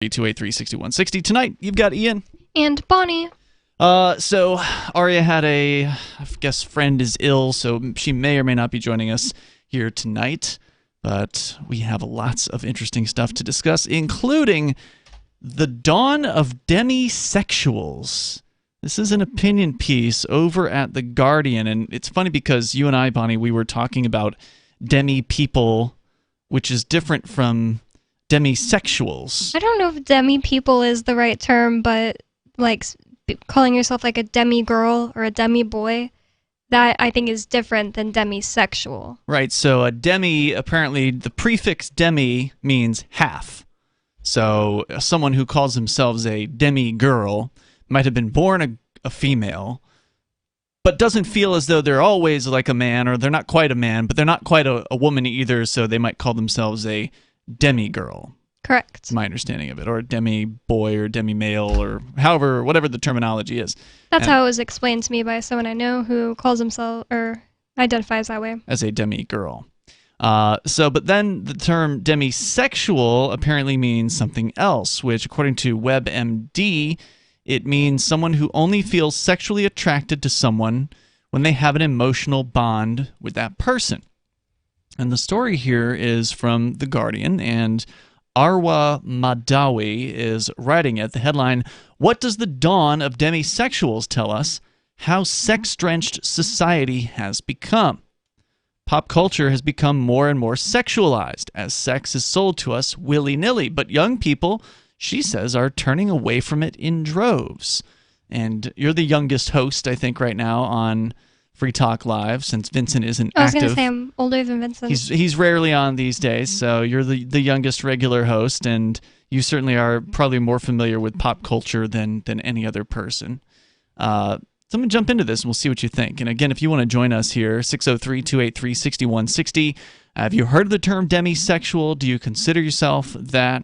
283-6160. Tonight, you've got Ian. And Bonnie. So Aria had I guess, friend is ill, so she may or may not be joining us here tonight. But we have lots of interesting stuff to discuss, including the dawn of demisexuals. This is an opinion piece over at The Guardian, and it's funny because you and I, Bonnie, we were talking about demi-people, which is different from demisexuals. I don't know if demi-people is the right term, but like calling yourself like a demi-girl or a demi-boy, that I think is different than demisexual. Right, so a demi, apparently the prefix demi means half. So someone who calls themselves a demi-girl might have been born a female, but doesn't feel as though they're always like a man, or they're not quite a man, but they're not quite a woman either, so they might call themselves a demi-girl. Correct. That's my understanding of it, or a demi-boy or demi-male, or whatever the terminology is. That's how it was explained to me by someone I know who calls himself, or identifies that way. As a demi-girl. But then the term demisexual apparently means something else, which according to WebMD, it means someone who only feels sexually attracted to someone when they have an emotional bond with that person. And the story here is from The Guardian, and Arwa Madawi is writing it. The headline, "What does the dawn of demisexuals tell us? How sex-drenched society has become." Pop culture has become more and more sexualized as sex is sold to us willy-nilly, but young people, she says, are turning away from it in droves. And you're the youngest host, I think, right now on Free Talk Live, since Vincent isn't active. I was going to say I'm older than Vincent. He's rarely on these days, so you're the youngest regular host, and you certainly are probably more familiar with pop culture than any other person. So I'm going to jump into this, and we'll see what you think. And again, if you want to join us here, 603-283-6160. Have you heard of the term demisexual? Do you consider yourself that?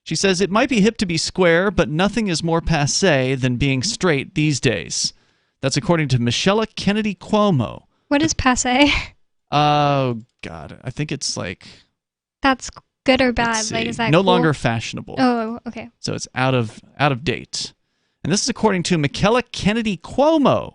She says, it might be hip to be square, but nothing is more passé than being straight these days. That's according to Michelle Kennedy Cuomo. What is passé? Oh, God. I think it's like... That's good or bad? Like, is that no cool? longer fashionable. Oh, okay. So it's out of date. And this is according to Michelle Kennedy Cuomo.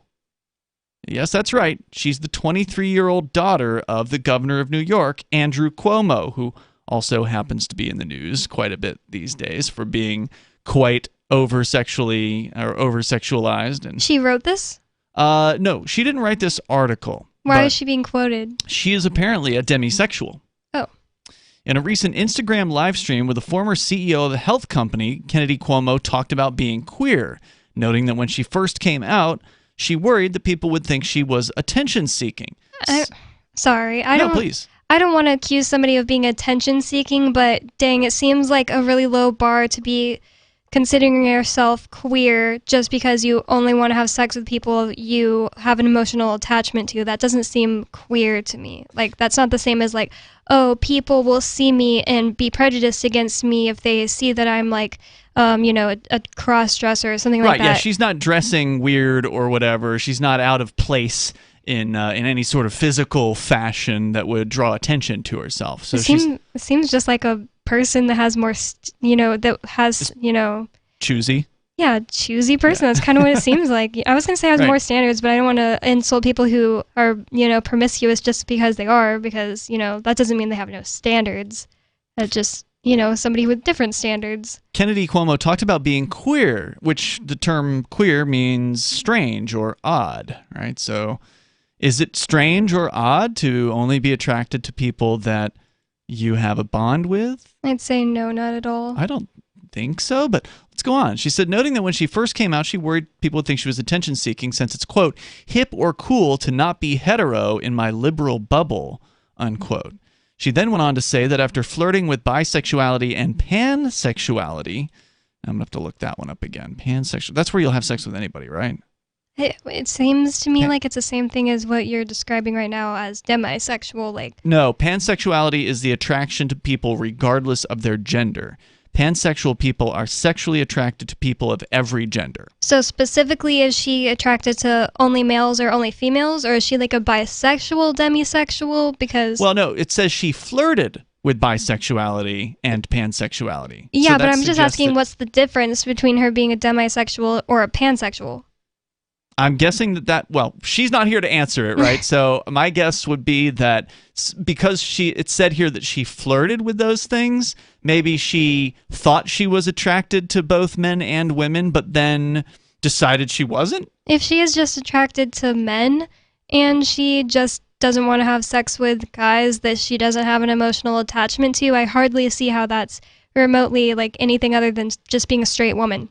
Yes, that's right. She's the 23-year-old daughter of the governor of New York, Andrew Cuomo, who also happens to be in the news quite a bit these days for being quite over-sexualized. And she wrote this? No, she didn't write this article. Why is she being quoted? She is apparently a demisexual. Oh. In a recent Instagram live stream with a former CEO of a health company, Kennedy Cuomo talked about being queer, noting that when she first came out, she worried that people would think she was attention-seeking. Sorry, please. I don't want to accuse somebody of being attention-seeking, but dang, it seems like a really low bar to be considering yourself queer just because you only want to have sex with people you have an emotional attachment to. That doesn't seem queer to me. Like, that's not the same as like, oh, people will see me and be prejudiced against me if they see that I'm like, a cross-dresser or something like that. Right, yeah, she's not dressing weird or whatever. She's not out of place in any sort of physical fashion that would draw attention to herself. So it seems just like a person that has more, choosy. Yeah, choosy person. That's kind of what it seems like. I was going to say I has more standards, but I don't want to insult people who are, promiscuous just because they are, because, that doesn't mean they have no standards. That's just, somebody with different standards. Kennedy Cuomo talked about being queer, which the term queer means strange or odd, right? So is it strange or odd to only be attracted to people that you have a bond with? I'd say no, not at all. I don't think so, but let's go on. She said, noting that when she first came out, she worried people would think she was attention-seeking since it's, quote, hip or cool to not be hetero in my liberal bubble, unquote. She then went on to say that after flirting with bisexuality and pansexuality, I'm going to have to look that one up again. Pansexual, that's where you'll have sex with anybody, right? It seems to me like it's the same thing as what you're describing right now as demisexual. No, pansexuality is the attraction to people regardless of their gender. Pansexual people are sexually attracted to people of every gender. So specifically, is she attracted to only males or only females, or is she like a bisexual demisexual? Because... Well, no, it says she flirted with bisexuality and pansexuality. Yeah, So but that I'm just suggests asking that- what's the difference between her being a demisexual or a pansexual? I'm guessing well, she's not here to answer it, right? So my guess would be that because it said here that she flirted with those things, maybe she thought she was attracted to both men and women, but then decided she wasn't? If she is just attracted to men and she just doesn't want to have sex with guys that she doesn't have an emotional attachment to, I hardly see how that's remotely like anything other than just being a straight woman.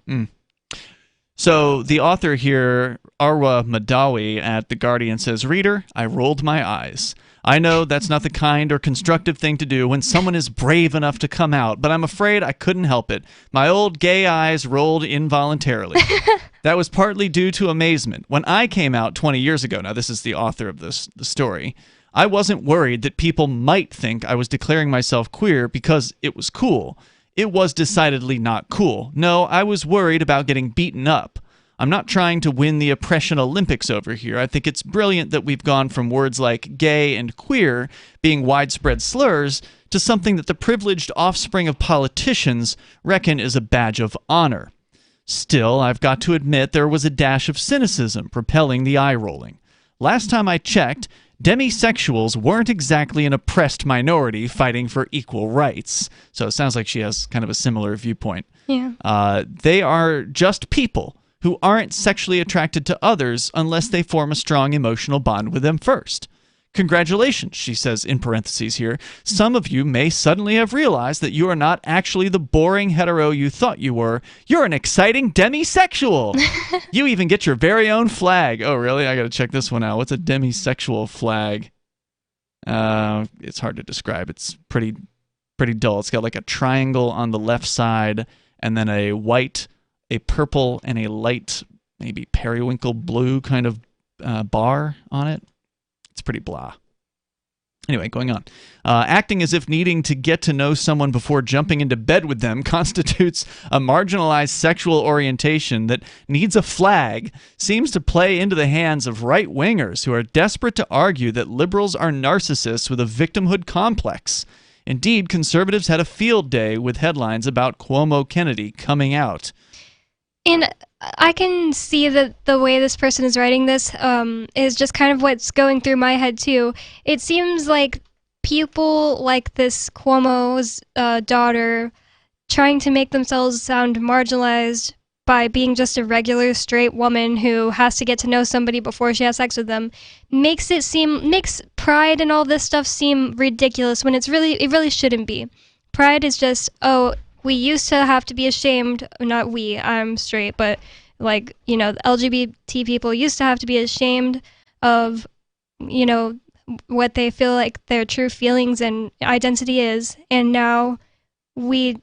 So the author here, Arwa Madawi at The Guardian, says, "Reader, I rolled my eyes. I know that's not the kind or constructive thing to do when someone is brave enough to come out, but I'm afraid I couldn't help it. My old gay eyes rolled involuntarily. That was partly due to amazement. When I came out 20 years ago," now this is the author of the story, "I wasn't worried that people might think I was declaring myself queer because it was cool. It was decidedly not cool. No, I was worried about getting beaten up. I'm not trying to win the oppression Olympics over here. I think it's brilliant that we've gone from words like gay and queer being widespread slurs to something that the privileged offspring of politicians reckon is a badge of honor. Still, I've got to admit there was a dash of cynicism propelling the eye-rolling. Last time I checked, demisexuals weren't exactly an oppressed minority fighting for equal rights." So it sounds like she has kind of a similar viewpoint. Yeah. They are just people who aren't sexually attracted to others unless they form a strong emotional bond with them first. Congratulations, she says in parentheses here. Some of you may suddenly have realized that you are not actually the boring hetero you thought you were. You're an exciting demisexual. You even get your very own flag. Oh, really? I got to check this one out. What's a demisexual flag? It's hard to describe. It's pretty dull. It's got like a triangle on the left side and then a white, a purple, and a light, maybe periwinkle blue kind of bar on it. It's pretty blah. Anyway, going on. Acting as if needing to get to know someone before jumping into bed with them constitutes a marginalized sexual orientation that needs a flag seems to play into the hands of right-wingers who are desperate to argue that liberals are narcissists with a victimhood complex. Indeed, conservatives had a field day with headlines about Cuomo Kennedy coming out. And I can see that the way this person is writing this is just kind of what's going through my head too. It seems like people like this Cuomo's daughter trying to make themselves sound marginalized by being just a regular straight woman who has to get to know somebody before she has sex with them makes pride and all this stuff seem ridiculous when it really shouldn't be. Pride is just, oh, we used to have to be ashamed, not we, I'm straight, but like, you know, LGBT people used to have to be ashamed of, you know, what they feel like their true feelings and identity is. And now we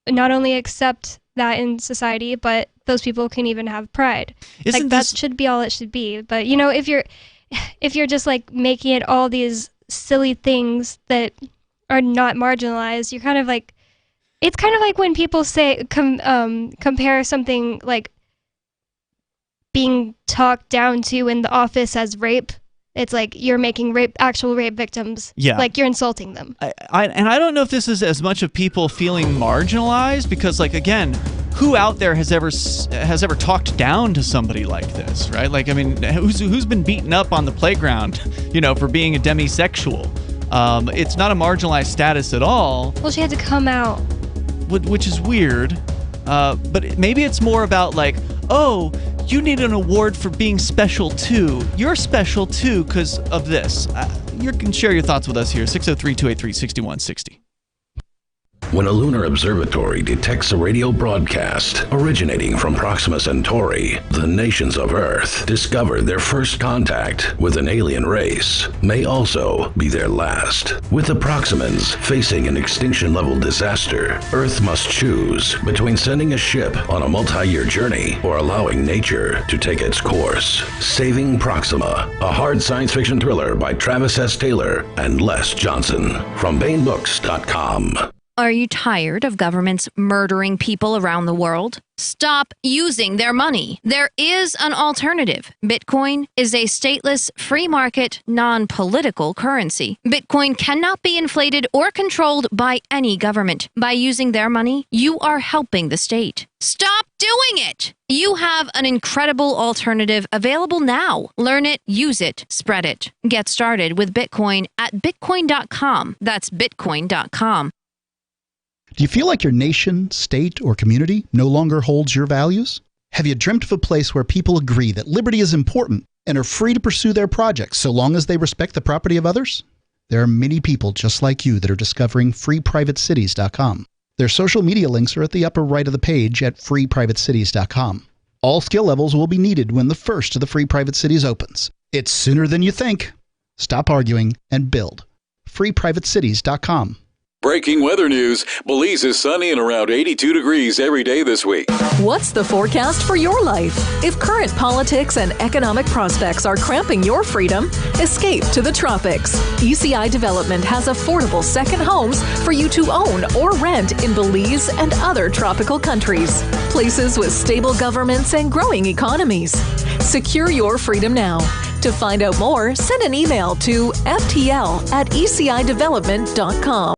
not only accept that in society, but those people can even have pride. That should be all it should be. But, you know, if you're just like making it all these silly things that are not marginalized, you're kind of like, it's kind of like when people say compare something like being talked down to in the office as rape. It's like you're making actual rape victims. Yeah. Like you're insulting them. I don't know if this is as much of people feeling marginalized because, like, again, who out there has ever talked down to somebody like this, right? Like, I mean, who's been beaten up on the playground, you know, for being a demisexual? It's not a marginalized status at all. Well, she had to come out. Which is weird, but maybe it's more about like, oh, you need an award for being special too. You're special too because of this. You can share your thoughts with us here, 603-283-6160. When a lunar observatory detects a radio broadcast originating from Proxima Centauri, the nations of Earth discover their first contact with an alien race may also be their last. With the Proximans facing an extinction-level disaster, Earth must choose between sending a ship on a multi-year journey or allowing nature to take its course. Saving Proxima, a hard science fiction thriller by Travis S. Taylor and Les Johnson from BaneBooks.com. Are you tired of governments murdering people around the world? Stop using their money. There is an alternative. Bitcoin is a stateless, free market, non-political currency. Bitcoin cannot be inflated or controlled by any government. By using their money, you are helping the state. Stop doing it! You have an incredible alternative available now. Learn it, use it, spread it. Get started with Bitcoin at bitcoin.com. That's bitcoin.com. Do you feel like your nation, state, or community no longer holds your values? Have you dreamt of a place where people agree that liberty is important and are free to pursue their projects so long as they respect the property of others? There are many people just like you that are discovering freeprivatecities.com. Their social media links are at the upper right of the page at freeprivatecities.com. All skill levels will be needed when the first of the Free Private Cities opens. It's sooner than you think. Stop arguing and build. freeprivatecities.com. Breaking weather news. Belize is sunny and around 82 degrees every day this week. What's the forecast for your life? If current politics and economic prospects are cramping your freedom, escape to the tropics. ECI Development has affordable second homes for you to own or rent in Belize and other tropical countries. Places with stable governments and growing economies. Secure your freedom now. To find out more, send an email to ftl@ecidevelopment.com.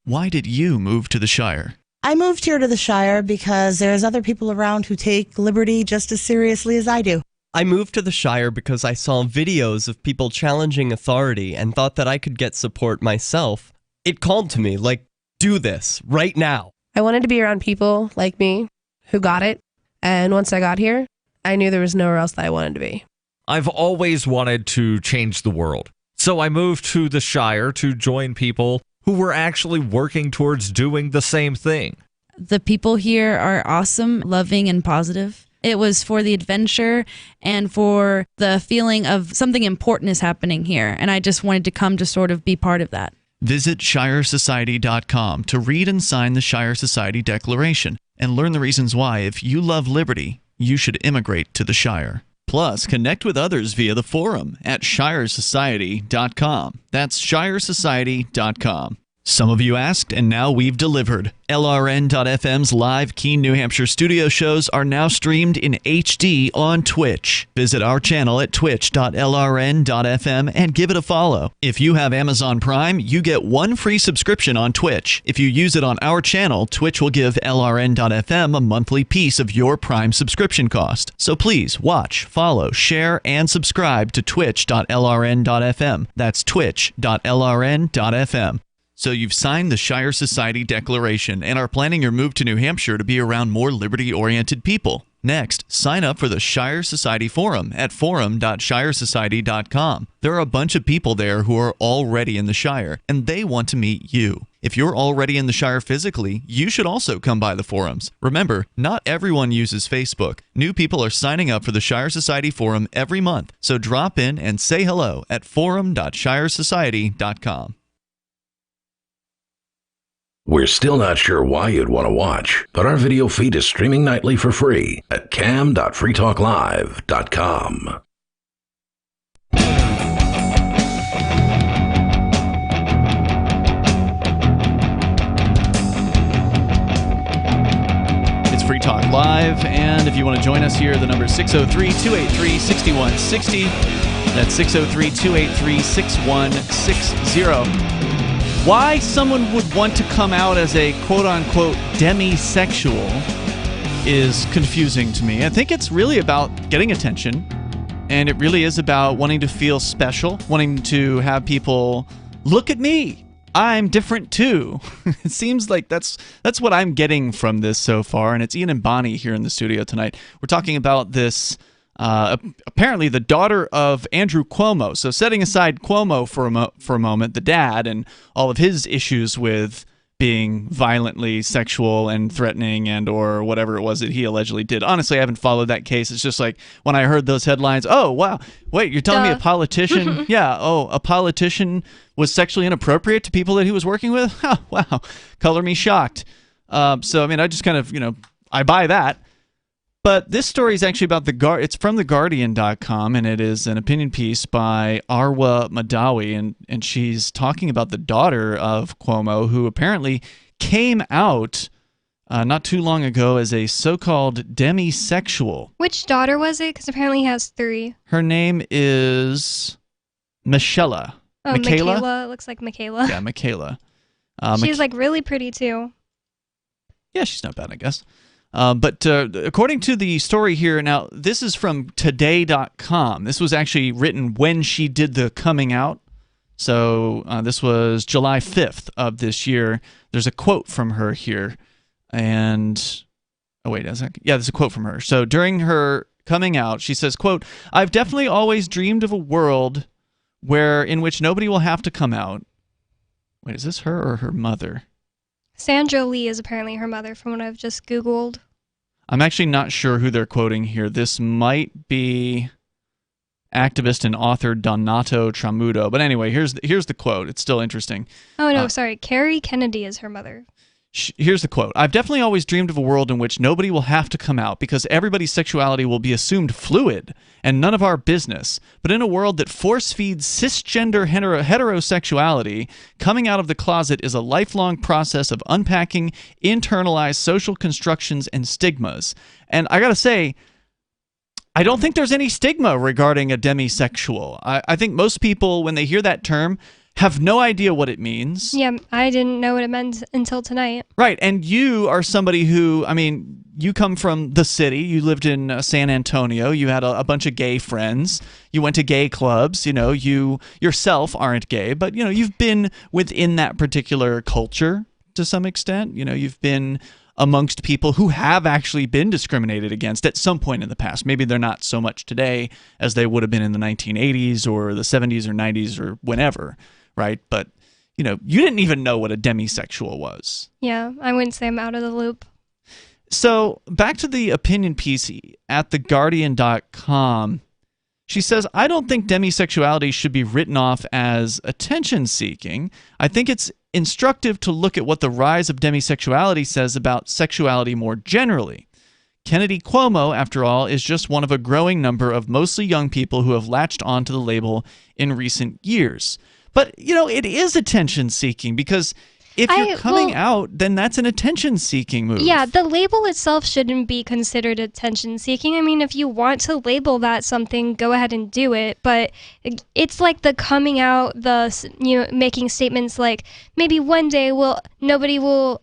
Why did you move to the Shire? I moved here to the Shire because there's other people around who take liberty just as seriously as I do. I moved to the Shire because I saw videos of people challenging authority and thought that I could get support myself. It called to me, like, do this, right now. I wanted to be around people like me who got it, and once I got here, I knew there was nowhere else that I wanted to be. I've always wanted to change the world, so I moved to the Shire to join people who were actually working towards doing the same thing. The people here are awesome, loving, and positive. It was for the adventure and for the feeling of something important is happening here, and I just wanted to come to sort of be part of that. Visit ShireSociety.com to read and sign the Shire Society Declaration and learn the reasons why, if you love liberty, you should immigrate to the Shire. Plus, connect with others via the forum at ShireSociety.com. That's ShireSociety.com. Some of you asked, and now we've delivered. LRN.FM's live Keene, New Hampshire studio shows are now streamed in HD on Twitch. Visit our channel at twitch.lrn.fm and give it a follow. If you have Amazon Prime, you get one free subscription on Twitch. If you use it on our channel, Twitch will give LRN.FM a monthly piece of your Prime subscription cost. So please watch, follow, share, and subscribe to twitch.lrn.fm. That's twitch.lrn.fm. So you've signed the Shire Society Declaration and are planning your move to New Hampshire to be around more liberty-oriented people. Next, sign up for the Shire Society Forum at forum.shiresociety.com. There are a bunch of people there who are already in the Shire, and they want to meet you. If you're already in the Shire physically, you should also come by the forums. Remember, not everyone uses Facebook. New people are signing up for the Shire Society Forum every month, so drop in and say hello at forum.shiresociety.com. We're still not sure why you'd want to watch, but our video feed is streaming nightly for free at cam.freetalklive.com. It's Free Talk Live, and if you want to join us here, the number is 603-283-6160. That's 603-283-6160. Why someone would want to come out as a quote-unquote demisexual is confusing to me. I think it's really about getting attention, and it really is about wanting to feel special, wanting to have people look at me. I'm different too. It seems like that's what I'm getting from this so far, and it's Ian and Bonnie here in the studio tonight. We're talking about this apparently the daughter of Andrew Cuomo. So setting aside Cuomo for a moment, the dad and all of his issues with being violently sexual and threatening and or whatever it was that he allegedly did. Honestly, I haven't followed that case. It's just like when I heard those headlines, oh, wow, wait, you're telling me a politician, a politician was sexually inappropriate to people that he was working with? Oh, wow, color me shocked. So, I mean, I just kind of, I buy that. But this story is actually about it's from theguardian.com, and it is an opinion piece by Arwa Madawi, and she's talking about the daughter of Cuomo, who apparently came out not too long ago as a so-called demisexual. Which daughter was it? Because apparently he has 3. Her name is Michela. Oh, Michaela. It looks like Michaela. Yeah, Michaela. She's like really pretty too. Yeah, she's not bad, I guess. But according to the story here, now this is from today.com. This was actually written when she did the coming out. So this was July 5th of this year. There's a quote from her here. And, oh wait, there's a quote from her. So during her coming out, she says, quote, "I've definitely always dreamed of a world in which nobody will have to come out." Wait, is this her or her mother? Sandra Lee is apparently her mother from what I've just Googled. I'm actually not sure who they're quoting here. This might be activist and author Donato Tramuto. But anyway, here's the quote. It's still interesting. Oh, no, sorry. Carrie Kennedy is her mother. Here's the quote. "I've definitely always dreamed of a world in which nobody will have to come out because everybody's sexuality will be assumed fluid and none of our business. But in a world that force-feeds cisgender heterosexuality, coming out of the closet is a lifelong process of unpacking internalized social constructions and stigmas." And I gotta say, I don't think there's any stigma regarding a demisexual. I think most people, when they hear that term, have no idea what it means. Yeah, I didn't know what it meant until tonight. Right, and you are somebody who, I mean, you come from the city. You lived in San Antonio. You had a bunch of gay friends. You went to gay clubs. You know, you yourself aren't gay, but, you know, you've been within that particular culture to some extent. You know, you've been amongst people who have actually been discriminated against at some point in the past. Maybe they're not so much today as they would have been in the 1980s or the 70s or 90s or whenever. Right, but you know, you didn't even know what a demisexual was. Yeah, I wouldn't say I'm out of the loop. So back to the opinion piece at theguardian.com. She says, "I don't think demisexuality should be written off as attention-seeking. I think it's instructive to look at what the rise of demisexuality says about sexuality more generally. Kennedy Cuomo, after all, is just one of a growing number of mostly young people who have latched onto the label in recent years." But, you know, it is attention-seeking because if you're coming out, then that's an attention-seeking move. Yeah, the label itself shouldn't be considered attention-seeking. I mean, if you want to label that something, go ahead and do it. But it's like the coming out, making statements like, maybe one day nobody will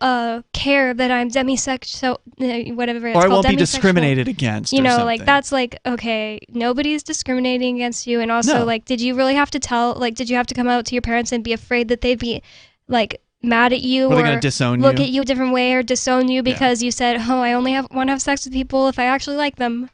care that I'm demisexual, whatever it's called. Or I won't be discriminated against. You know, like that's like, okay, nobody's discriminating against you. And also, like, did you really have to did you have to come out to your parents and be afraid that they'd be like mad at you or gonna disown look at you a different way or disown you because you said, oh, I only want to have sex with people if I actually like them?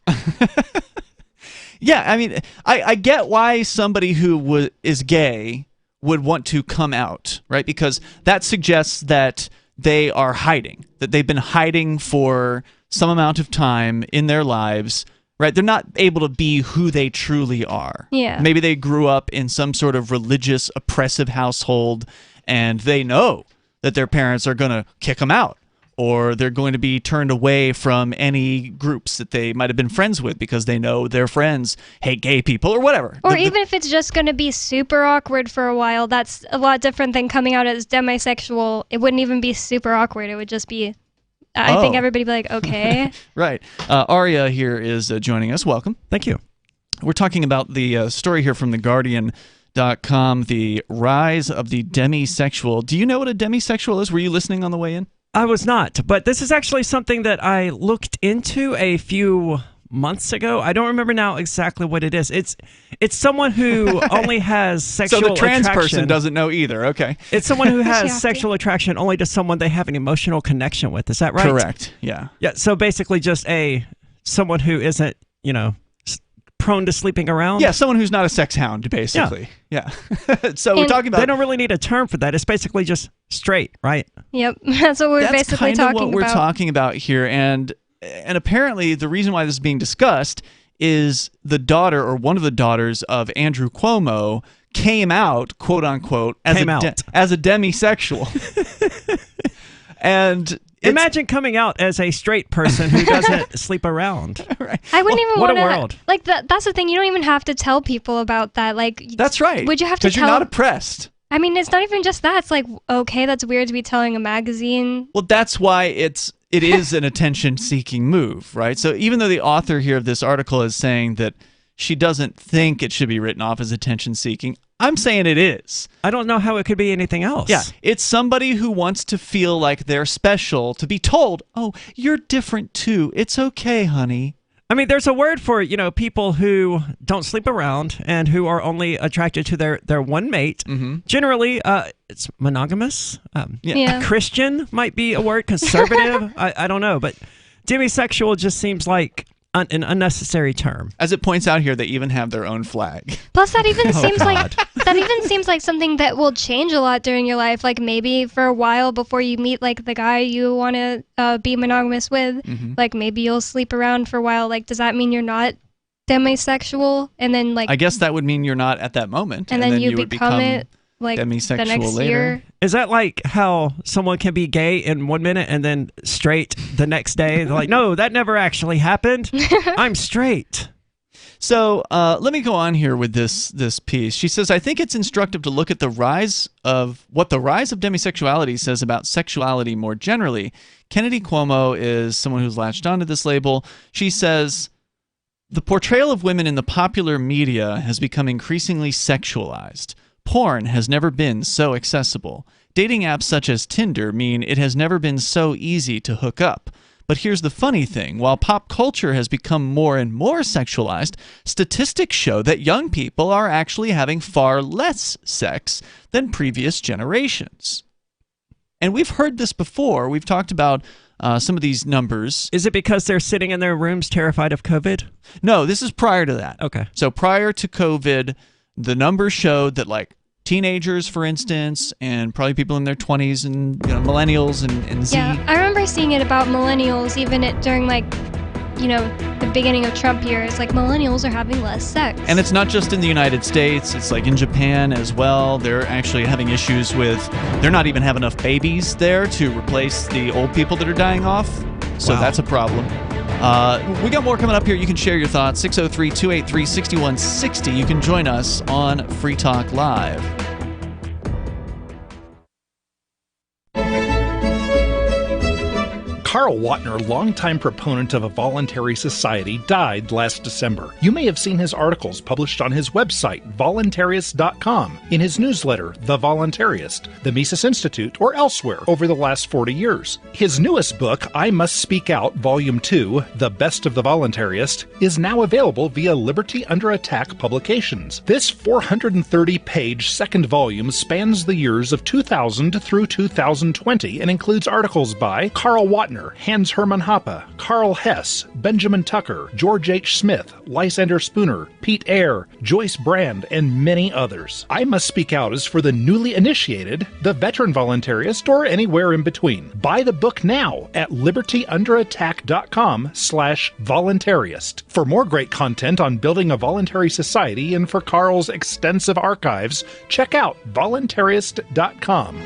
Yeah, I mean, I get why somebody who is gay would want to come out, right? Because that suggests that they are hiding, that they've been hiding for some amount of time in their lives, right? They're not able to be who they truly are. Yeah. Maybe they grew up in some sort of religious, oppressive household, and they know that their parents are going to kick them out, or they're going to be turned away from any groups that they might have been friends with because they know their friends hate gay people or whatever. Or even if it's just going to be super awkward for a while, that's a lot different than coming out as demisexual. It wouldn't even be super awkward. It would just be, I think everybody would be like, okay. Right. Aria here is joining us. Welcome. Thank you. We're talking about the story here from The Guardian.com, the rise of the demisexual. Do you know what a demisexual is? Were you listening on the way in? I was not, but this is actually something that I looked into a few months ago. I don't remember now exactly what it is. It's someone who only has sexual attraction. So the trans person doesn't know either. Okay. It's someone who has sexual attraction only to someone they have an emotional connection with. Is that right? Correct. Yeah. Yeah. So basically just someone who isn't, prone to sleeping around. Yeah, someone who's not a sex hound, basically. Yeah. So we're talking about... They don't really need a term for that. It's basically just straight, right? Yep. That's what we're basically talking about. That's kind of what we're talking about here. And apparently the reason why this is being discussed is the daughter or one of the daughters of Andrew Cuomo came out, quote unquote, as a demisexual. And Imagine coming out as a straight person who doesn't sleep around. Right. I wouldn't even What want a world. Like, that's the thing. You don't even have to tell people about that. Like, That's right. Would you have to Because tell? you're not oppressed. I mean, it's not even just that. It's like, okay, that's weird to be telling a magazine. Well, that's why it is an attention-seeking move, right? So even though the author here of this article is saying that she doesn't think it should be written off as attention-seeking, I'm saying it is. I don't know how it could be anything else. Yeah, it's somebody who wants to feel like they're special, to be told, oh, you're different too. It's okay, honey. I mean, there's a word for, people who don't sleep around and who are only attracted to their one mate. Mm-hmm. Generally, it's monogamous. Yeah. Christian might be a word, conservative. I don't know, but demisexual just seems like an unnecessary term. As it points out here, they even have their own flag. Plus, that even seems like something that will change a lot during your life. Like maybe for a while before you meet like the guy you want to be monogamous with, like maybe you'll sleep around for a while. Like, does that mean you're not demisexual? And then like I guess that would mean you're not at that moment, and then you would become it like demisexual the next later. year. Is that like how someone can be gay in 1 minute and then straight the next day? They're like, no, that never actually happened. I'm straight. So let me go on here with this piece. She says, I think it's instructive to look at what the rise of demisexuality says about sexuality more generally. Kennedy Cuomo is someone who's latched onto this label. She says, the portrayal of women in the popular media has become increasingly sexualized. Porn has never been so accessible. Dating apps such as Tinder mean it has never been so easy to hook up. But here's the funny thing. While pop culture has become more and more sexualized, statistics show that young people are actually having far less sex than previous generations. And we've heard this before. We've talked about some of these numbers. Is it because they're sitting in their rooms terrified of COVID? No, this is prior to that. Okay. So prior to COVID, the numbers showed that like teenagers, for instance, and probably people in their 20s and millennials and Z. Yeah, I remember seeing it about millennials even during like, the beginning of Trump years. Like millennials are having less sex. And it's not just in the United States. It's like in Japan as well. They're actually having issues with, they're not even having enough babies there to replace the old people that are dying off. So that's a problem. We got more coming up here. You can share your thoughts. 603-283-6160. You can join us on Free Talk Live. Carl Watner, longtime proponent of a voluntary society, died last December. You may have seen his articles published on his website, voluntarist.com, in his newsletter, The Voluntarist, the Mises Institute, or elsewhere over the last 40 years. His newest book, I Must Speak Out, Volume 2, The Best of the Voluntarist, is now available via Liberty Under Attack Publications. This 430-page second volume spans the years of 2000 through 2020 and includes articles by Carl Watner, Hans Hermann Hoppe, Carl Hess, Benjamin Tucker, George H. Smith, Lysander Spooner, Pete Eyre, Joyce Brand, and many others. I Must Speak Out is for the newly initiated, the veteran voluntarist, or anywhere in between. Buy the book now at libertyunderattack.com/voluntarist. For more great content on building a voluntary society and for Carl's extensive archives, check out voluntarist.com.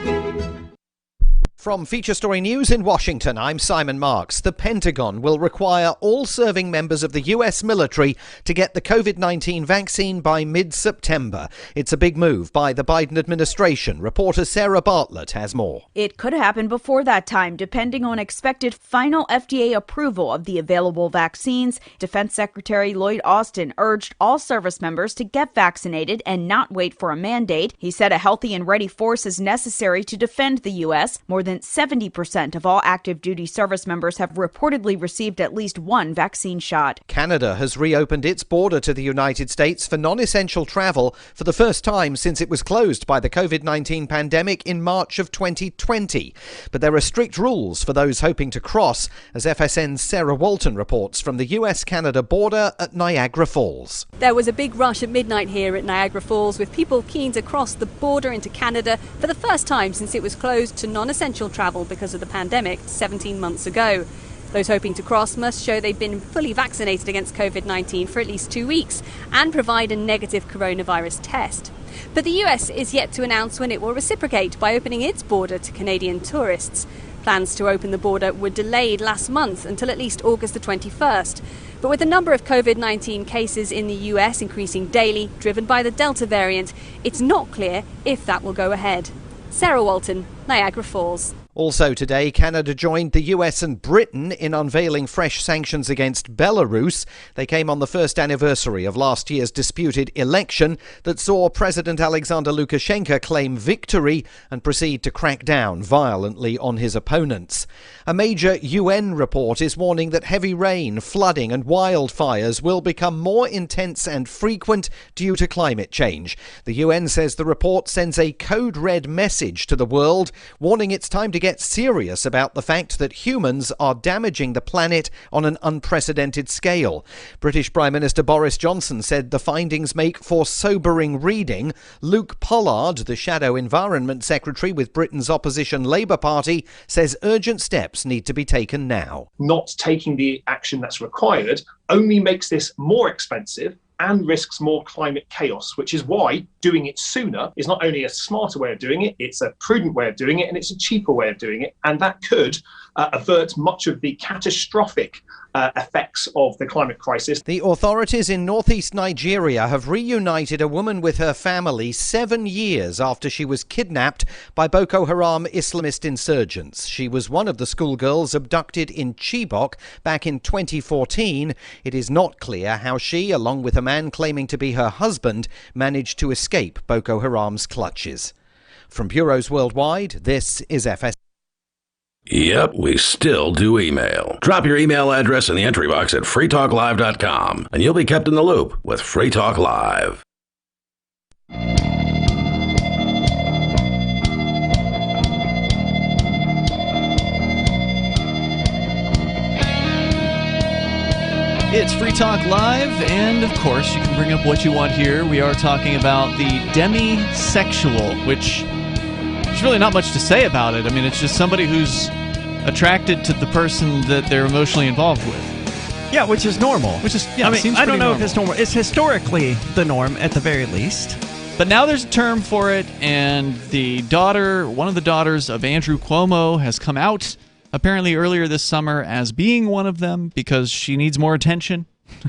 From Feature Story News in Washington, I'm Simon Marks. The Pentagon will require all serving members of the U.S. military to get the COVID-19 vaccine by mid-September. It's a big move by the Biden administration. Reporter Sarah Bartlett has more. It could happen before that time, depending on expected final FDA approval of the available vaccines. Defense Secretary Lloyd Austin urged all service members to get vaccinated and not wait for a mandate. He said a healthy and ready force is necessary to defend the U.S. More than 70% of all active duty service members have reportedly received at least one vaccine shot. Canada has reopened its border to the United States for non-essential travel for the first time since it was closed by the COVID-19 pandemic in March of 2020. But there are strict rules for those hoping to cross, as FSN's Sarah Walton reports from the US-Canada border at Niagara Falls. There was a big rush at midnight here at Niagara Falls, with people keen to cross the border into Canada for the first time since it was closed to non-essential travel because of the pandemic 17 months ago. Those hoping to cross must show they've been fully vaccinated against COVID-19 for at least 2 weeks and provide a negative coronavirus test. But the US is yet to announce when it will reciprocate by opening its border to Canadian tourists. Plans to open the border were delayed last month until at least August the 21st. But with the number of COVID-19 cases in the US increasing daily, driven by the Delta variant, it's not clear if that will go ahead. Sarah Walton, Niagara Falls. Also today, Canada joined the US and Britain in unveiling fresh sanctions against Belarus. They came on the first anniversary of last year's disputed election that saw President Alexander Lukashenko claim victory and proceed to crack down violently on his opponents. A major UN report is warning that heavy rain, flooding and wildfires will become more intense and frequent due to climate change. The UN says the report sends a code red message to the world, warning it's time to get serious about the fact that humans are damaging the planet on an unprecedented scale. British Prime Minister Boris Johnson said the findings make for sobering reading. Luke Pollard, the Shadow Environment Secretary with Britain's opposition Labour Party, says urgent steps need to be taken now. Not taking the action that's required only makes this more expensive and risks more climate chaos, which is why doing it sooner is not only a smarter way of doing it, it's a prudent way of doing it, and it's a cheaper way of doing it. And that could avert much of the catastrophic effects of the climate crisis. The authorities in northeast Nigeria have reunited a woman with her family 7 years after she was kidnapped by Boko Haram Islamist insurgents. She was one of the schoolgirls abducted in Chibok back in 2014. It is not clear how she, along with a man claiming to be her husband, managed to escape Boko Haram's clutches. From bureaus worldwide, this is FS. Yep, we still do email. Drop your email address in the entry box at freetalklive.com, and you'll be kept in the loop with Free Talk Live. It's Free Talk Live, and of course, you can bring up what you want here. We are talking about the demisexual, which there's really not much to say about it. I mean, it's just somebody who's attracted to the person that they're emotionally involved with. Yeah, which is normal. Which is, yeah, I mean, seems I don't know normal. if it's normal. It's historically the norm, at the very least. But now there's a term for it, and one of the daughters of Andrew Cuomo has come out, apparently earlier this summer, as being one of them because she needs more attention,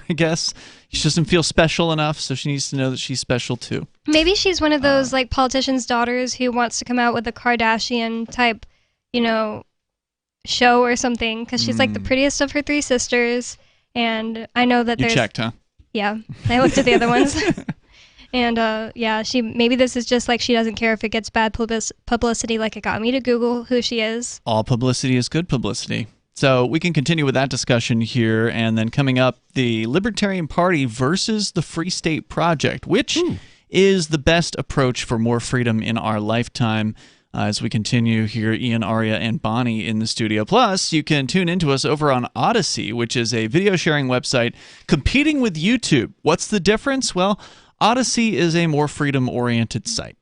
I guess. She doesn't feel special enough, so she needs to know that she's special too. Maybe she's one of those like politicians' daughters who wants to come out with a Kardashian type, show or something, because she's like the prettiest of her three sisters, and I know that You checked, huh? Yeah, I looked at the other ones. And maybe this is just like she doesn't care if it gets bad publicity, like it got me to Google who she is. All publicity is good publicity. So we can continue with that discussion here, and then coming up, the Libertarian Party versus the Free State Project, which is the best approach for more freedom in our lifetime. As we continue here, Ian, Aria, and Bonnie in the studio. Plus, you can tune into us over on Odyssey, which is a video sharing website competing with YouTube. What's the difference? Well, Odyssey is a more freedom-oriented site.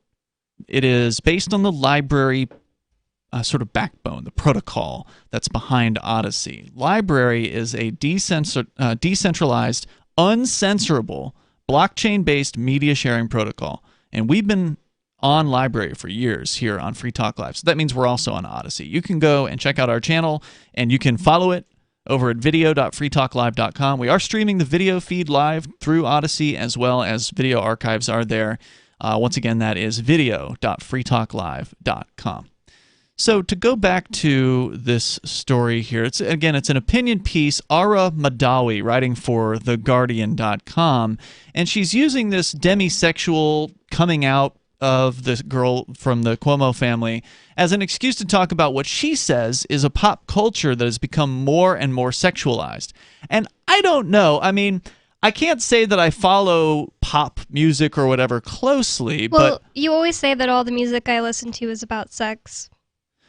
It is based on the library sort of backbone, the protocol that's behind Odyssey. Library is a decentralized, uncensorable, blockchain-based media sharing protocol. And we've been on Library for years here on Free Talk Live. So that means we're also on Odyssey. You can go and check out our channel, and you can follow it over at video.freetalklive.com. We are streaming the video feed live through Odyssey, as well as video archives are there. Once again, that is video.freetalklive.com. So to go back to this story here, it's an opinion piece, Ara Madawi, writing for TheGuardian.com, and she's using this demisexual coming out of this girl from the Cuomo family as an excuse to talk about what she says is a pop culture that has become more and more sexualized. And I don't know. I mean, I can't say that I follow pop music or whatever closely, Well, you always say that all the music I listen to is about sex.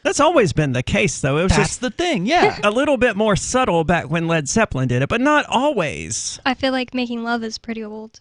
That's always been the case, though. It was That's the thing, yeah. A little bit more subtle back when Led Zeppelin did it, but not always. I feel like Making Love is pretty old.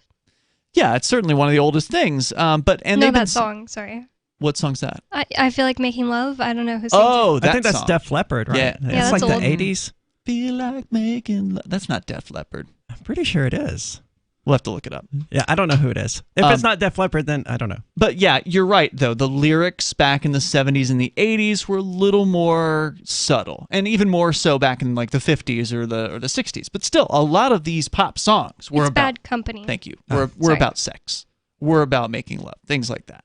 Yeah, it's certainly one of the oldest things. That song, sorry. What song's that? I feel like Making Love. I don't know who sings it. I think that's Def Leppard, right? Yeah, that's like old. the 80s. Feel like making love. That's not Def Leppard. I'm pretty sure it is. We'll have to look it up. Yeah, I don't know who it is. If it's not Def Leppard, then I don't know. But yeah, you're right, though. The lyrics back in the 70s and the 80s were a little more subtle, and even more so back in like the 50s or the 60s. But still, a lot of these pop songs were It's about Bad Company. Thank you. We're about sex. We're about making love, things like that.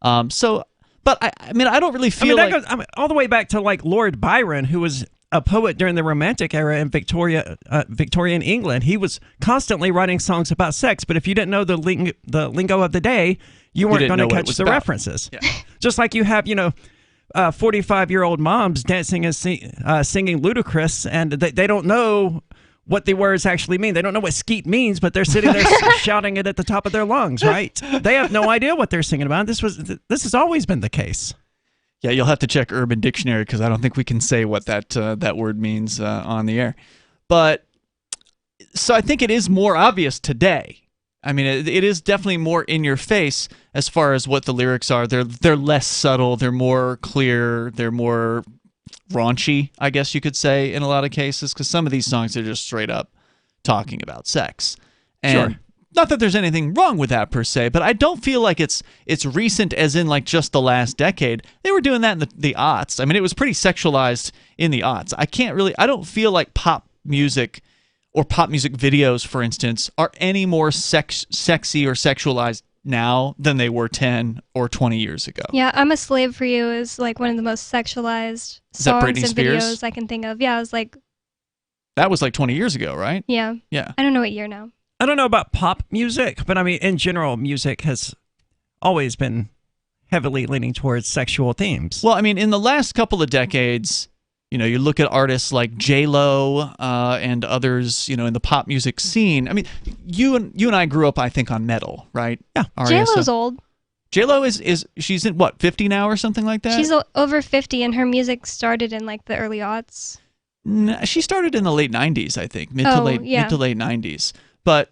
But I mean, I don't really feel that like goes all the way back to like Lord Byron, who was a poet during the Romantic era in Victorian England. He was constantly writing songs about sex, but if you didn't know the lingo of the day, you weren't going to catch the references. Yeah. Just like you have, 45-year-old moms dancing and singing Ludacris, and they don't know what the words actually mean. They don't know what skeet means, but they're sitting there shouting it at the top of their lungs, right? They have no idea what they're singing about. This has always been the case. Yeah, you'll have to check Urban Dictionary because I don't think we can say what that word means on the air. But so I think it is more obvious today. I mean, it is definitely more in your face as far as what the lyrics are. They're less subtle. They're more clear. They're more raunchy, I guess you could say, in a lot of cases, because some of these songs are just straight up talking about sex. And sure. Not that there's anything wrong with that per se, but I don't feel like it's recent as in like just the last decade. They were doing that in the aughts. I mean, it was pretty sexualized in the aughts. I don't feel like pop music or pop music videos, for instance, are any more sexy or sexualized now than they were 10 or 20 years ago. Yeah, I'm a Slave for You is like one of the most sexualized songs and videos I can think of. Yeah, I was like... That was like 20 years ago, right? Yeah. Yeah. I don't know what year now. I don't know about pop music, but I mean, in general, music has always been heavily leaning towards sexual themes. Well, I mean, in the last couple of decades, you look at artists like J-Lo and others, in the pop music scene. I mean, you and I grew up, I think, on metal, right? Yeah. J-Lo's old. J-Lo she's in, what, 50 now or something like that? She's over 50, and her music started in, like, the early aughts. She started in the late 90s, I think. Mid to late 90s. But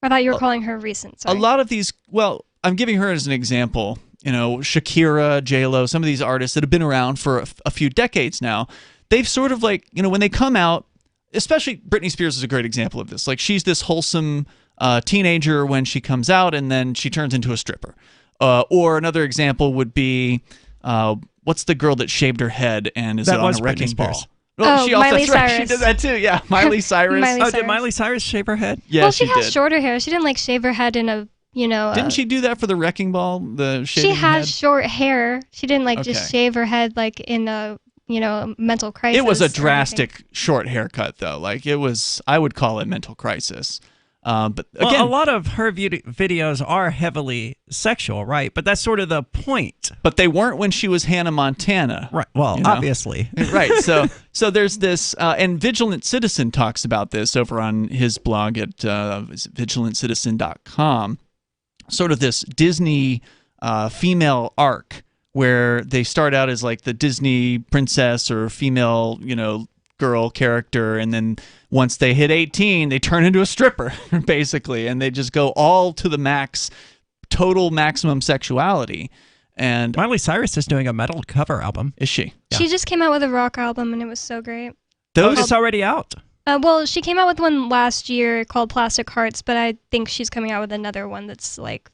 I thought you were calling her recent. Sorry. A lot of these, well, I'm giving her as an example. Shakira, J-Lo, some of these artists that have been around for a few decades now, they've sort of like, when they come out, especially Britney Spears is a great example of this. Like, she's this wholesome teenager when she comes out, and then she turns into a stripper. Or another example would be, what's the girl that shaved her head and is on a wrecking ball? Well, Miley Cyrus. She did that too, yeah. Miley Cyrus. Did Miley Cyrus shave her head? Yeah, well, she has did. shorter hair. She didn't like shave her head in a, Didn't she do that for the wrecking ball? She has short hair. She didn't just shave her head like in a, mental crisis. It was a drastic short haircut though. Like I would call it mental crisis. But again, a lot of her videos are heavily sexual, right? But that's sort of the point. But they weren't when she was Hannah Montana. Right. Well, obviously. Right. So there's this, and Vigilant Citizen talks about this over on his blog at vigilantcitizen.com. Sort of this Disney female arc where they start out as like the Disney princess or female, girl character, and then once they hit 18 they turn into a stripper basically, and they just go all to the max, total maximum sexuality. And Miley Cyrus is doing a metal cover album. Is she? Yeah. She just came out with a rock album and it was so great. It's already out. Well, she came out with one last year called Plastic Hearts, but I think she's coming out with another one that's like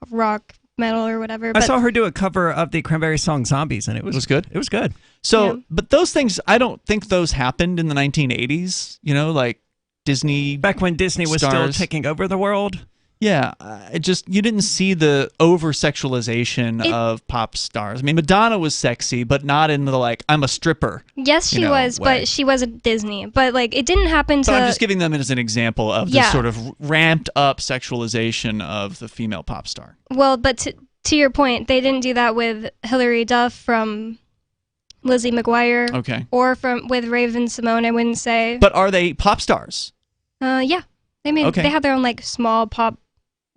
rock metal or whatever. I saw her do a cover of the Cranberries song Zombies, and it was good. It was good. So, but those things, I don't think those happened in the 1980s, like Disney. Back when Disney was still taking over the world. Yeah, you didn't see the over-sexualization of pop stars. I mean, Madonna was sexy, but not in the, like, I'm a stripper. Yes, she was, way. but she wasn't Disney. But, like, it didn't happen to... But I'm just giving them as an example of this sort of ramped-up sexualization of the female pop star. Well, but to your point, they didn't do that with Hilary Duff from Lizzie McGuire. Okay. Or with Raven Simone, I wouldn't say. But are they pop stars? Yeah. They have their own, like, small pop...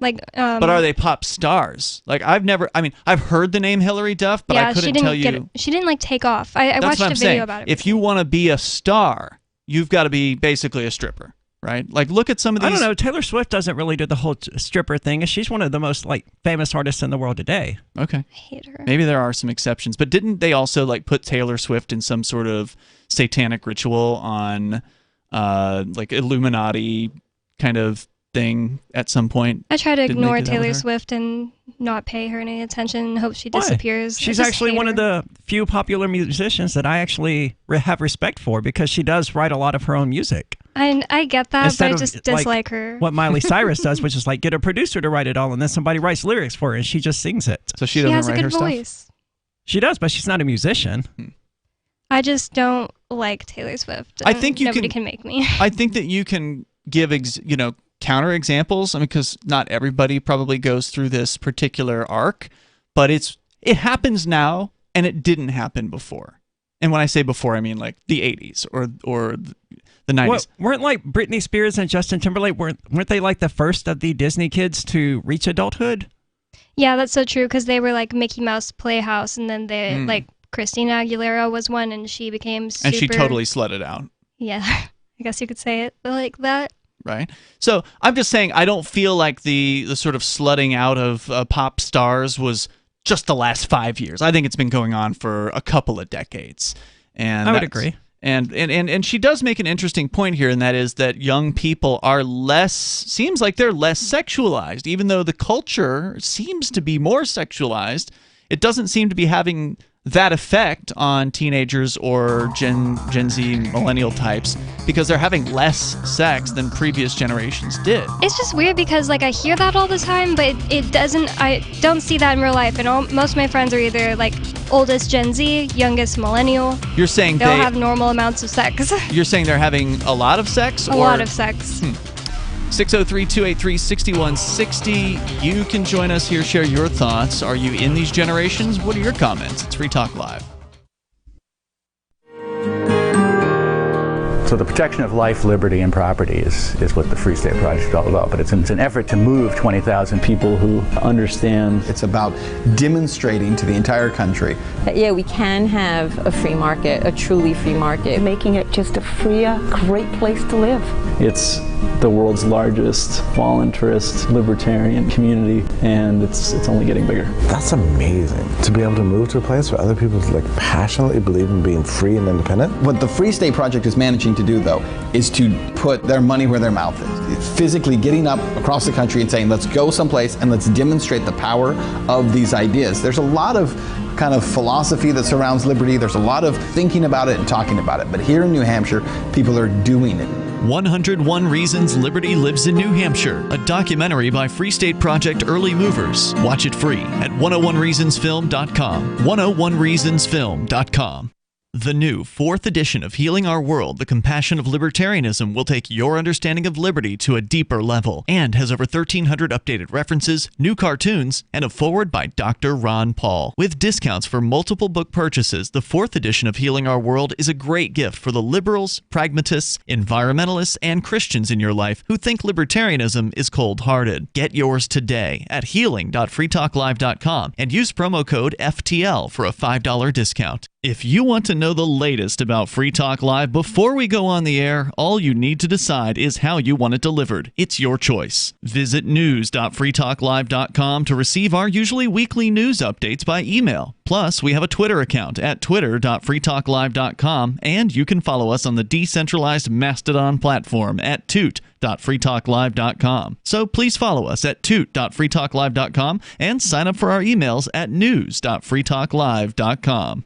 but are they pop stars? Like, I've heard the name Hilary Duff, but I couldn't tell you. She didn't like take off. I watched a video about it. If you want to be a star, you've got to be basically a stripper, right? Like, look at some of these. I don't know. Taylor Swift doesn't really do the whole stripper thing. She's one of the most famous artists in the world today. Okay. I hate her. Maybe there are some exceptions, but didn't they also put Taylor Swift in some sort of satanic ritual on Illuminati kind of thing at some point. I try to Didn't ignore they do that with Taylor her? Swift and not pay her any attention and hope she Why? disappears. I She's just actually hate one her. of the few popular musicians that I actually have respect for because she does write a lot of her own music. I get that, Instead but I of, just dislike her. What Miley Cyrus does, which is like get a producer to write it all, and then somebody writes lyrics for her, and she just sings it. So She has a good voice. She does, but she's not a musician. I just don't like Taylor Swift. I think you nobody can make me. I think that you can give counter examples. I mean, because not everybody probably goes through this particular arc, but it happens now, and it didn't happen before. And when I say before, I mean like the 80s or the 90s. Weren't like Britney Spears and Justin Timberlake, weren't they like the first of the Disney kids to reach adulthood? Yeah, that's so true because they were like Mickey Mouse Playhouse, and then they like Christina Aguilera was one, and she became super. And she totally slutted out. Yeah, I guess you could say it like that. Right. So I'm just saying I don't feel like the sort of slutting out of pop stars was just the last 5 years. I think it's been going on for a couple of decades. And I would agree. And she does make an interesting point here, and that is that young people are seems like they're less sexualized, even though the culture seems to be more sexualized. It doesn't seem to be having that effect on teenagers or Gen Z millennial types because they're having less sex than previous generations did. It's just weird because like I hear that all the time, but I don't see that in real life. And most of my friends are either like oldest Gen Z, youngest millennial. You're saying they all have normal amounts of sex. You're saying they're having a lot of sex? A lot of sex. 603-283-6160. You can join us here, share your thoughts. Are you in these generations? What are your comments? It's Free Talk Live. So the protection of life, liberty, and property is what the Free State Project is all about. But it's an effort to move 20,000 people who understand. It's about demonstrating to the entire country that, yeah, we can have a free market, a truly free market. Making it just a freer, great place to live. It's the world's largest voluntarist libertarian community, and it's only getting bigger. That's amazing, to be able to move to a place where other people like passionately believe in being free and independent. What the Free State Project is managing to do, though, is to put their money where their mouth is. It's physically getting up across the country and saying, let's go someplace and let's demonstrate the power of these ideas. There's a lot of kind of philosophy that surrounds liberty. There's a lot of thinking about it and talking about it. But here in New Hampshire, people are doing it. 101 Reasons Liberty Lives in New Hampshire, a documentary by Free State Project Early Movers. Watch it free at 101reasonsfilm.com. 101reasonsfilm.com. The new 4th edition of Healing Our World, The Compassion of Libertarianism, will take your understanding of liberty to a deeper level and has over 1,300 updated references, new cartoons, and a foreword by Dr. Ron Paul. With discounts for multiple book purchases, the 4th edition of Healing Our World is a great gift for the liberals, pragmatists, environmentalists, and Christians in your life who think libertarianism is cold-hearted. Get yours today at healing.freetalklive.com and use promo code FTL for a $5 discount. If you want to know the latest about Free Talk Live before we go on the air, all you need to decide is how you want it delivered. It's your choice. Visit news.freetalklive.com to receive our usually weekly news updates by email. Plus, we have a Twitter account at twitter.freetalklive.com, and you can follow us on the decentralized Mastodon platform at toot.freetalklive.com. So please follow us at toot.freetalklive.com and sign up for our emails at news.freetalklive.com.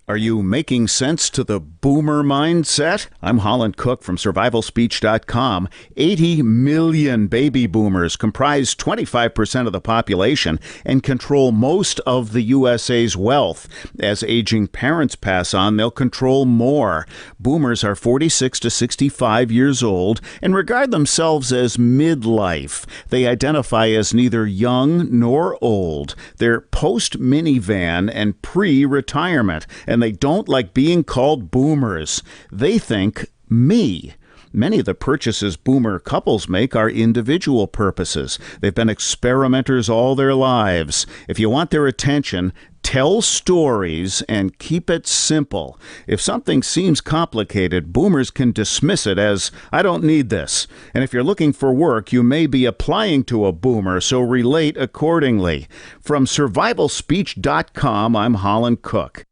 Are you making sense to the boomer mindset? I'm Holland Cook from survivalspeech.com. 80 million baby boomers comprise 25% of the population and control most of the USA's wealth. As aging parents pass on, they'll control more. Boomers are 46 to 65 years old and regard themselves as midlife. They identify as neither young nor old. They're post-minivan and pre-retirement, and they don't like being called boomers. They think me. Many of the purchases boomer couples make are individual purposes. They've been experimenters all their lives. If you want their attention, tell stories and keep it simple. If something seems complicated, boomers can dismiss it as, I don't need this. And if you're looking for work, you may be applying to a boomer, so relate accordingly. From survivalspeech.com, I'm Holland Cook.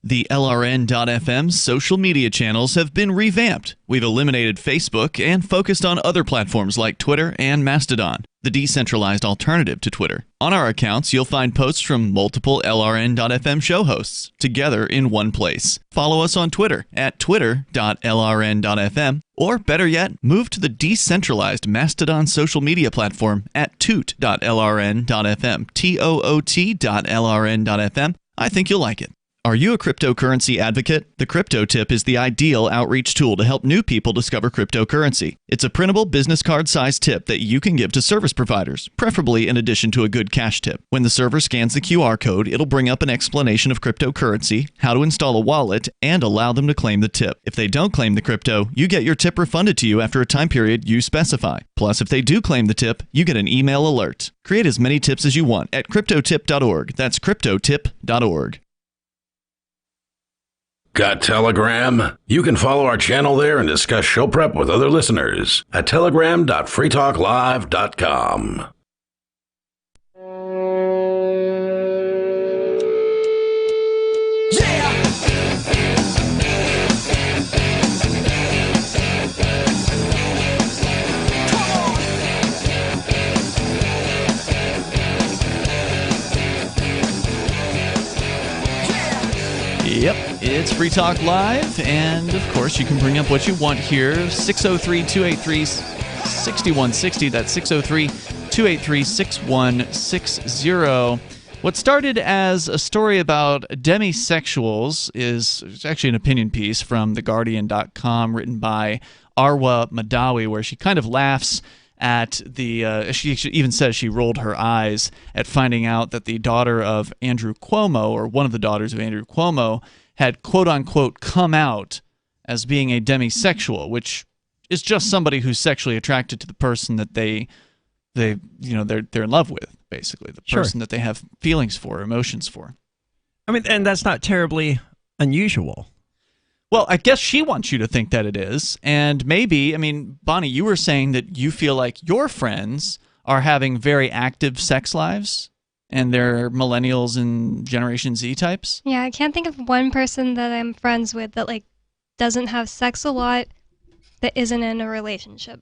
The LRN.FM social media channels have been revamped. We've eliminated Facebook and focused on other platforms like Twitter and Mastodon, the decentralized alternative to Twitter. On our accounts, you'll find posts from multiple LRN.FM show hosts together in one place. Follow us on Twitter at twitter.lrn.fm, or better yet, move to the decentralized Mastodon social media platform at toot.lrn.fm, toot.lrn.fm. I think you'll like it. Are you a cryptocurrency advocate? The Crypto Tip is the ideal outreach tool to help new people discover cryptocurrency. It's a printable business card-sized tip that you can give to service providers, preferably in addition to a good cash tip. When the server scans the QR code, it'll bring up an explanation of cryptocurrency, how to install a wallet, and allow them to claim the tip. If they don't claim the crypto, you get your tip refunded to you after a time period you specify. Plus, if they do claim the tip, you get an email alert. Create as many tips as you want at cryptotip.org. That's cryptotip.org. Got Telegram? You can follow our channel there and discuss show prep with other listeners at telegram.freetalklive.com. Yep, it's Free Talk Live, and of course you can bring up what you want here. 603-283-6160, that's 603-283-6160. What started as a story about demisexuals is actually an opinion piece from TheGuardian.com written by Arwa Madawi, where she kind of laughs at the she even says she rolled her eyes at finding out that the daughter of Andrew Cuomo, or one of the daughters of Andrew Cuomo, had quote unquote come out as being a demisexual, which is just somebody who's sexually attracted to the person that they're in love with, basically the person that they have feelings for, emotions for. I mean, and that's not terribly unusual. Well, I guess she wants you to think that it is. And maybe, I mean, Bonnie, you were saying that you feel like your friends are having very active sex lives and they're millennials and Generation Z types. Yeah, I can't think of one person that I'm friends with that doesn't have sex a lot that isn't in a relationship.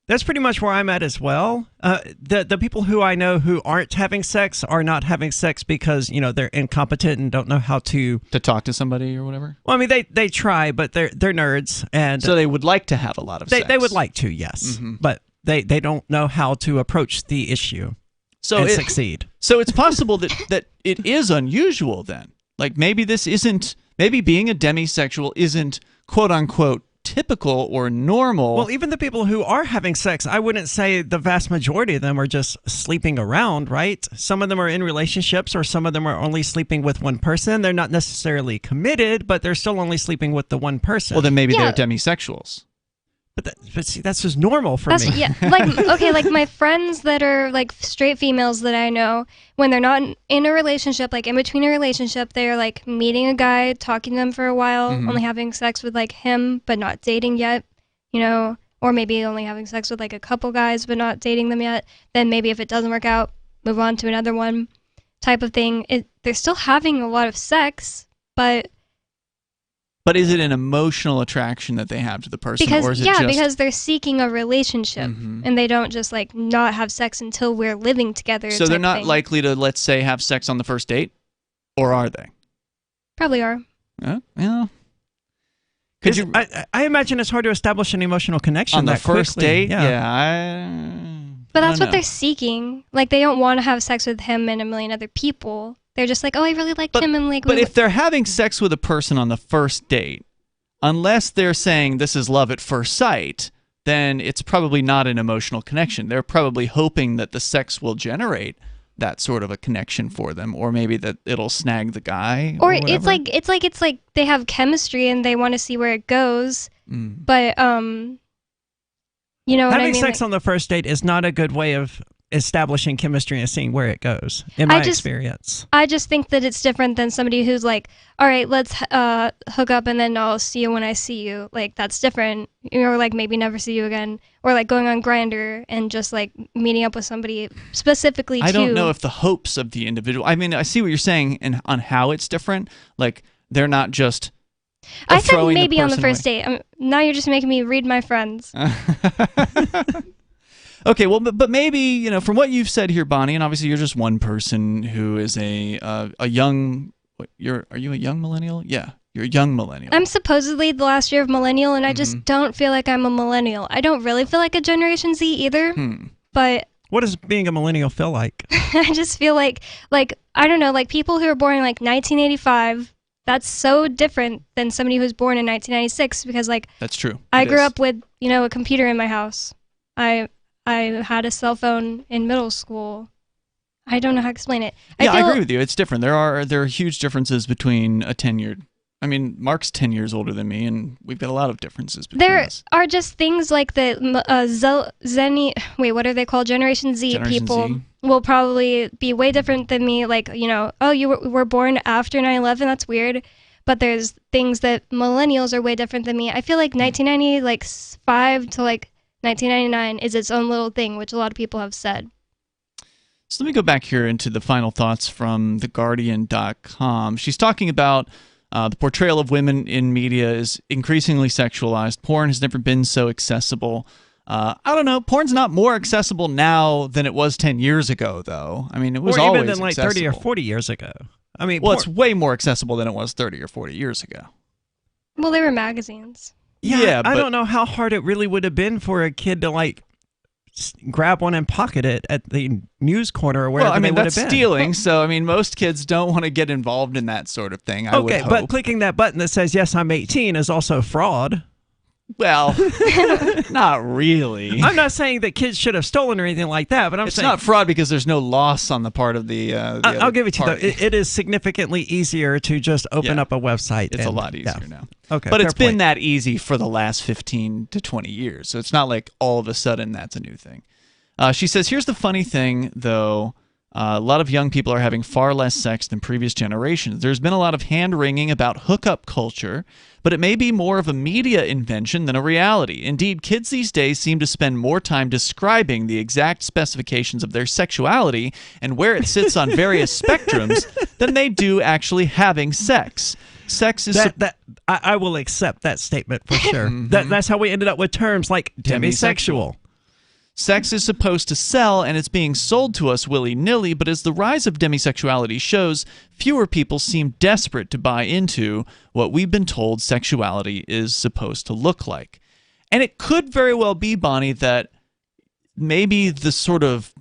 That's pretty much where I'm at as well. The people who I know who aren't having sex are not having sex because, they're incompetent and don't know how to talk to somebody or whatever. Well, I mean, they try, but they're nerds, and so they would like to have a lot of sex. They would like to, yes, but they don't know how to approach the issue and succeed. So it's possible that it is unusual then. Like maybe being a demisexual isn't quote unquote typical or normal. Well, even the people who are having sex, I wouldn't say the vast majority of them are just sleeping around, right? Some of them are in relationships, or some of them are only sleeping with one person. They're not necessarily committed, but they're still only sleeping with the one person. Well, then maybe they're demisexuals. But see, that's just normal for me. Yeah, like my friends that are straight females that I know, when they're not in a relationship, in between a relationship, they're meeting a guy, talking to them for a while, only having sex with him, but not dating yet, or maybe only having sex with a couple guys, but not dating them yet. Then maybe if it doesn't work out, move on to another one, type of thing. They're still having a lot of sex, but is it an emotional attraction that they have to the person? Because, or is it just... because they're seeking a relationship, and they don't just not have sex until we're living together. So they're not likely to, let's say, have sex on the first date? Or are they? Probably are. Yeah. I imagine it's hard to establish an emotional connection on the first quickly. date. Yeah. But that's what they're seeking. They don't want to have sex with him and a million other people. They're just I really liked him, and But if they're having sex with a person on the first date, unless they're saying this is love at first sight, then it's probably not an emotional connection. They're probably hoping that the sex will generate that sort of a connection for them, or maybe that it'll snag the guy. Or it's like they have chemistry and they want to see where it goes. But having sex on the first date is not a good way of establishing chemistry and seeing where it goes, in my experience. I just think that it's different than somebody who's all right, let's hook up and then I'll see you when I see you. That's different. Or maybe never see you again. Or going on Grindr and just meeting up with somebody specifically I don't know if the hopes of the individual... I mean, I see what you're saying on how it's different. they're not just I said throwing maybe on the person first away. date. Now you're just making me read my friends. Okay, well, but maybe, from what you've said here, Bonnie, and obviously you're just one person who is a young. Are you a young millennial? Yeah, you're a young millennial. I'm supposedly the last year of millennial, and I just don't feel like I'm a millennial. I don't really feel like a Generation Z either, but What does being a millennial feel like? I just feel like I don't know, like people who are born in like 1985. That's so different than somebody who was born in 1996 because that's true. I grew up with a computer in my house. I had a cell phone in middle school. I don't know how to explain it. I agree with you. It's different. There are huge differences between a tenured. I mean, Mark's 10 years older than me, and we've got a lot of differences between There us. are just things like the what are they called? Generation Z Generation people Z. will probably be way different than me. Like, oh, you were born after 9/11. That's weird. But there's things that millennials are way different than me. I feel like 1995 to 1999 is its own little thing, which a lot of people have said. So let me go back here into the final thoughts from theguardian.com. She's talking about the portrayal of women in media is increasingly sexualized. Porn has never been so accessible. I don't know. Porn's not more accessible now than it was 10 years ago, though. I mean, it was or always even than accessible. 30 or 40 years ago. I mean, well, it's way more accessible than it was 30 or 40 years ago. Well, they were magazines. Yeah, I but- don't know how hard it really would have been for a kid to grab one and pocket it at the news corner or wherever Well, I mean, they would that's have been. stealing, so, I mean, most kids don't want to get involved in that sort of thing, I would Okay, hope. but clicking that button that says, yes, I'm 18 is also fraud. Well, not really. I'm not saying that kids should have stolen or anything like that, but I'm It's saying... not fraud because there's no loss on the part of the I'll give it to you, though. party. It is significantly easier to just open up a website. It's a and- lot easier yeah. now. Okay, but fair it's been point. that easy for the last 15 to 20 years. So it's not like all of a sudden that's a new thing. She says, here's the funny thing, though. A lot of young people are having far less sex than previous generations. There's been a lot of hand-wringing about hookup culture, but it may be more of a media invention than a reality. Indeed, kids these days seem to spend more time describing the exact specifications of their sexuality and where it sits on various spectrums than they do actually having sex. Sex is I will accept that statement for sure. That's how we ended up with terms like demisexual. Sex is supposed to sell, and it's being sold to us willy-nilly, but as the rise of demisexuality shows, fewer people seem desperate to buy into what we've been told sexuality is supposed to look like. And it could very well be, Bonnie, that maybe the sort of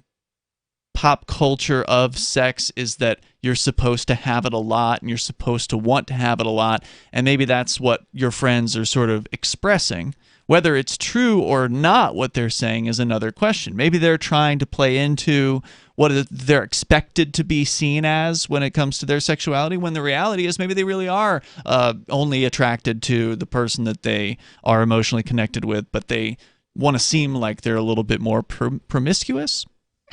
pop culture of sex is that you're supposed to have it a lot, and you're supposed to want to have it a lot, and maybe that's what your friends are sort of expressing. Whether it's true or not, what they're saying is another question. Maybe they're trying to play into what they're expected to be seen as when it comes to their sexuality, when the reality is maybe they really are only attracted to the person that they are emotionally connected with, but they want to seem like they're a little bit more promiscuous.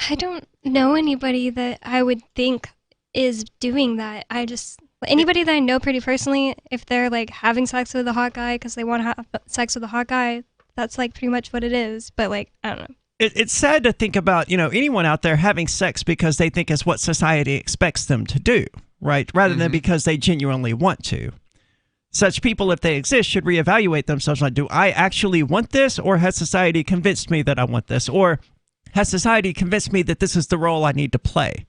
I don't know anybody that I would think is doing that. Anybody that I know pretty personally, if they're having sex with a hot guy because they want to have sex with a hot guy, that's pretty much what it is. But I don't know. It's sad to think about, anyone out there having sex because they think it's what society expects them to do, right? Rather than because they genuinely want to. Such people, if they exist, should reevaluate themselves. Do I actually want this, or has society convinced me that I want this? Or has society convinced me that this is the role I need to play?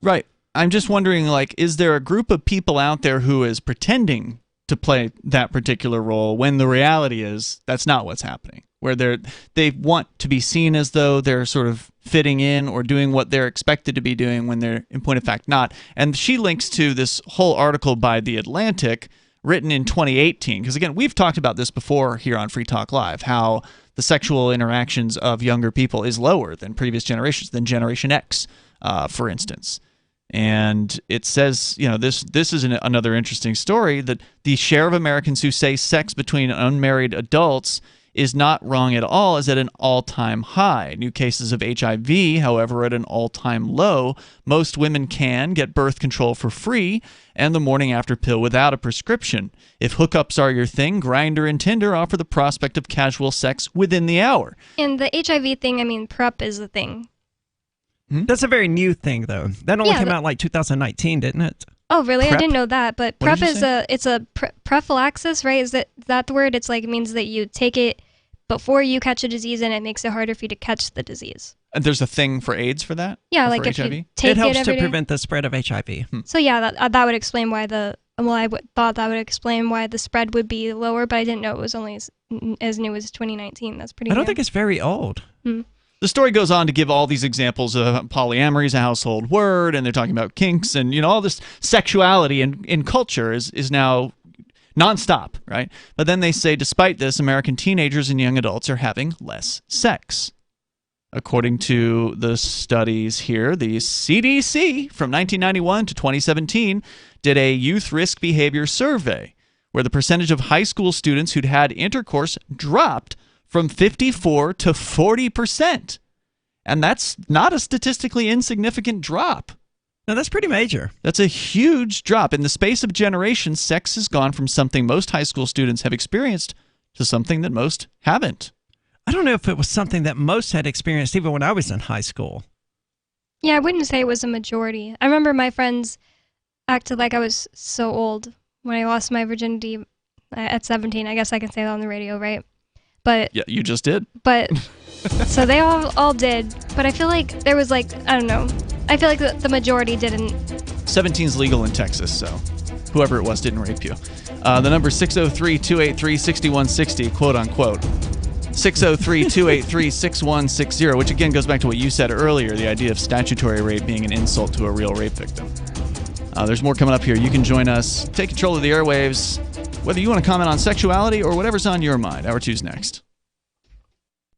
Right. I'm just wondering, is there a group of people out there who is pretending to play that particular role when the reality is that's not what's happening? Where they want to be seen as though they're sort of fitting in or doing what they're expected to be doing when they're, in point of fact, not. And she links to this whole article by The Atlantic written in 2018. Because, again, we've talked about this before here on Free Talk Live, how the sexual interactions of younger people is lower than previous generations, than Generation X, for instance. And it says, this is another interesting story, that the share of Americans who say sex between unmarried adults is not wrong at all is at an all-time high. New cases of HIV, however, are at an all-time low. Most women can get birth control for free and the morning after pill without a prescription. If hookups are your thing, Grindr and Tinder offer the prospect of casual sex within the hour. And the HIV thing, PrEP is a thing. That's a very new thing, though. That only came out 2019, didn't it? Oh, really? Prep? I didn't know that. But What did prep you is say? it's a prophylaxis, right? Is that the word? It's like it means that you take it before you catch a disease, and it makes it harder for you to catch the disease. And there's a thing for AIDS for that? Yeah, Or like for if HIV? you take It helps it every to day. prevent the spread of HIV. So yeah, that would explain why thought that would explain why the spread would be lower, but I didn't know it was only as new as 2019. That's pretty. I don't new. think it's very old. The story goes on to give all these examples of polyamory is a household word, and they're talking about kinks, and all this sexuality in culture is now nonstop, right? But then they say, despite this, American teenagers and young adults are having less sex. According to the studies here, the CDC from 1991 to 2017 did a youth risk behavior survey where the percentage of high school students who'd had intercourse dropped from 54 to 40%. And that's not a statistically insignificant drop. No, that's pretty major. That's a huge drop. In the space of generations, sex has gone from something most high school students have experienced to something that most haven't. I don't know if it was something that most had experienced even when I was in high school. Yeah, I wouldn't say it was a majority. I remember my friends acted like I was so old when I lost my virginity at 17. I guess I can say that on the radio, right? But yeah, you just did. But so they all did. But I feel like there was I don't know. I feel like the majority didn't. 17's legal in Texas, so whoever it was didn't rape you. The number 603-283-6160, quote unquote. 603-283-6160, which again goes back to what you said earlier, the idea of statutory rape being an insult to a real rape victim. There's more coming up here. You can join us. Take control of the airwaves. Whether you want to comment on sexuality or whatever's on your mind. Hour 2's next.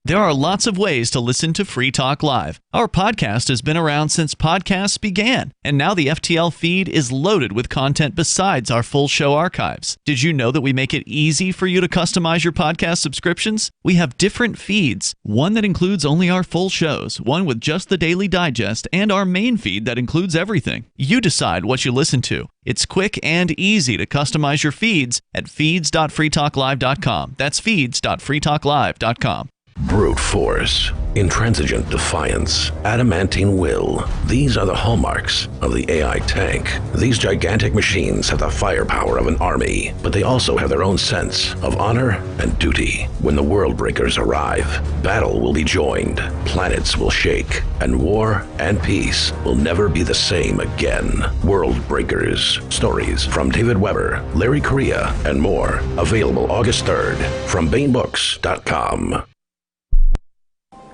There are lots of ways to listen to Free Talk Live. Our podcast has been around since podcasts began, and now the FTL feed is loaded with content besides our full show archives. Did you know that we make it easy for you to customize your podcast subscriptions? We have different feeds, one that includes only our full shows, one with just the Daily Digest, and our main feed that includes everything. You decide what you listen to. It's quick and easy to customize your feeds at feeds.freetalklive.com. That's feeds.freetalklive.com. Brute force, intransigent defiance, adamantine will. These are the hallmarks of the AI tank. These gigantic machines have the firepower of an army, but they also have their own sense of honor and duty. When the world breakers arrive, battle will be joined, planets will shake, and war and peace will never be the same again. World Breakers. Stories from David Weber, Larry Correa, and more. Available August 3rd from BaneBooks.com.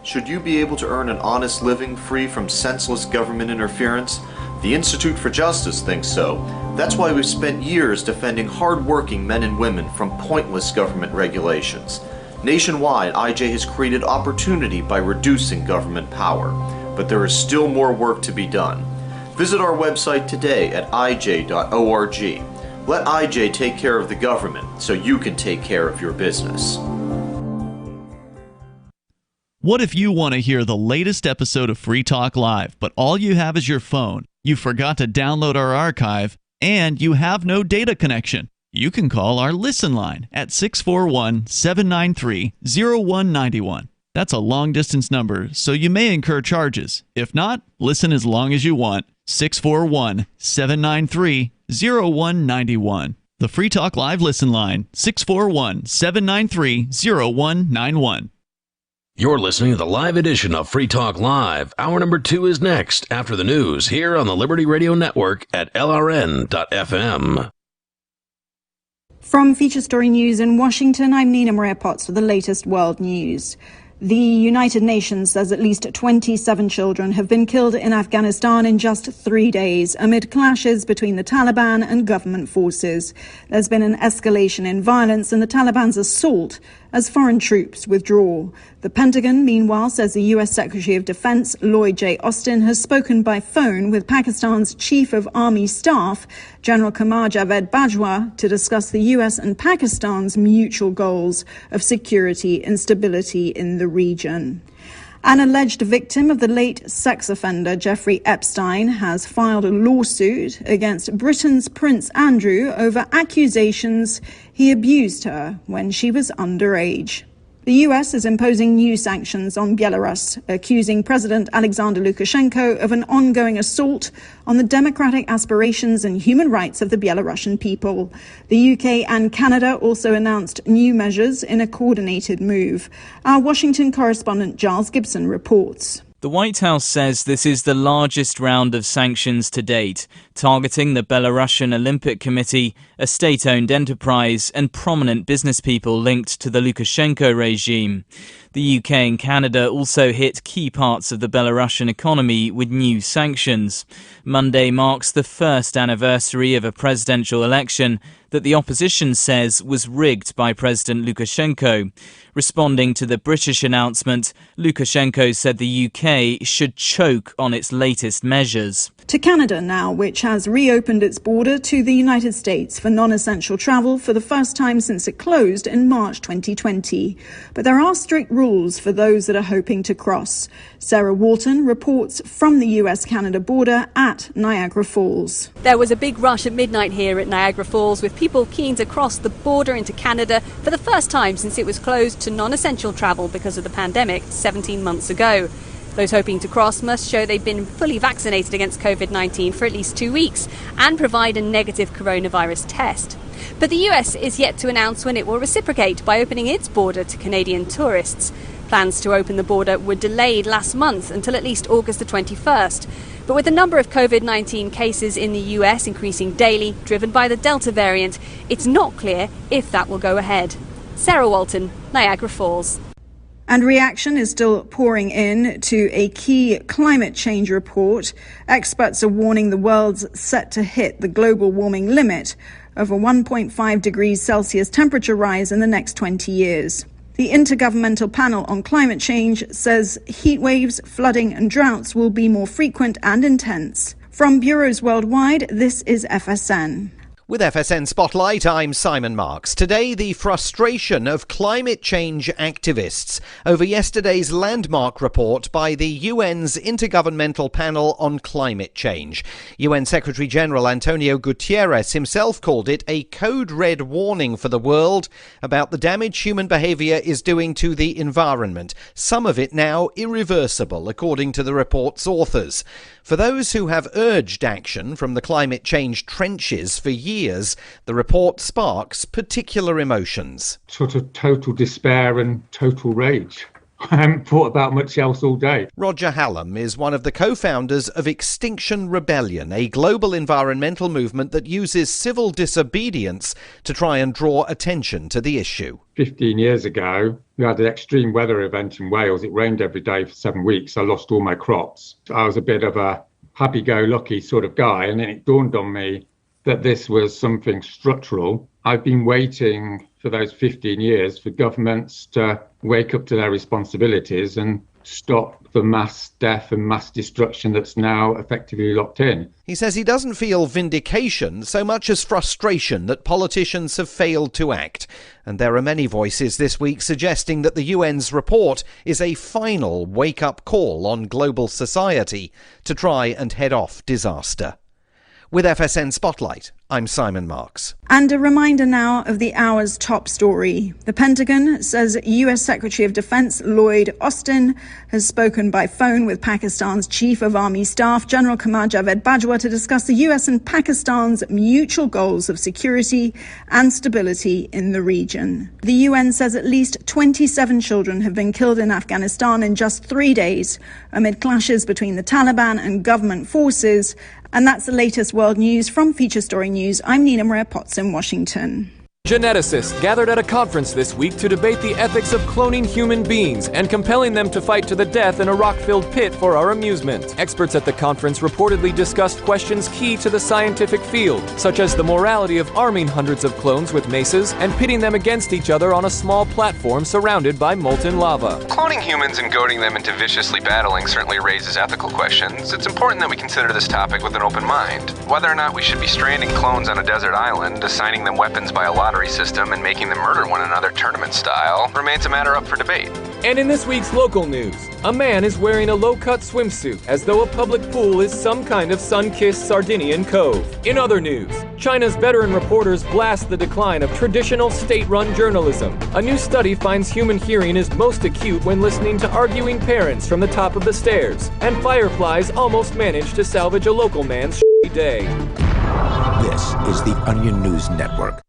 Should you be able to earn an honest living free from senseless government interference? The Institute for Justice thinks so. That's why we've spent years defending hard-working men and women from pointless government regulations. Nationwide, IJ has created opportunity by reducing government power. But there is still more work to be done. Visit our website today at ij.org. Let IJ take care of the government so you can take care of your business. What if you want to hear the latest episode of Free Talk Live, but all you have is your phone, you forgot to download our archive, and you have no data connection? You can call our Listen line at 641-793-0191. That's a long-distance number, so you may incur charges. If not, listen as long as you want. 641-793-0191. The Free Talk Live Listen line, 641-793-0191. You're listening to the live edition of Free Talk Live. Hour number 2 is next, after the news, here on the Liberty Radio Network at LRN.FM. From Feature Story News in Washington, I'm Nina Maria Potts for the latest world news. The United Nations says at least 27 children have been killed in Afghanistan in just 3 days amid clashes between the Taliban and government forces. There's been an escalation in violence and the Taliban's assault as foreign troops withdraw. The Pentagon, meanwhile, says the U.S. Secretary of Defense Lloyd J. Austin has spoken by phone with Pakistan's Chief of Army Staff, General Qamar Javed Bajwa, to discuss the U.S. and Pakistan's mutual goals of security and stability in the region. An alleged victim of the late sex offender Jeffrey Epstein has filed a lawsuit against Britain's Prince Andrew over accusations he abused her when she was underage. The US is imposing new sanctions on Belarus, accusing President Alexander Lukashenko of an ongoing assault on the democratic aspirations and human rights of the Belarusian people. The UK and Canada also announced new measures in a coordinated move. Our Washington correspondent Giles Gibson reports. The White House says this is the largest round of sanctions to date, targeting the Belarusian Olympic Committee, a state-owned enterprise, and prominent business people linked to the Lukashenko regime. The UK and Canada also hit key parts of the Belarusian economy with new sanctions. Monday marks the first anniversary of a presidential election that the opposition says was rigged by President Lukashenko. Responding to the British announcement, Lukashenko said the UK should choke on its latest measures. To Canada now, which has reopened its border to the United States for non-essential travel for the first time since it closed in March 2020. But there are strict rules for those that are hoping to cross. Sarah Walton reports from the US-Canada border at Niagara Falls. There was a big rush at midnight here at Niagara Falls with people keen to cross the border into Canada for the first time since it was closed to non-essential travel because of the pandemic 17 months ago. Those hoping to cross must show they've been fully vaccinated against COVID-19 for at least 2 weeks and provide a negative coronavirus test. But the US is yet to announce when it will reciprocate by opening its border to Canadian tourists. Plans to open the border were delayed last month until at least August the 21st. But with the number of COVID-19 cases in the US increasing daily, driven by the Delta variant, it's not clear if that will go ahead. Sarah Walton, Niagara Falls. And reaction is still pouring in to a key climate change report. Experts are warning the world's set to hit the global warming limit of a 1.5 degrees Celsius temperature rise in the next 20 years. The Intergovernmental Panel on Climate Change says heat waves, flooding and droughts will be more frequent and intense. From bureaus worldwide, this is FSN. With FSN Spotlight, I'm Simon Marks. Today, the frustration of climate change activists over yesterday's landmark report by the UN's Intergovernmental Panel on Climate Change. UN Secretary-General Antonio Guterres himself called it a code red warning for the world about the damage human behaviour is doing to the environment, some of it now irreversible, according to the report's authors. For those who have urged action from the climate change trenches for years, the report sparks particular emotions. Sort of total despair and total rage. I haven't thought about much else all day. Roger Hallam is one of the co-founders of Extinction Rebellion, a global environmental movement that uses civil disobedience to try and draw attention to the issue. 15 years ago, we had an extreme weather event in Wales. It rained every day for 7 weeks. I lost all my crops. I was a bit of a happy-go-lucky sort of guy, and then it dawned on me that this was something structural. I've been waiting for those 15 years for governments to wake up to their responsibilities and stop the mass death and mass destruction that's now effectively locked in. He says he doesn't feel vindication so much as frustration that politicians have failed to act. And there are many voices this week suggesting that the UN's report is a final wake-up call on global society to try and head off disaster. With FSN Spotlight, I'm Simon Marks. And a reminder now of the hour's top story. The Pentagon says US Secretary of Defense Lloyd Austin has spoken by phone with Pakistan's Chief of Army Staff, General Qamar Javed Bajwa, to discuss the US and Pakistan's mutual goals of security and stability in the region. The UN says at least 27 children have been killed in Afghanistan in just 3 days amid clashes between the Taliban and government forces. And that's the latest world news from Feature Story News. I'm Nina Maria Potts in Washington. Geneticists gathered at a conference this week to debate the ethics of cloning human beings and compelling them to fight to the death in a rock-filled pit for our amusement. Experts at the conference reportedly discussed questions key to the scientific field, such as the morality of arming hundreds of clones with maces and pitting them against each other on a small platform surrounded by molten lava. Cloning humans and goading them into viciously battling certainly raises ethical questions. It's important that we consider this topic with an open mind. Whether or not we should be stranding clones on a desert island, assigning them weapons by a lottery system and making them murder one another tournament style remains a matter up for debate. And in this week's local news, a man is wearing a low-cut swimsuit as though a public pool is some kind of sun-kissed Sardinian cove. In other news, China's veteran reporters blast the decline of traditional state-run journalism. A new study finds human hearing is most acute when listening to arguing parents from the top of the stairs. And fireflies almost manage to salvage a local man's shitty day. This is the Onion News Network.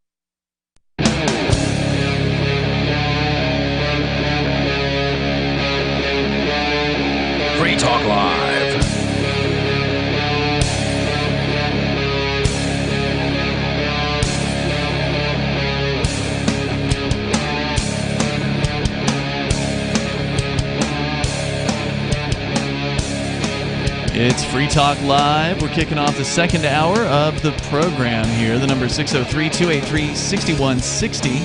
Free Talk Live. It's Free Talk Live. We're kicking off the second hour of the program here. The number is 603-283-6160.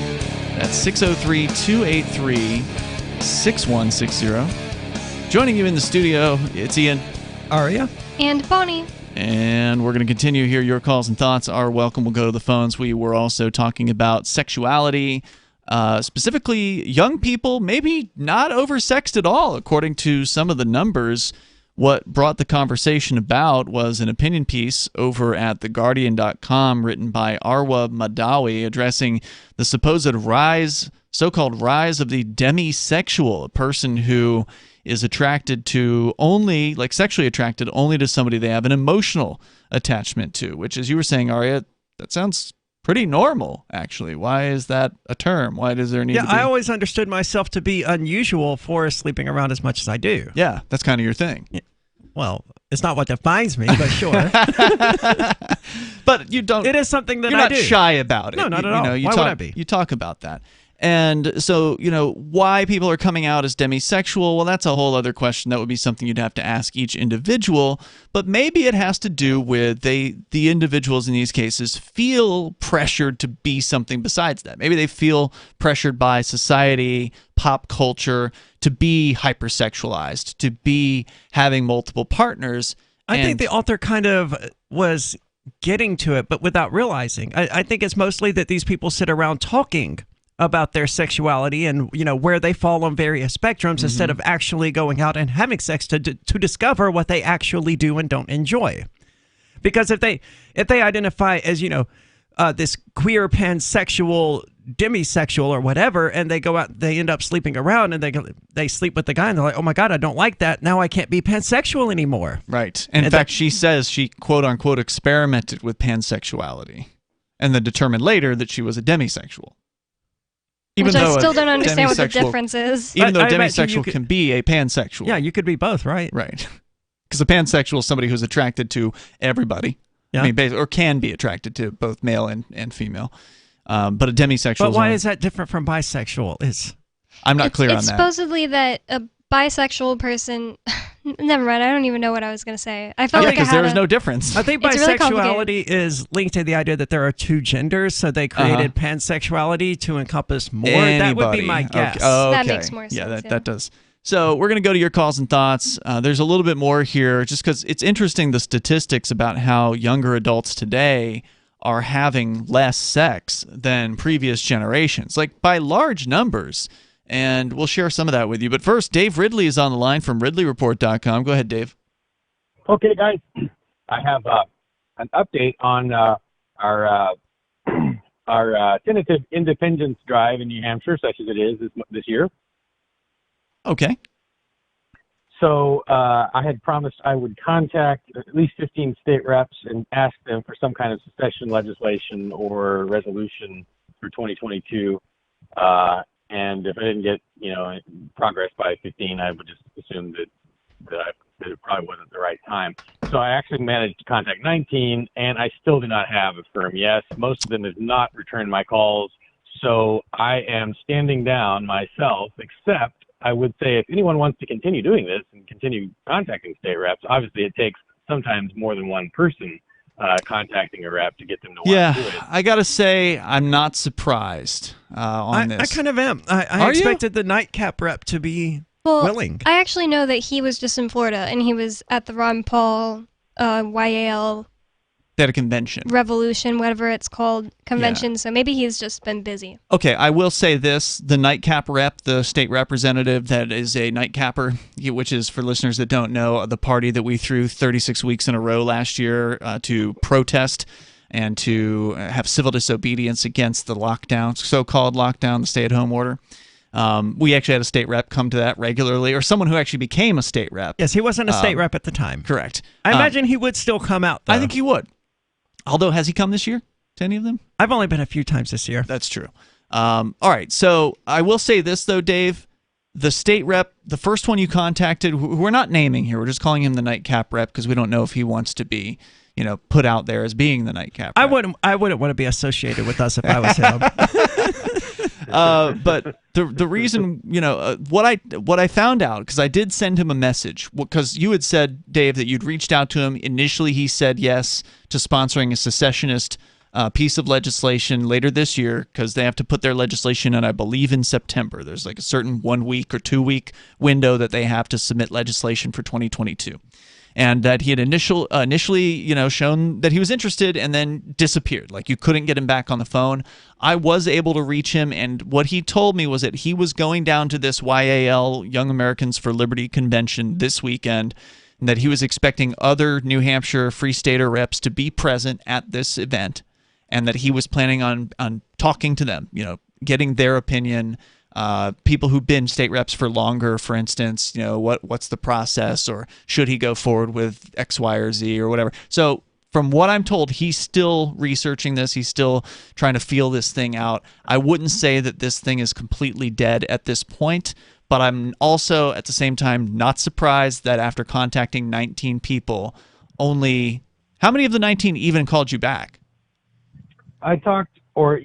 That's 603-283-6160. Joining you in the studio, it's Ian. Aria. And Bonnie. And we're going to continue here. Your calls and thoughts are welcome. We'll go to the phones. We were also talking about sexuality, specifically young people, maybe not oversexed at all, according to some of the numbers. What brought the conversation about was an opinion piece over at TheGuardian.com written by Arwa Madawi addressing the supposed so-called rise of the demisexual, a person who is attracted to only, like sexually attracted only to somebody they have an emotional attachment to, which, as you were saying, Aria, that sounds pretty normal, actually. Why is that a term? Why does there need to be... I always understood myself to be unusual for sleeping around as much as I do. Yeah, that's kind of your thing. Yeah. Well, it's not what defines me, but sure. But you don't... It is something that you're I not do. shy about it. No, not at all. Why would I be? You talk about that. And so, why people are coming out as demisexual, well, that's a whole other question. That would be something you'd have to ask each individual. But maybe it has to do with the individuals in these cases feel pressured to be something besides that. Maybe they feel pressured by society, pop culture, to be hypersexualized, to be having multiple partners. I think the author kind of was getting to it, but without realizing. I think it's mostly that these people sit around talking about their sexuality and where they fall on various spectrums instead of actually going out and having sex to discover what they actually do and don't enjoy. Because if they identify as this queer pansexual demisexual or whatever, and they go out, they end up sleeping around, and they sleep with the guy, and they're like, oh my god, I don't like that, now I can't be pansexual anymore. Right. And in fact, she says she quote unquote experimented with pansexuality and then determined later that she was a demisexual. Which I still don't understand what the difference is. Even though demisexual can be a pansexual. Yeah, you could be both, right? Right. Because a pansexual is somebody who's attracted to everybody. Yeah. I mean, or can be attracted to both male and female. But a demisexual But why is that different from bisexual? I'm not clear on that. It's supposedly that a bisexual person... Never mind, I don't even know what I was going to say. I felt like because there is no difference. I think bisexuality is linked to the idea that there are two genders, so they created pansexuality to encompass more. Anybody. That would be my guess. Okay. That makes more sense. Yeah, that does. So we're going to go to your calls and thoughts. There's a little bit more here, just because it's interesting, the statistics about how younger adults today are having less sex than previous generations, like by large numbers. And we'll share some of that with you. But first, Dave Ridley is on the line from RidleyReport.com. Go ahead, Dave. Okay, guys. I have an update on our tentative independence drive in New Hampshire, such as it is this year. Okay. So I had promised I would contact at least 15 state reps and ask them for some kind of secession legislation or resolution for 2022. And if I didn't get, progress by 15, I would just assume that it probably wasn't the right time. So I actually managed to contact 19, and I still do not have a firm yes. Most of them have not returned my calls. So I am standing down myself, except I would say if anyone wants to continue doing this and continue contacting state reps, obviously it takes sometimes more than one person contacting a rep to get them to want to do it. I got to say, I'm not surprised on this. I kind of am. I expected the nightcap rep to be willing. I actually know that he was just in Florida, and he was at the Ron Paul YAL They had a convention. Revolution, whatever it's called, convention. So maybe he's just been busy. Okay, I will say this. The nightcap rep, the state representative that is a nightcapper, which is, for listeners that don't know, the party that we threw 36 weeks in a row last year to protest and to have civil disobedience against the lockdown, so-called lockdown, the stay-at-home order. We actually had a state rep come to that regularly, or someone who actually became a state rep. Yes, he wasn't a state rep at the time. Correct. I imagine he would still come out, though. I think he would. Although, has he come this year to any of them? I've only been a few times this year. That's true. All right, so I will say this, though, Dave. The state rep, the first one you contacted, who we're not naming here, we're just calling him the nightcap rep because we don't know if he wants to be, put out there as being the nightcap rep. I wouldn't want to be associated with us if I was him. But the reason, what I found out, because I did send him a message, because you had said, Dave, that you'd reached out to him. Initially, he said yes to sponsoring a secessionist piece of legislation later this year, because they have to put their legislation in, I believe, in September. There's like a certain 1 week or 2 week window that they have to submit legislation for 2022. And that he had initially, shown that he was interested and then disappeared. Like, you couldn't get him back on the phone. I was able to reach him, and what he told me was that he was going down to this YAL, Young Americans for Liberty convention this weekend, and that he was expecting other New Hampshire Free Stater reps to be present at this event, and that he was planning on talking to them, getting their opinion. People who've been state reps for longer, for instance, what's the process, or should he go forward with X, Y, or Z, or whatever. So from what I'm told, he's still researching this. He's still trying to feel this thing out. I wouldn't say that this thing is completely dead at this point, but I'm also, at the same time, not surprised that after contacting 19 people, only... How many of the 19 even called you back? I talked or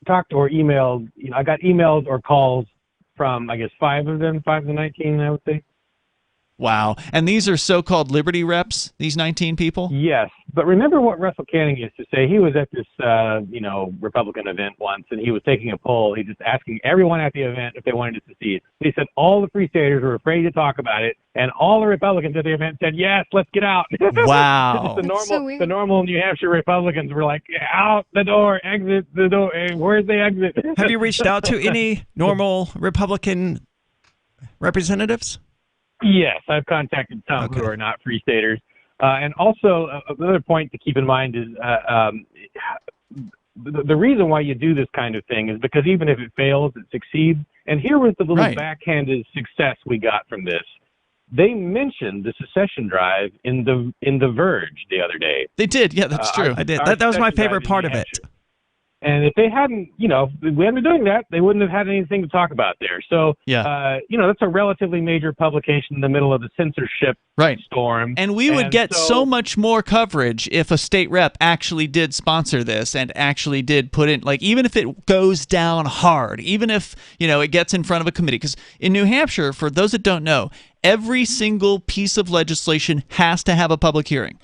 talked or emailed. I got emails or calls from, I guess, 5 of them, 5 of the 19, I would say. Wow. And these are so-called Liberty reps, these 19 people? Yes. But remember what Russell Canning used to say. He was at this, Republican event once, and he was taking a poll. He just asking everyone at the event if they wanted to secede. He said all the Free Staters were afraid to talk about it, and all the Republicans at the event said, yes, let's get out. Wow. The normal New Hampshire Republicans were like, out the door, exit the door. Where's the exit? Have you reached out to any normal Republican representatives? Yes, I've contacted some who are not Free Staters. And also, another point to keep in mind is the reason why you do this kind of thing is because even if it fails, it succeeds. And here was the little backhanded success we got from this. They mentioned the secession drive in the Verge the other day. They did, yeah, that's true. I did. That was my favorite part of it. And if they hadn't, if we hadn't been doing that, they wouldn't have had anything to talk about there. So, that's a relatively major publication in the middle of the censorship storm. And we would get so much more coverage if a state rep actually did sponsor this and actually did put in, like, even if it goes down hard, even if, it gets in front of a committee. Because in New Hampshire, for those that don't know, every single piece of legislation has to have a public hearing.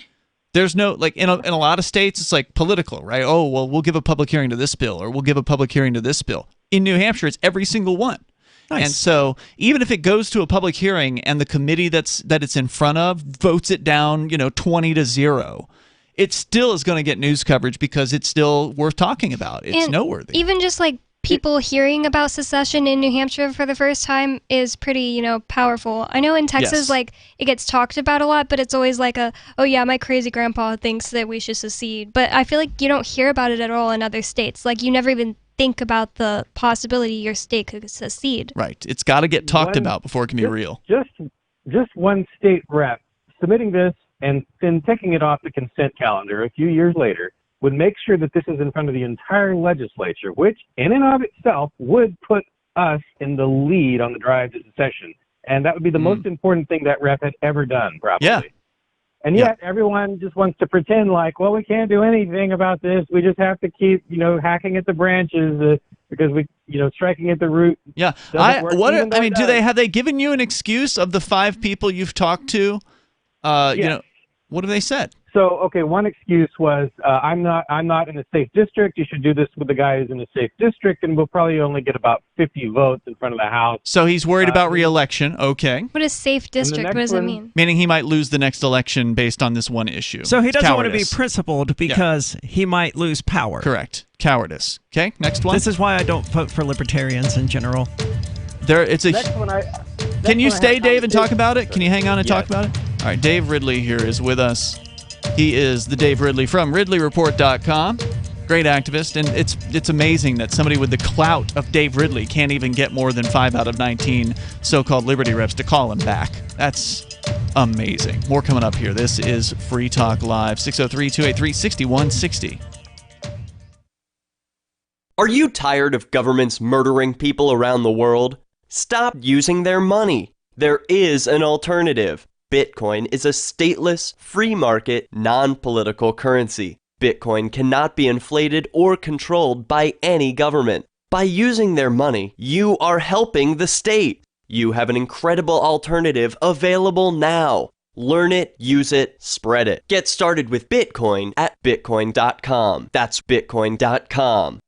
There's no, like, in a lot of states, it's like political, right? Oh, well, we'll give a public hearing to this bill, or we'll give a public hearing to this bill. In New Hampshire, it's every single one. Nice. And so even if it goes to a public hearing and the committee that it's in front of votes it down, 20-0, it still is going to get news coverage because it's still worth talking about. It's noteworthy. Even just like people hearing about secession in New Hampshire for the first time is pretty, powerful. I know in Texas, it gets talked about a lot, but it's always like oh yeah, my crazy grandpa thinks that we should secede. But I feel like you don't hear about it at all in other states. Like, you never even think about the possibility your state could secede. Right. It's got to get talked about before it can be real. Just one state rep submitting this and then taking it off the consent calendar a few years later would make sure that this is in front of the entire legislature, which in and of itself would put us in the lead on the drive to secession. And that would be the most important thing that rep had ever done, probably. Yeah. And yet everyone just wants to pretend like, well, we can't do anything about this. We just have to keep, hacking at the branches because we, striking at the root. Yeah. Have they given you an excuse of the 5 people you've talked to? What have they said? So, okay, one excuse was, I'm not in a safe district. You should do this with the guy who's in a safe district, and we'll probably only get about 50 votes in front of the House. So he's worried about re-election. Okay. What is safe district? What does it mean? Meaning he might lose the next election based on this one issue. So he doesn't want to be principled because he might lose power. Correct. Cowardice. Okay, next one. This is why I don't vote for libertarians in general. Can you stay, Dave, and talk about it? Can you hang on and talk about it? All right, Dave Ridley here is with us. He is the Dave Ridley from RidleyReport.com. Great activist, and it's amazing that somebody with the clout of Dave Ridley can't even get more than 5 out of 19 so-called Liberty reps to call him back. That's amazing. More coming up here. This is Free Talk Live, 603-283-6160. Are you tired of governments murdering people around the world? Stop using their money. There is an alternative. Bitcoin is a stateless, free market, non-political currency. Bitcoin cannot be inflated or controlled by any government. By using their money, you are helping the state. You have an incredible alternative available now. Learn it, use it, spread it. Get started with Bitcoin at Bitcoin.com. That's Bitcoin.com.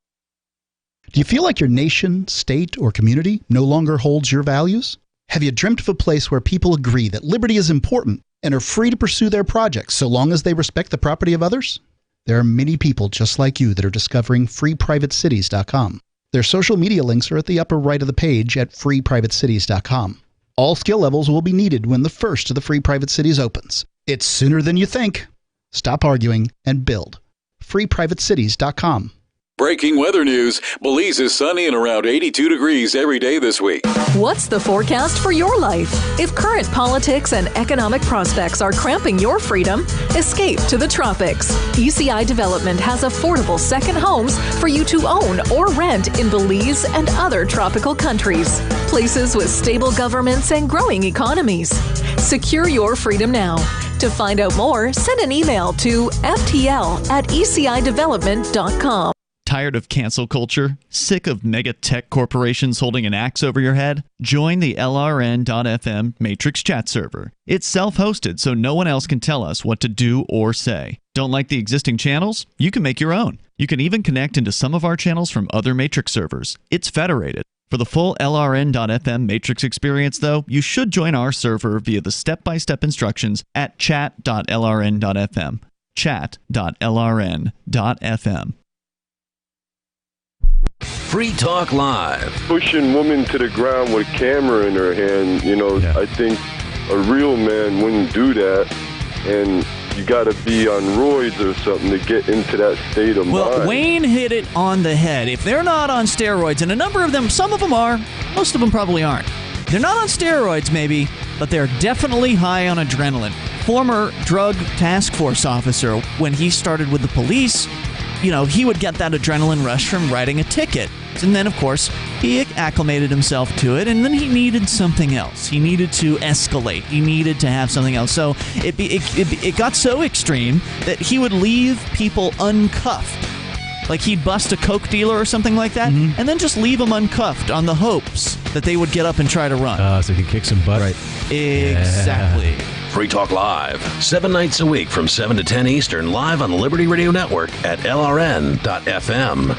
Do you feel like your nation, state, or community no longer holds your values? Have you dreamt of a place where people agree that liberty is important and are free to pursue their projects so long as they respect the property of others? There are many people just like you that are discovering freeprivatecities.com. Their social media links are at the upper right of the page at freeprivatecities.com. All skill levels will be needed when the first of the Free Private Cities opens. It's sooner than you think. Stop arguing and build. freeprivatecities.com. Breaking weather news. Belize is sunny and around 82 degrees every day this week. What's the forecast for your life? If current politics and economic prospects are cramping your freedom, escape to the tropics. ECI Development has affordable second homes for you to own or rent in Belize and other tropical countries. Places with stable governments and growing economies. Secure your freedom now. To find out more, send an email to ftl@ecidevelopment.com. Tired of cancel culture? Sick of mega tech corporations holding an axe over your head? Join the LRN.FM Matrix chat server. It's self-hosted, so no one else can tell us what to do or say. Don't like the existing channels? You can make your own. You can even connect into some of our channels from other Matrix servers. It's federated. For the full LRN.FM Matrix experience, though, you should join our server via the step-by-step instructions at chat.lrn.fm. chat.lrn.fm. Free Talk Live. Pushing women to the ground with a camera in her hand, I think a real man wouldn't do that. And you got to be on roids or something to get into that state of mind. Well, Wayne hit it on the head. If they're not on steroids, and a number of them, some of them are, most of them probably aren't. They're not on steroids, maybe, but they're definitely high on adrenaline. Former drug task force officer, when he started with the police, he would get that adrenaline rush from writing a ticket. And then, of course, he acclimated himself to it, and then he needed something else. He needed to escalate. He needed to have something else. So it got so extreme that he would leave people uncuffed. Like he'd bust a coke dealer or something like that, and then just leave them uncuffed on the hopes that they would get up and try to run. So he could kick some butt. Right. Exactly. Yeah. Free Talk Live, 7 nights a week from 7 to 10 Eastern, live on the Liberty Radio Network at LRN.FM.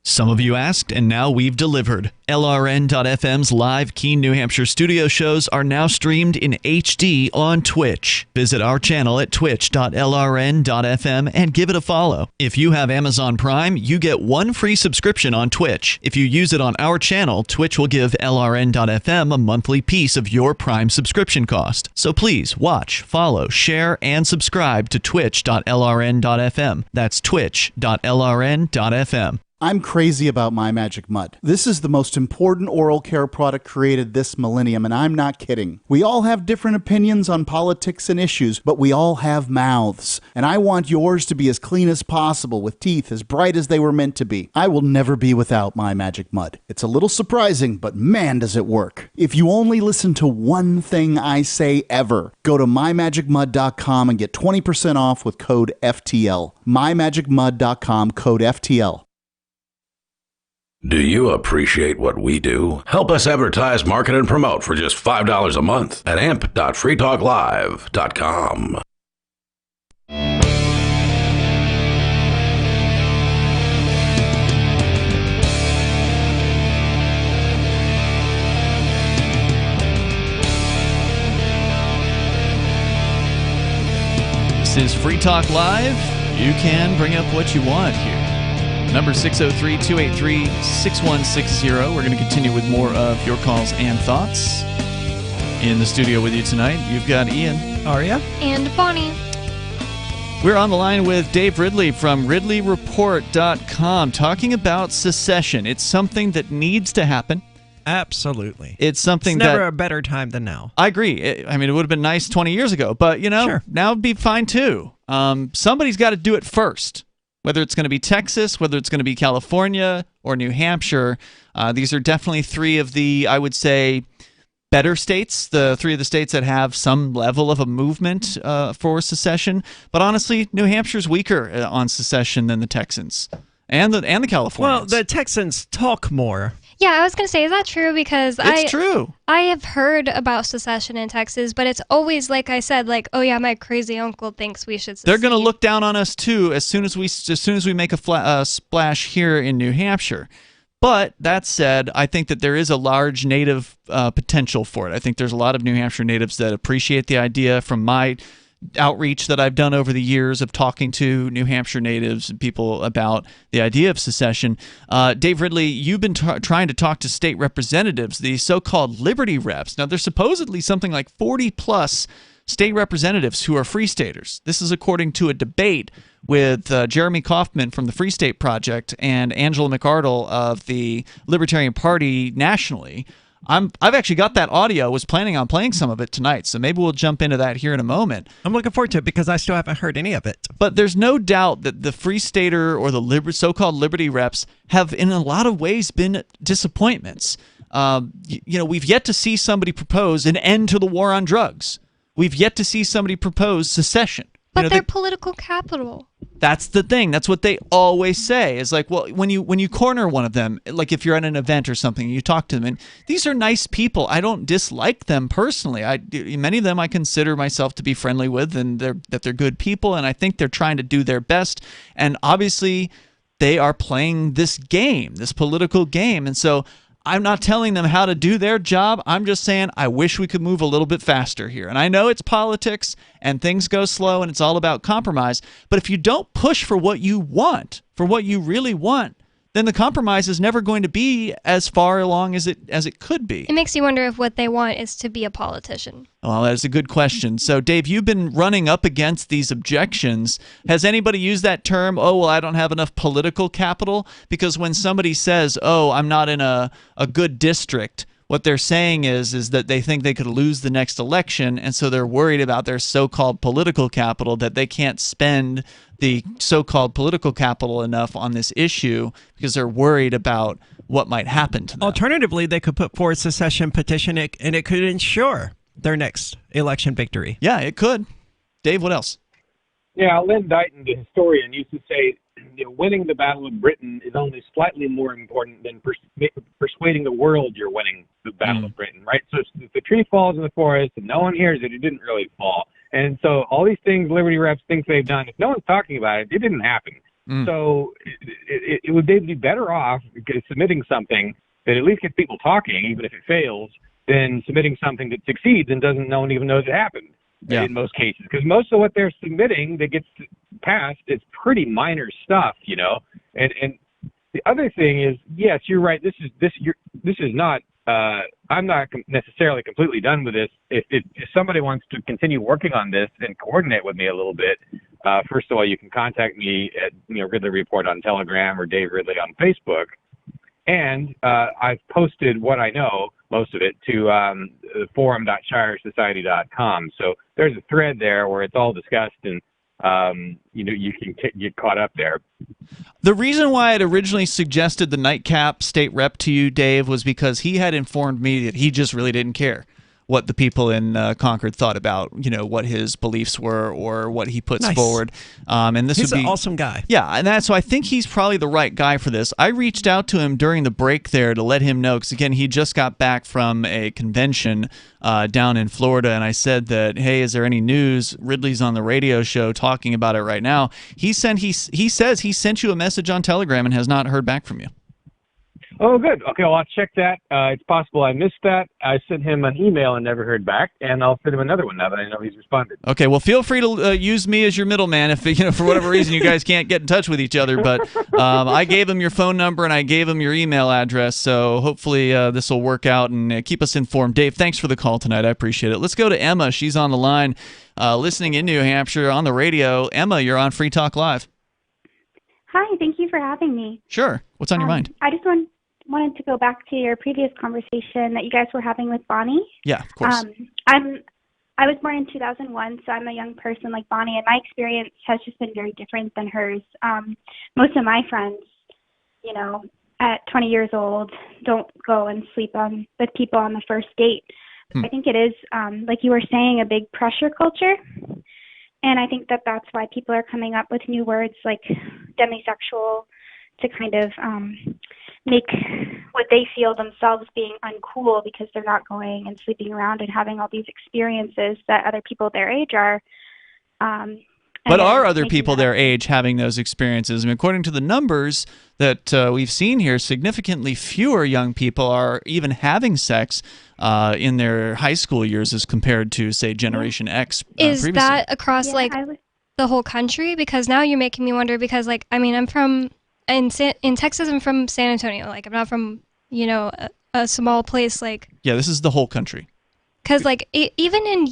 Some of you asked, and now we've delivered. LRN.FM's live Keene, New Hampshire studio shows are now streamed in HD on Twitch. Visit our channel at twitch.lrn.fm and give it a follow. If you have Amazon Prime, you get 1 free subscription on Twitch. If you use it on our channel, Twitch will give LRN.FM a monthly piece of your Prime subscription cost. So please watch, follow, share, and subscribe to twitch.lrn.fm. That's twitch.lrn.fm. I'm crazy about My Magic Mud. This is the most important oral care product created this millennium, and I'm not kidding. We all have different opinions on politics and issues, but we all have mouths. And I want yours to be as clean as possible, with teeth as bright as they were meant to be. I will never be without My Magic Mud. It's a little surprising, but man, does it work. If you only listen to one thing I say ever, go to mymagicmud.com and get 20% off with code FTL. mymagicmud.com, code FTL. Do you appreciate what we do? Help us advertise, market, and promote for just $5 a month at amp.freetalklive.com. This is Free Talk Live. You can bring up what you want here. Number 603-283-6160. We're going to continue with more of your calls and thoughts. In the studio with you tonight, you've got Ian. Aria. And Bonnie. We're on the line with Dave Ridley from RidleyReport.com talking about secession. It's something that needs to happen. Absolutely. It's something it's never that, a better time than now. I agree. I mean, it would have been nice 20 years ago, but, Sure. now it'd be fine too. Somebody's got to do it first, whether it's going to be Texas, whether it's going to be California or New Hampshire. These are definitely three of the, I would say, better states, the three of the states that have some level of a movement for secession. But honestly, New Hampshire's weaker on secession than the Texans and the Californians. Well, the Texans talk more. Yeah, I was going to say, is that true? Because it's true. I have heard about secession in Texas, but it's always, like I said, like, oh yeah, my crazy uncle thinks we should secede. They're going to look down on us too as soon as we make a splash here in New Hampshire. But that said, I think that there is a large native potential for it. I think there's a lot of New Hampshire natives that appreciate the idea. From my outreach that I've done over the years of talking to New Hampshire natives and people about the idea of secession. Dave Ridley, you've been trying to talk to state representatives, the so-called Liberty reps. Now, there's supposedly something like 40-plus state representatives who are Free Staters. This is according to a debate with Jeremy Kauffman from the Free State Project and Angela McArdle of the Libertarian Party nationally. I've actually got that audio, was planning on playing some of it tonight, so maybe we'll jump into that here in a moment. I'm looking forward to it because I still haven't heard any of it. But there's no doubt that the Free Stater or the so-called Liberty reps have in a lot of ways been disappointments. We've yet to see somebody propose an end to the war on drugs. We've yet to see somebody propose secession. But they're political capital. That's the thing. That's what they always say. Is like, well, when you corner one of them, like if you're at an event or something, you talk to them, and these are nice people. I don't dislike them personally. Many of them I consider myself to be friendly with, and they're good people, and I think they're trying to do their best. And obviously, they are playing this game, this political game, and so I'm not telling them how to do their job. I'm just saying I wish we could move a little bit faster here. And I know it's politics and things go slow and it's all about compromise. But if you don't push for what you want, for what you really want, then the compromise is never going to be as far along as it could be. It makes you wonder if what they want is to be a politician. Well, that is a good question. So, Dave, you've been running up against these objections. Has anybody used that term, oh, well, I don't have enough political capital? Because when somebody says, oh, I'm not in a good district, what they're saying is that they think they could lose the next election, and so they're worried about their so-called political capital, that they can't spend the so-called political capital enough on this issue because they're worried about what might happen to them. Alternatively, they could put forward a secession petition, and it could ensure their next election victory. Yeah, it could. Dave, what else? Yeah, Lynn Dighton, the historian, used to say, winning the Battle of Britain is only slightly more important than persuading the world you're winning the Battle of Britain, right? So if the tree falls in the forest and no one hears it, it didn't really fall. And so all these things Liberty reps think they've done, if no one's talking about it, it didn't happen. So they'd be better off submitting something that at least gets people talking, even if it fails, than submitting something that succeeds and no one even knows it happened. Yeah. In most cases, because most of what they're submitting that gets passed is pretty minor stuff, And the other thing is, yes, you're right. This is not. I'm not necessarily completely done with this. If somebody wants to continue working on this and coordinate with me a little bit, first of all, you can contact me at Ridley Report on Telegram or Dave Ridley on Facebook. And I've posted what I know, most of it, to forum.shiresociety.com. So there's a thread there where it's all discussed, and you can get caught up there. The reason why I'd originally suggested the nightcap state rep to you, Dave, was because he had informed me that he just really didn't care what the people in Concord thought about, what his beliefs were or what he puts forward. And he's an awesome guy. Yeah, and so I think he's probably the right guy for this. I reached out to him during the break there to let him know, because again, he just got back from a convention down in Florida, and I said that, hey, is there any news? Ridley's on the radio show talking about it right now. He says he sent you a message on Telegram and has not heard back from you. Oh, good. Okay, well, I'll check that. It's possible I missed that. I sent him an email and never heard back, and I'll send him another one now that I know he's responded. Okay, well, feel free to use me as your middleman if, for whatever reason you guys can't get in touch with each other. But I gave him your phone number and I gave him your email address, so hopefully this will work out and keep us informed. Dave, thanks for the call tonight. I appreciate it. Let's go to Emma. She's on the line, listening in New Hampshire on the radio. Emma, you're on Free Talk Live. Hi, thank you for having me. Sure. What's on your mind? I just wanted to go back to your previous conversation that you guys were having with Bonnie. Yeah, of course. I was born in 2001, so I'm a young person like Bonnie, and my experience has just been very different than hers. Most of my friends, at 20 years old, don't go and sleep with people on the first date. I think it is, like you were saying, a big pressure culture. And I think that that's why people are coming up with new words like demisexual to kind of make what they feel themselves being uncool because they're not going and sleeping around and having all these experiences that other people their age are. But are other people their age having those experiences? I mean, according to the numbers that we've seen here, significantly fewer young people are even having sex in their high school years as compared to, say, Generation X Is previously. that across, the whole country? Because now you're making me wonder because, I'm from... In Texas, I'm from San Antonio. I'm not from, a small place Yeah, this is the whole country. Because, even in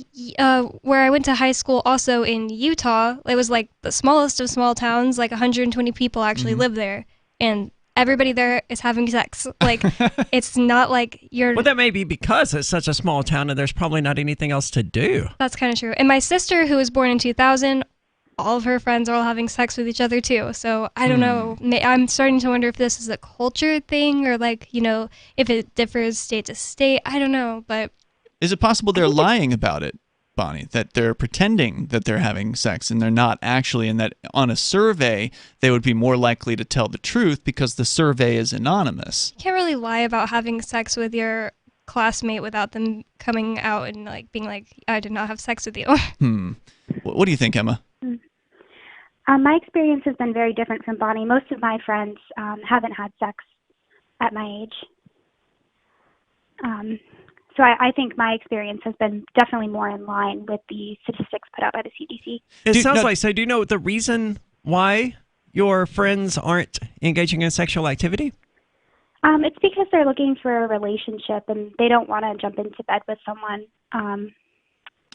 where I went to high school, also in Utah, it was, the smallest of small towns. 120 people actually live there. And everybody there is having sex. It's not like you're... Well, that may be because it's such a small town and there's probably not anything else to do. That's kind of true. And my sister, who was born in 2000... all of her friends are all having sex with each other too. So I don't know. I'm starting to wonder if this is a culture thing or if it differs state to state. I don't know, but is it possible they're lying about it, Bonnie? That they're pretending that they're having sex and they're not actually, and that on a survey they would be more likely to tell the truth because the survey is anonymous. You can't really lie about having sex with your classmate without them coming out and being like, I did not have sex with you. What do you think, Emma? My experience has been very different from Bonnie. Most of my friends haven't had sex at my age. So I think my experience has been definitely more in line with the statistics put out by the CDC. It sounds like, so do you know the reason why your friends aren't engaging in sexual activity? It's because they're looking for a relationship and they don't want to jump into bed with someone.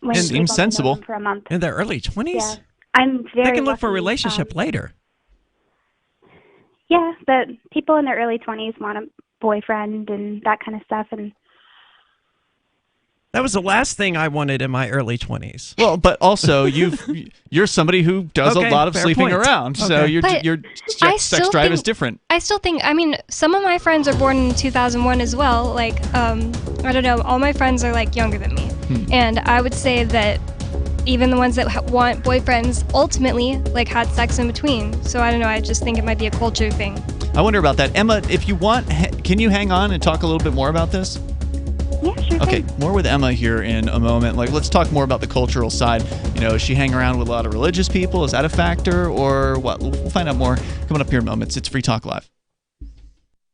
When it seems sensible. For a month. In their early 20s? Yeah. I'm very They can look for a lucky, relationship later. Yeah, but people in their early 20s want a boyfriend and that kind of stuff. And that was the last thing I wanted in my early 20s. Well, but also you're somebody who does a lot of sleeping around, so your sex drive is different. I still think, some of my friends are born in 2001 as well. I don't know, all my friends are younger than me. And I would say that even the ones that want boyfriends ultimately had sex in between. So I don't know, I just think it might be a culture thing. I wonder about that. Emma, if you want, can you hang on and talk a little bit more about this? Yeah, sure. Okay, more with Emma here in a moment. Let's talk more about the cultural side. Is she hanging around with a lot of religious people? Is that a factor or what? We'll find out more coming up here in moments. It's Free Talk Live.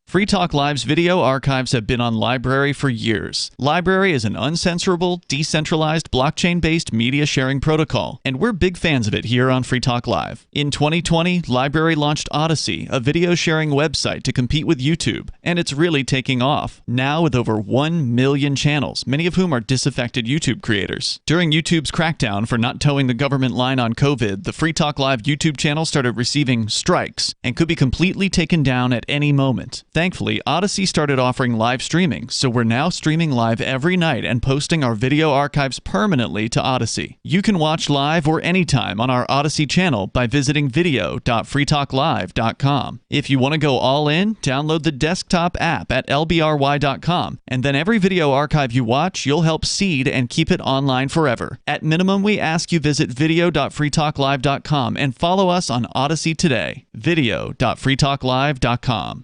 Free Talk Live's video archives have been on LBRY for years. LBRY is an uncensorable, decentralized, blockchain-based media sharing protocol, and we're big fans of it here on Free Talk Live. In 2020, LBRY launched Odysee, a video sharing website to compete with YouTube, and it's really taking off. Now with over 1 million channels, many of whom are disaffected YouTube creators. During YouTube's crackdown for not towing the government line on COVID, the Free Talk Live YouTube channel started receiving strikes and could be completely taken down at any moment. Thankfully, Odysee started offering live streaming, so we're now streaming live every night and posting our video archives permanently to Odysee. You can watch live or anytime on our Odysee channel by visiting video.freetalklive.com. If you want to go all in, download the desktop app at lbry.com, and then every video archive you watch, you'll help seed and keep it online forever. At minimum, we ask you visit video.freetalklive.com and follow us on Odysee today. video.freetalklive.com.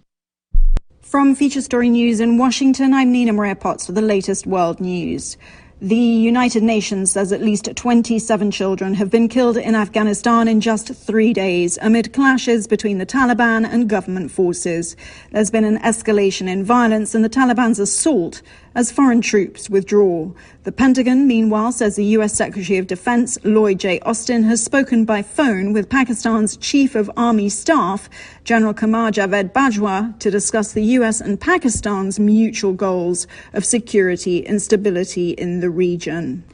From Feature Story News in Washington, I'm Nina Maria Potts with the latest world news. The United Nations says at least 27 children have been killed in Afghanistan in just 3 days amid clashes between the Taliban and government forces. There's been an escalation in violence and the Taliban's assault as foreign troops withdraw. The Pentagon, meanwhile, says the U.S. Secretary of Defense Lloyd J. Austin has spoken by phone with Pakistan's Chief of Army Staff, General Qamar Javed Bajwa, to discuss the U.S. and Pakistan's mutual goals of security and stability in the region.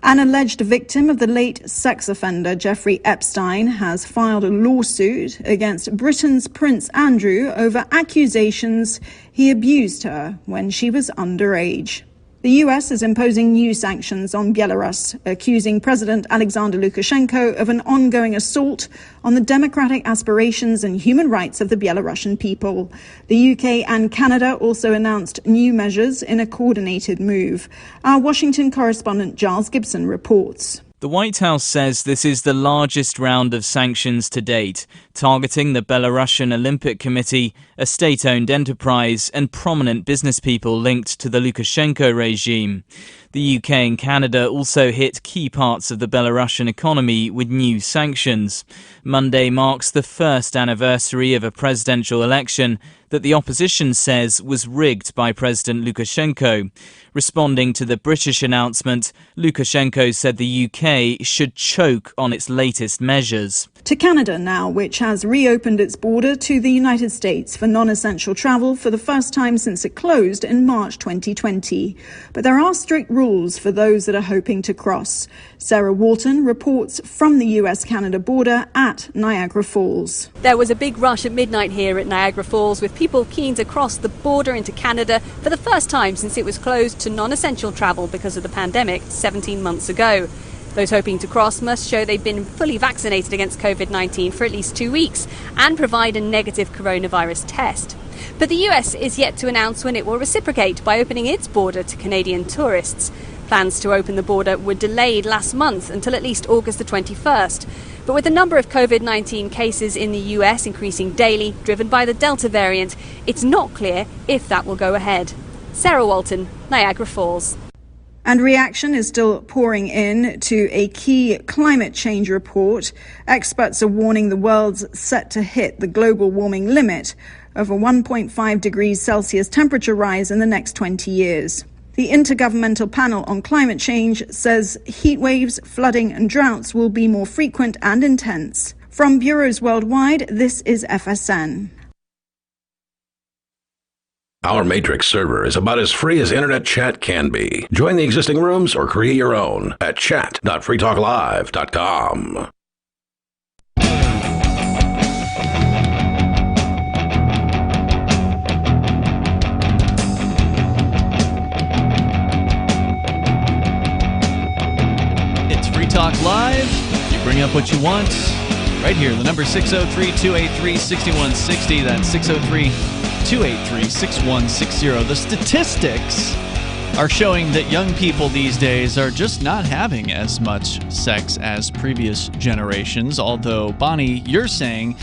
An alleged victim of the late sex offender Jeffrey Epstein has filed a lawsuit against Britain's Prince Andrew over accusations he abused her when she was underage. The US is imposing new sanctions on Belarus, accusing President Alexander Lukashenko of an ongoing assault on the democratic aspirations and human rights of the Belarusian people. The UK and Canada also announced new measures in a coordinated move. Our Washington correspondent Giles Gibson reports. The White House says this is the largest round of sanctions to date, targeting the Belarusian Olympic Committee, a state-owned enterprise, and prominent business people linked to the Lukashenko regime. The UK and Canada also hit key parts of the Belarusian economy with new sanctions. Monday marks the first anniversary of a presidential election that the opposition says was rigged by President Lukashenko. Responding to the British announcement, Lukashenko said the UK should choke on its latest measures. To Canada now, which has reopened its border to the United States for non-essential travel for the first time since it closed in March 2020. But there are strict rules for those that are hoping to cross. Sarah Walton reports from the US-Canada border at Niagara Falls. There was a big rush at midnight here at Niagara Falls with people keen to cross the border into Canada for the first time since it was closed to non-essential travel because of the pandemic 17 months ago. Those hoping to cross must show they've been fully vaccinated against COVID-19 for at least 2 weeks and provide a negative coronavirus test. But the US is yet to announce when it will reciprocate by opening its border to Canadian tourists. Plans to open the border were delayed last month until at least August the 21st. But with the number of COVID-19 cases in the US increasing daily, driven by the Delta variant, it's not clear if that will go ahead. Sarah Walton, Niagara Falls. And reaction is still pouring in to a key climate change report. Experts are warning the world's set to hit the global warming limit of a 1.5 degrees Celsius temperature rise in the next 20 years. The Intergovernmental Panel on Climate Change says heat waves, flooding and droughts will be more frequent and intense. From bureaus worldwide, this is FSN. Our Matrix server is about as free as internet chat can be. Join the existing rooms or create your own at chat.freetalklive.com. It's Free Talk Live. You bring up what you want right here. The number 603-283-6160. That's 603-283-6160. The statistics are showing that young people these days are just not having as much sex as previous generations. Although, Bonnie, you're saying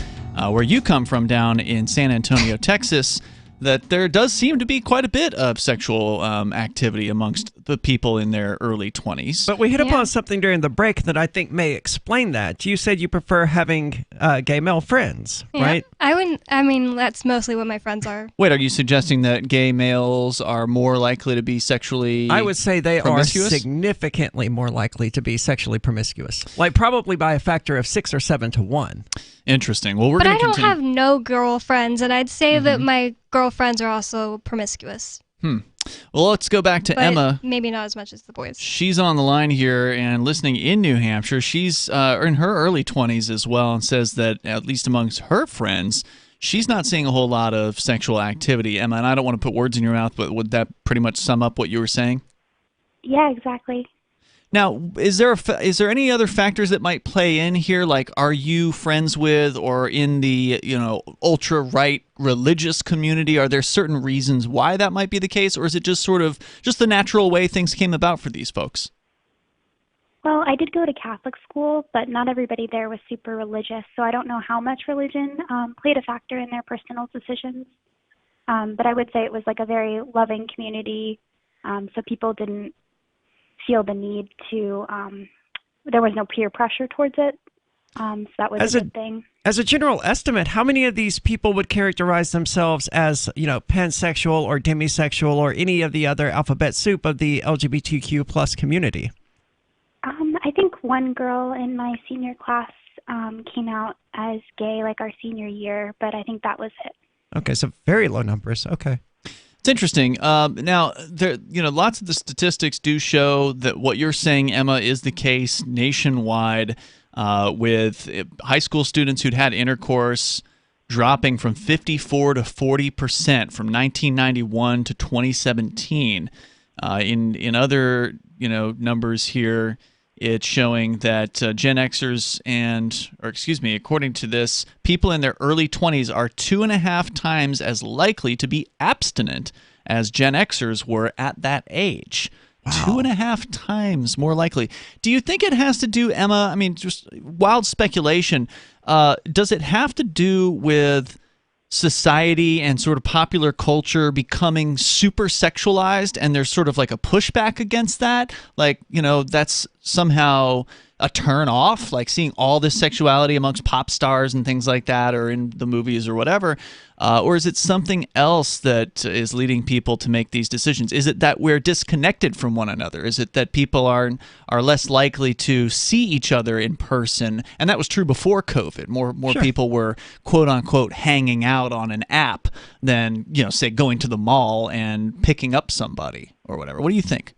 where you come from down in San Antonio, Texas, that there does seem to be quite a bit of sexual activity amongst the people in their early 20s. But we hit upon something during the break that I think may explain that. You said you prefer having gay male friends, right? I mean, that's mostly what my friends are. Wait, are you suggesting that gay males are more likely to be sexually I would say they promiscuous? are significantly more likely to be sexually promiscuous. Like probably by a factor of 6 or 7 to 1. Interesting. Well, we're But going I to don't continue. have no girlfriends, and I'd say that my girlfriends are also promiscuous. Well, let's go back to But Emma. maybe not as much as the boys. She's on the line here and listening in New Hampshire. She's in her early 20s as well and says that, at least amongst her friends, she's not seeing a whole lot of sexual activity. Emma, and I don't want to put words in your mouth, but would that pretty much sum up what you were saying? Yeah, exactly. Now, is there any other factors that might play in here? Like, are you friends with or in the ultra right religious community? Are there certain reasons why that might be the case, or is it just sort of just the natural way things came about for these folks? Well, I did go to Catholic school, but not everybody there was super religious, so I don't know how much religion played a factor in their personal decisions. But I would say it was like a very loving community, so people didn't feel the need to. There was no peer pressure towards it, so that was a good thing. As a general estimate, how many of these people would characterize themselves as, pansexual or demisexual or any of the other alphabet soup of the LGBTQ plus community? I think one girl in my senior class came out as gay like our senior year, but I think that was it. Okay, so very low numbers. Okay. It's interesting. Now, there, lots of the statistics do show that what you're saying, Emma, is the case nationwide, with high school students who'd had intercourse dropping from 54 to 40% from 1991 to 2017. In other numbers here, it's showing that Gen Xers according to this, people in their early 20s are 2.5 times as likely to be abstinent as Gen Xers were at that age. Wow. 2.5 times more likely. Do you think it has to do, Emma, just wild speculation, does it have to do with society and sort of popular culture becoming super sexualized, and there's sort of like a pushback against that? Like, that's somehow a turn off, like seeing all this sexuality amongst pop stars and things like that, or in the movies or whatever? Or is it something else that is leading people to make these decisions? Is it that we're disconnected from one another? Is it that people are less likely to see each other in person? And that was true before COVID. More sure. People were, quote unquote, hanging out on an app than, say, going to the mall and picking up somebody or whatever. What do you think?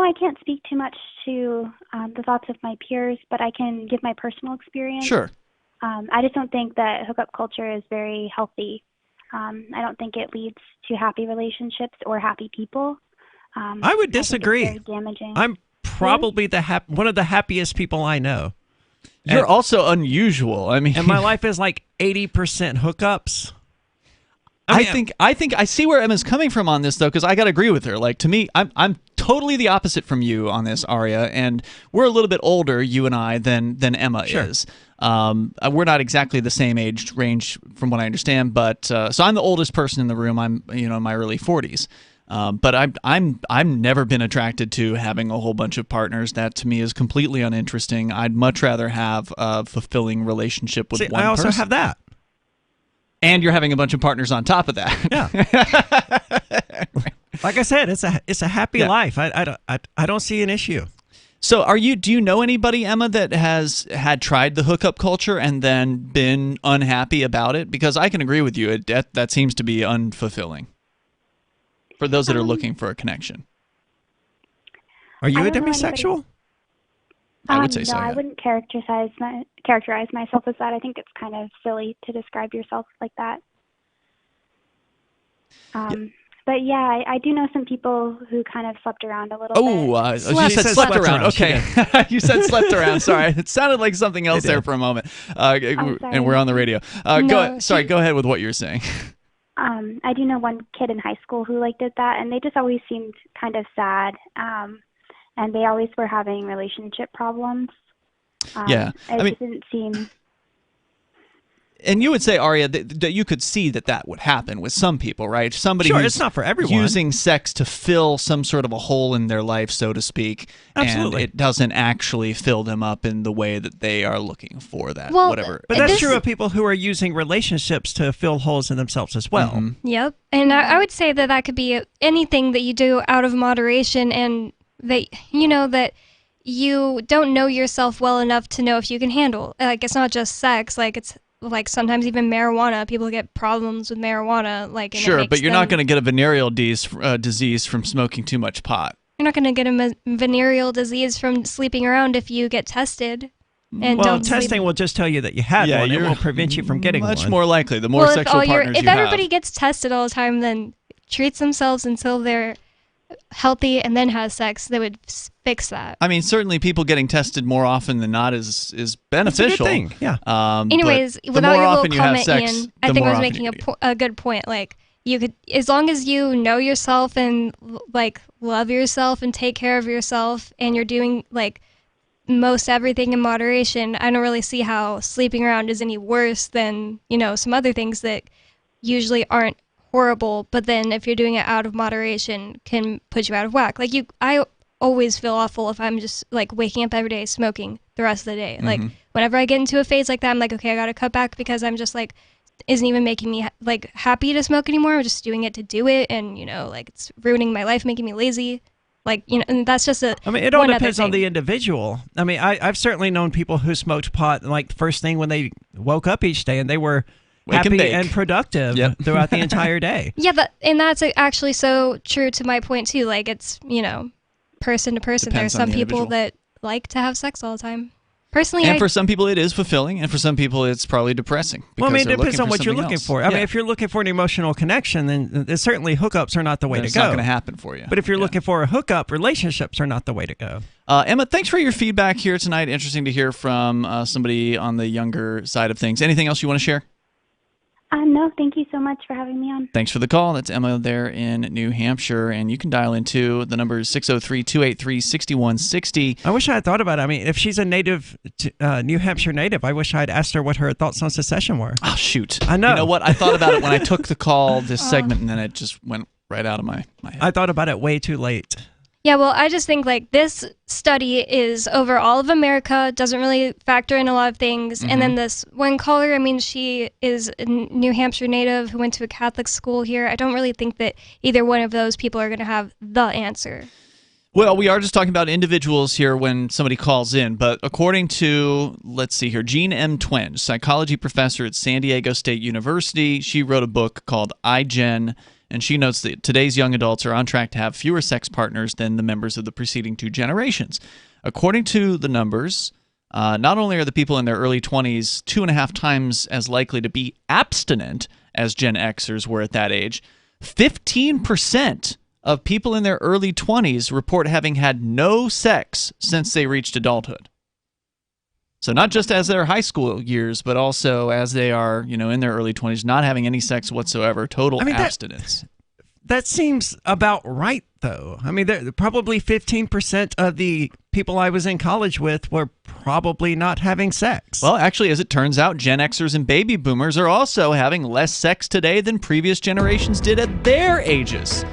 I can't speak too much to the thoughts of my peers, but I can give my personal experience. Sure. I just don't think that hookup culture is very healthy. I don't think it leads to happy relationships or happy people. I would disagree. I think it's very damaging. I'm probably one of the happiest people I know. You're also unusual. And my life is like 80% hookups. I think I see where Emma's coming from on this, though, because I got to agree with her. Like, to me, I'm totally the opposite from you on this, Aria, and we're a little bit older, you and I, than Emma sure. is. We're not exactly the same age range, from what I understand, but so I'm the oldest person in the room. I'm in my early 40s. But I've never been attracted to having a whole bunch of partners. That to me is completely uninteresting. I'd much rather have a fulfilling relationship with one person. I also have that. And you're having a bunch of partners on top of that. Yeah. Like I said, it's a happy life. I don't see an issue. So do you know anybody, Emma, that has had tried the hookup culture and then been unhappy about it? Because I can agree with you, that seems to be unfulfilling for those that are looking for a connection. Are you a demisexual? I would say so. No, I wouldn't characterize myself as that. I think it's kind of silly to describe yourself like that. But yeah, I do know some people who kind of slept around a little bit. You said slept around. Okay. You said slept around. Sorry. It sounded like something else there for a moment. And we're on the radio. Go ahead with what you're saying. I do know one kid in high school who did that, and they just always seemed kind of sad. And they always were having relationship problems. It just didn't seem... And you would say, Aria, that you could see that would happen with some people, right? Somebody sure, who's it's not for everyone. Using sex to fill some sort of a hole in their life, so to speak. Absolutely. And it doesn't actually fill them up in the way that they are looking for that, whatever. But that's true of people who are using relationships to fill holes in themselves as well. Mm-hmm. Yep. And I would say that could be anything that you do out of moderation, and that that you don't know yourself well enough to know if you can handle. Like, it's not just sex. Like, it's like sometimes even marijuana. People get problems with marijuana. Sure, but you're not going to get a venereal disease from smoking too much pot. You're not going to get a venereal disease from sleeping around if you get tested. And testing will just tell you that you had one. It won't prevent you from getting one. Much more likely. The more sexual partners if everybody gets tested all the time, then treats themselves until they're healthy and then has sex, they would fix that. I mean, certainly people getting tested more often than not is beneficial. That's a good thing. Yeah. Anyways, without your little comment, Ian, I think I was making a good point. Like, you could, as long as you know yourself and love yourself and take care of yourself, and you're doing most everything in moderation, I don't really see how sleeping around is any worse than some other things that usually aren't horrible, but then if you're doing it out of moderation, can put you out of whack. I always feel awful if I'm just like waking up every day smoking the rest of the day. Like Mm-hmm. whenever I get into a phase like that, I'm like, okay, I got to cut back because I'm just like, isn't even making me like happy to smoke anymore. I'm just doing it to do it. And, you know, like it's ruining my life, making me lazy. Like, you know, and that's just a. I mean, it all one other depends on thing. the individual. I mean, I've certainly known people who smoked pot like the first thing when they woke up each day, and they were Wake and happy bake. and productive Yep. throughout the entire day. Yeah, and that's actually so true to my point too. Like it's, you know, person to person. Depends There's on some the people individual. that like to have sex all the time. Personally, And for some people, it is fulfilling, and for some people, it's probably depressing. Well, I mean, it because they're depends looking on for what you're something looking else. for. I mean, Yeah. if you're looking for an emotional connection, then certainly hookups are not the way Then to it's go. not going to happen for you. But if you're looking for a hookup, relationships are not the way to go. Emma, thanks for your feedback here tonight. Interesting to hear from somebody on the younger side of things. Anything else you want to share? No, thank you so much for having me on. Thanks for the call. That's Emma there in New Hampshire, and you can dial in too. The number is 603-283-6160. I wish I had thought about it. I mean, if she's a native, New Hampshire native, I wish I had asked her what her thoughts on secession were. Oh, shoot. I know. You know what? I thought about it when I took the call this segment, and then it just went right out of my head. I thought about it way too late. Yeah, well, I just think like this study is over all of America, doesn't really factor in a lot of things. And then this one caller, I mean, she is a New Hampshire native who went to a Catholic school here. I don't really think that either one of those people are going to have the answer. Well, we are just talking about individuals here when somebody calls in, but according to, let's see here, Jean M. Twenge, psychology professor at San Diego State University, she wrote a book called iGen, and she notes that today's young adults are on track to have fewer sex partners than the members of the preceding two generations. According to the numbers, not only are the people in their early 20s 2.5 times as likely to be abstinent as Gen Xers were at that age, 15% of people in their early 20s report having had no sex since they reached adulthood. So not just as their high school years, but also as they are, you know, in their early 20s, not having any sex whatsoever, total abstinence. That seems about right, though. I mean, probably 15% of the people I was in college with were probably not having sex. Well, actually, as it turns out, Gen Xers and baby boomers are also having less sex today than previous generations did at their ages.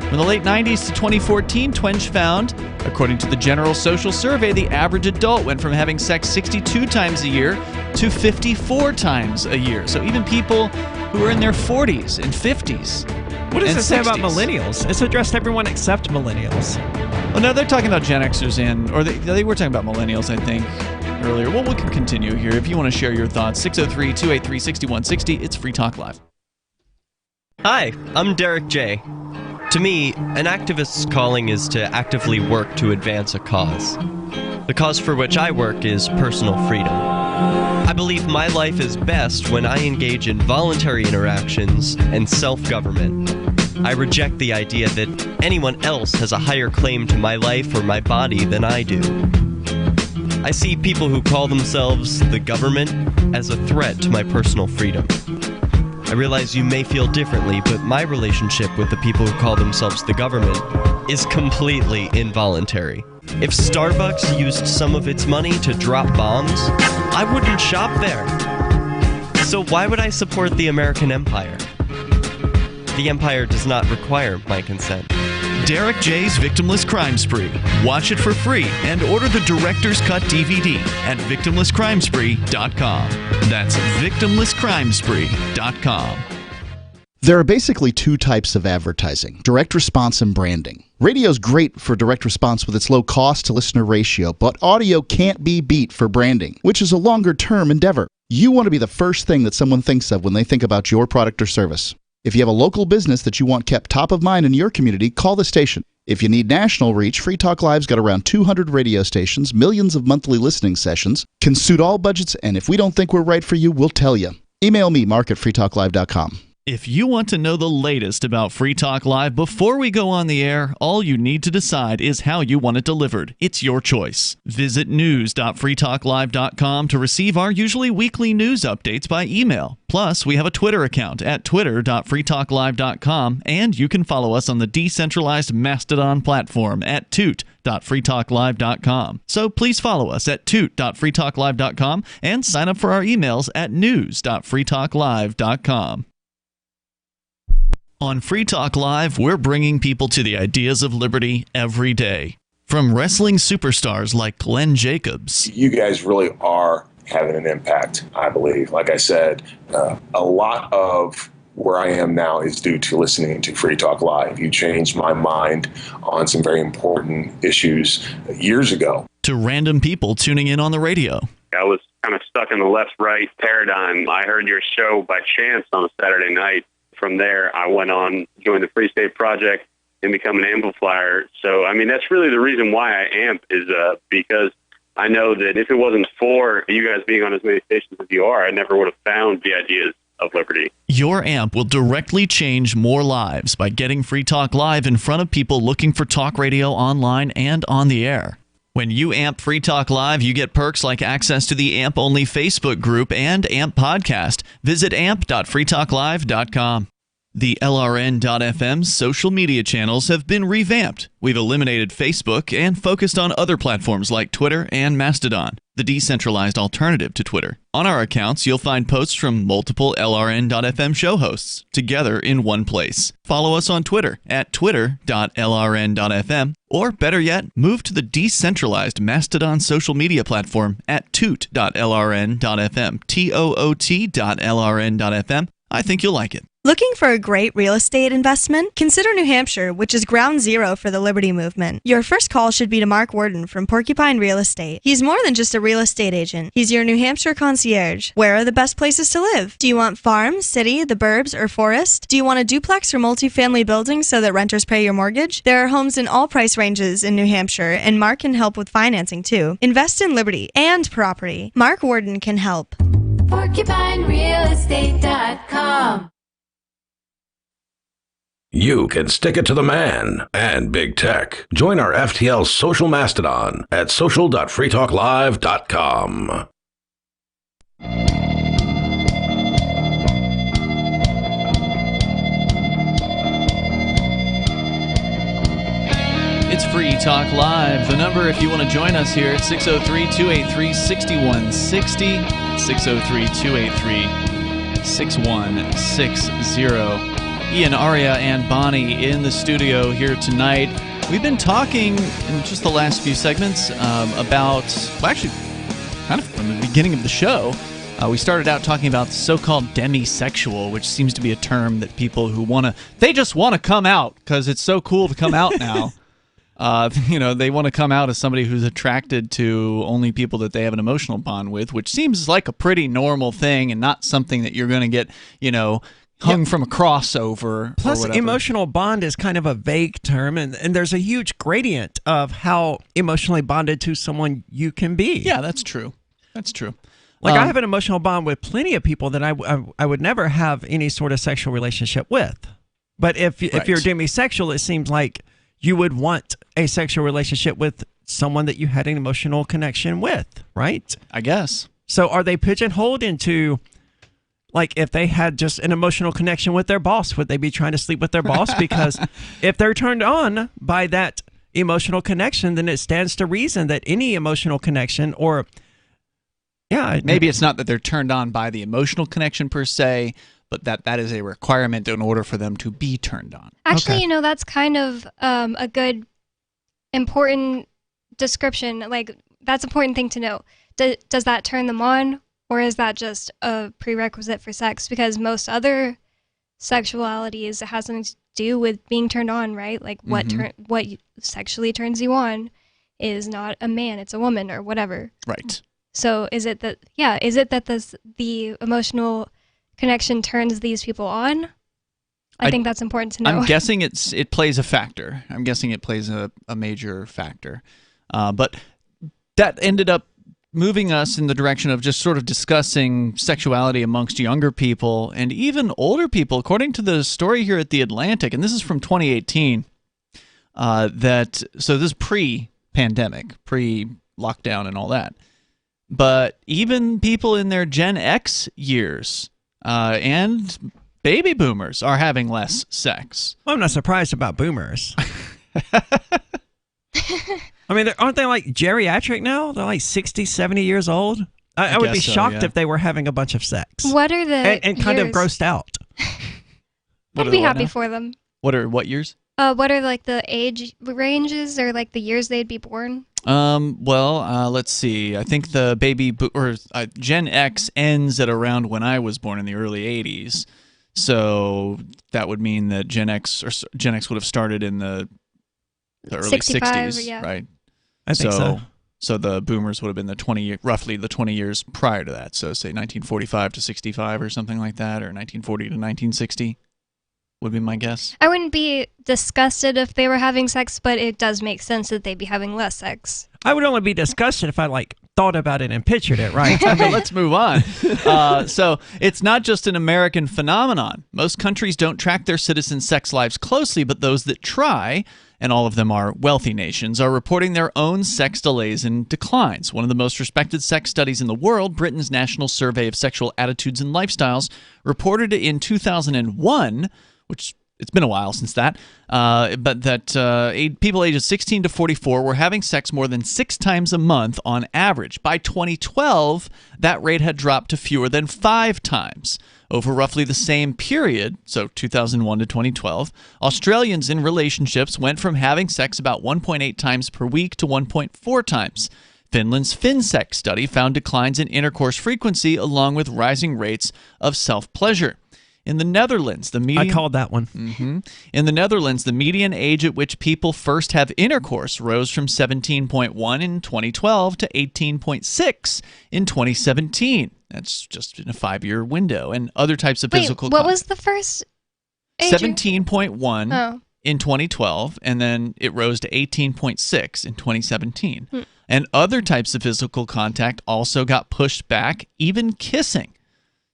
From the late 90s to 2014, Twenge found, according to the General Social Survey, the average adult went from having sex 62 times a year to 54 times a year. So even people who are in their 40s and 50s. What does and it say about 60s. millennials? It's addressed everyone except millennials. Well, no, they're talking about Gen Xers or they were talking about millennials, I think, earlier. Well, we can continue here. If you want to share your thoughts, 603-283-6160. It's Free Talk Live. Hi, I'm Derek J. To me, an activist's calling is to actively work to advance a cause. The cause for which I work is personal freedom. I believe my life is best when I engage in voluntary interactions and self-government. I reject the idea that anyone else has a higher claim to my life or my body than I do. I see people who call themselves the government as a threat to my personal freedom. I realize you may feel differently, but my relationship with the people who call themselves the government is completely involuntary. If Starbucks used some of its money to drop bombs, I wouldn't shop there. So why would I support the American empire? The empire does not require my consent. Derek J's Victimless Crime Spree. Watch it for free and order the Director's Cut DVD at victimlesscrimespree.com. That's victimlesscrimespree.com. There are basically two types of advertising, direct response and branding. Radio's great for direct response with its low cost to listener ratio, but audio can't be beat for branding, which is a longer term endeavor. You want to be the first thing that someone thinks of when they think about your product or service. If you have a local business that you want kept top of mind in your community, call the station. If you need national reach, Free Talk Live's got around 200 radio stations, millions of monthly listening sessions, can suit all budgets, and if we don't think we're right for you, we'll tell you. Email me, mark@freetalklive.com. If you want to know the latest about Free Talk Live before we go on the air, all you need to decide is how you want it delivered. It's your choice. Visit news.freetalklive.com to receive our usually weekly news updates by email. Plus, we have a Twitter account at twitter.freetalklive.com, and you can follow us on the decentralized Mastodon platform at toot.freetalklive.com. So please follow us at toot.freetalklive.com and sign up for our emails at news.freetalklive.com. On Free Talk Live, we're bringing people to the ideas of liberty every day. From wrestling superstars like Glenn Jacobs. You guys really are having an impact, I believe. Like I said, a lot of where I am now is due to listening to Free Talk Live. You changed my mind on some very important issues years ago. To random people tuning in on the radio. I was kind of stuck in the left-right paradigm. I heard your show by chance on a Saturday night. From there, I went on, joined the Free State Project, and become an amplifier. So, I mean, that's really the reason why I amp is because I know that if it wasn't for you guys being on as many stations as you are, I never would have found the ideas of liberty. Your amp will directly change more lives by getting Free Talk Live in front of people looking for talk radio online and on the air. When you amp Free Talk Live, you get perks like access to the AMP-only Facebook group and AMP podcast. Visit amp.freetalklive.com. The LRN.FM social media channels have been revamped. We've eliminated Facebook and focused on other platforms like Twitter and Mastodon, the decentralized alternative to Twitter. On our accounts, you'll find posts from multiple LRN.FM show hosts together in one place. Follow us on Twitter at twitter.lrn.fm, or better yet, move to the decentralized Mastodon social media platform at toot.lrn.fm, toot.lrn.fm. I think you'll like it. Looking for a great real estate investment? Consider New Hampshire, which is ground zero for the Liberty Movement. Your first call should be to Mark Worden from Porcupine Real Estate. He's more than just a real estate agent. He's your New Hampshire concierge. Where are the best places to live? Do you want farm, city, the burbs, or forest? Do you want a duplex or multifamily building so that renters pay your mortgage? There are homes in all price ranges in New Hampshire, and Mark can help with financing too. Invest in liberty and property. Mark Worden can help. PorcupineRealEstate.com. You can stick it to the man and big tech. Join our FTL social mastodon at social.freetalklive.com. It's Free Talk Live. The number, if you want to join us here, it's 603-283-6160, 603-283-6160. Ian, Aria, and Bonnie in the studio here tonight. We've been talking in just the last few segments about, well, actually, kind of from the beginning of the show, we started out talking about the so-called demisexual, which seems to be a term that people who they just want to come out because it's so cool to come out now. They want to come out as somebody who's attracted to only people that they have an emotional bond with, which seems like a pretty normal thing and not something that you're going to get, hung from a crossover. Plus, emotional bond is kind of a vague term, and there's a huge gradient of how emotionally bonded to someone you can be. Yeah, that's true. That's true. Like, I have an emotional bond with plenty of people that I would never have any sort of sexual relationship with. But if you're demisexual, it seems like you would want a sexual relationship with someone that you had an emotional connection with, right? I guess. So are they pigeonholed into... Like, if they had just an emotional connection with their boss, would they be trying to sleep with their boss? Because if they're turned on by that emotional connection, then it stands to reason that any emotional connection or, maybe it's not that they're turned on by the emotional connection per se, but that is a requirement in order for them to be turned on. Actually, that's kind of a good, important description. Like, that's an important thing to know. Does that turn them on? Or is that just a prerequisite for sex? Because most other sexualities has something to do with being turned on, right? Like what sexually turns you on is not a man, it's a woman or whatever. Right. So is it that the emotional connection turns these people on? I think that's important to know. I'm guessing it plays a factor. I'm guessing it plays a major factor. But that ended up moving us in the direction of just sort of discussing sexuality amongst younger people and even older people. According to the story here at The Atlantic, and this is from 2018, so this is pre-pandemic, pre-lockdown and all that. But even people in their Gen X years and baby boomers are having less sex. Well, I'm not surprised about boomers. I mean, aren't they like geriatric now? They're like 60, 70 years old. I would be shocked if they were having a bunch of sex. What are the and kind of grossed out. I'd be happy for them. What years? What are like the age ranges or like the years they'd be born? Let's see. I think the Gen X ends at around when I was born in the early 80s. So that would mean that Gen X would have started in the early 60s, yeah. right? I think so. So the boomers would have been roughly the 20 years prior to that. So say 1945 to 65 or something like that, or 1940 to 1960 would be my guess. I wouldn't be disgusted if they were having sex, but it does make sense that they'd be having less sex. I would only be disgusted if I thought about it and pictured it, right? I mean, let's move on. So it's not just an American phenomenon. Most countries don't track their citizens' sex lives closely, but those that try, and all of them are wealthy nations, are reporting their own sex delays and declines. One of the most respected sex studies in the world, Britain's National Survey of Sexual Attitudes and Lifestyles, reported in 2001, which it's been a while since that, but that people ages 16 to 44 were having sex more than 6 times a month on average. By 2012, that rate had dropped to fewer than 5 times. Over roughly the same period, so 2001 to 2012, Australians in relationships went from having sex about 1.8 times per week to 1.4 times. Finland's FinSex study found declines in intercourse frequency along with rising rates of self-pleasure. In the Netherlands, I called that one. In the Netherlands, the median age at which people first have intercourse rose from 17.1 in 2012 to 18.6 in 2017. That's just in a 5-year window. And other types of physical What was the first age? 17.1 in 2012, and then it rose to 18.6 in 2017. And other types of physical contact also got pushed back, even kissing.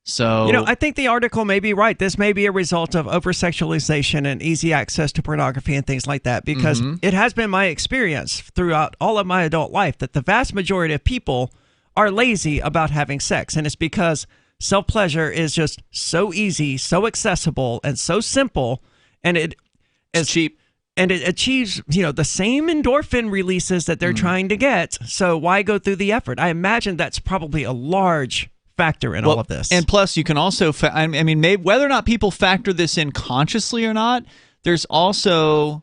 So, I think the article may be right. This may be a result of over-sexualization and easy access to pornography and things like that, because it has been my experience throughout all of my adult life that the vast majority of people are lazy about having sex. And it's because self-pleasure is just so easy, so accessible, and so simple, and it's cheap. And it achieves, the same endorphin releases that they're trying to get. So why go through the effort? I imagine that's probably a large factor in all of this. And plus, you can also, maybe whether or not people factor this in consciously or not, there's also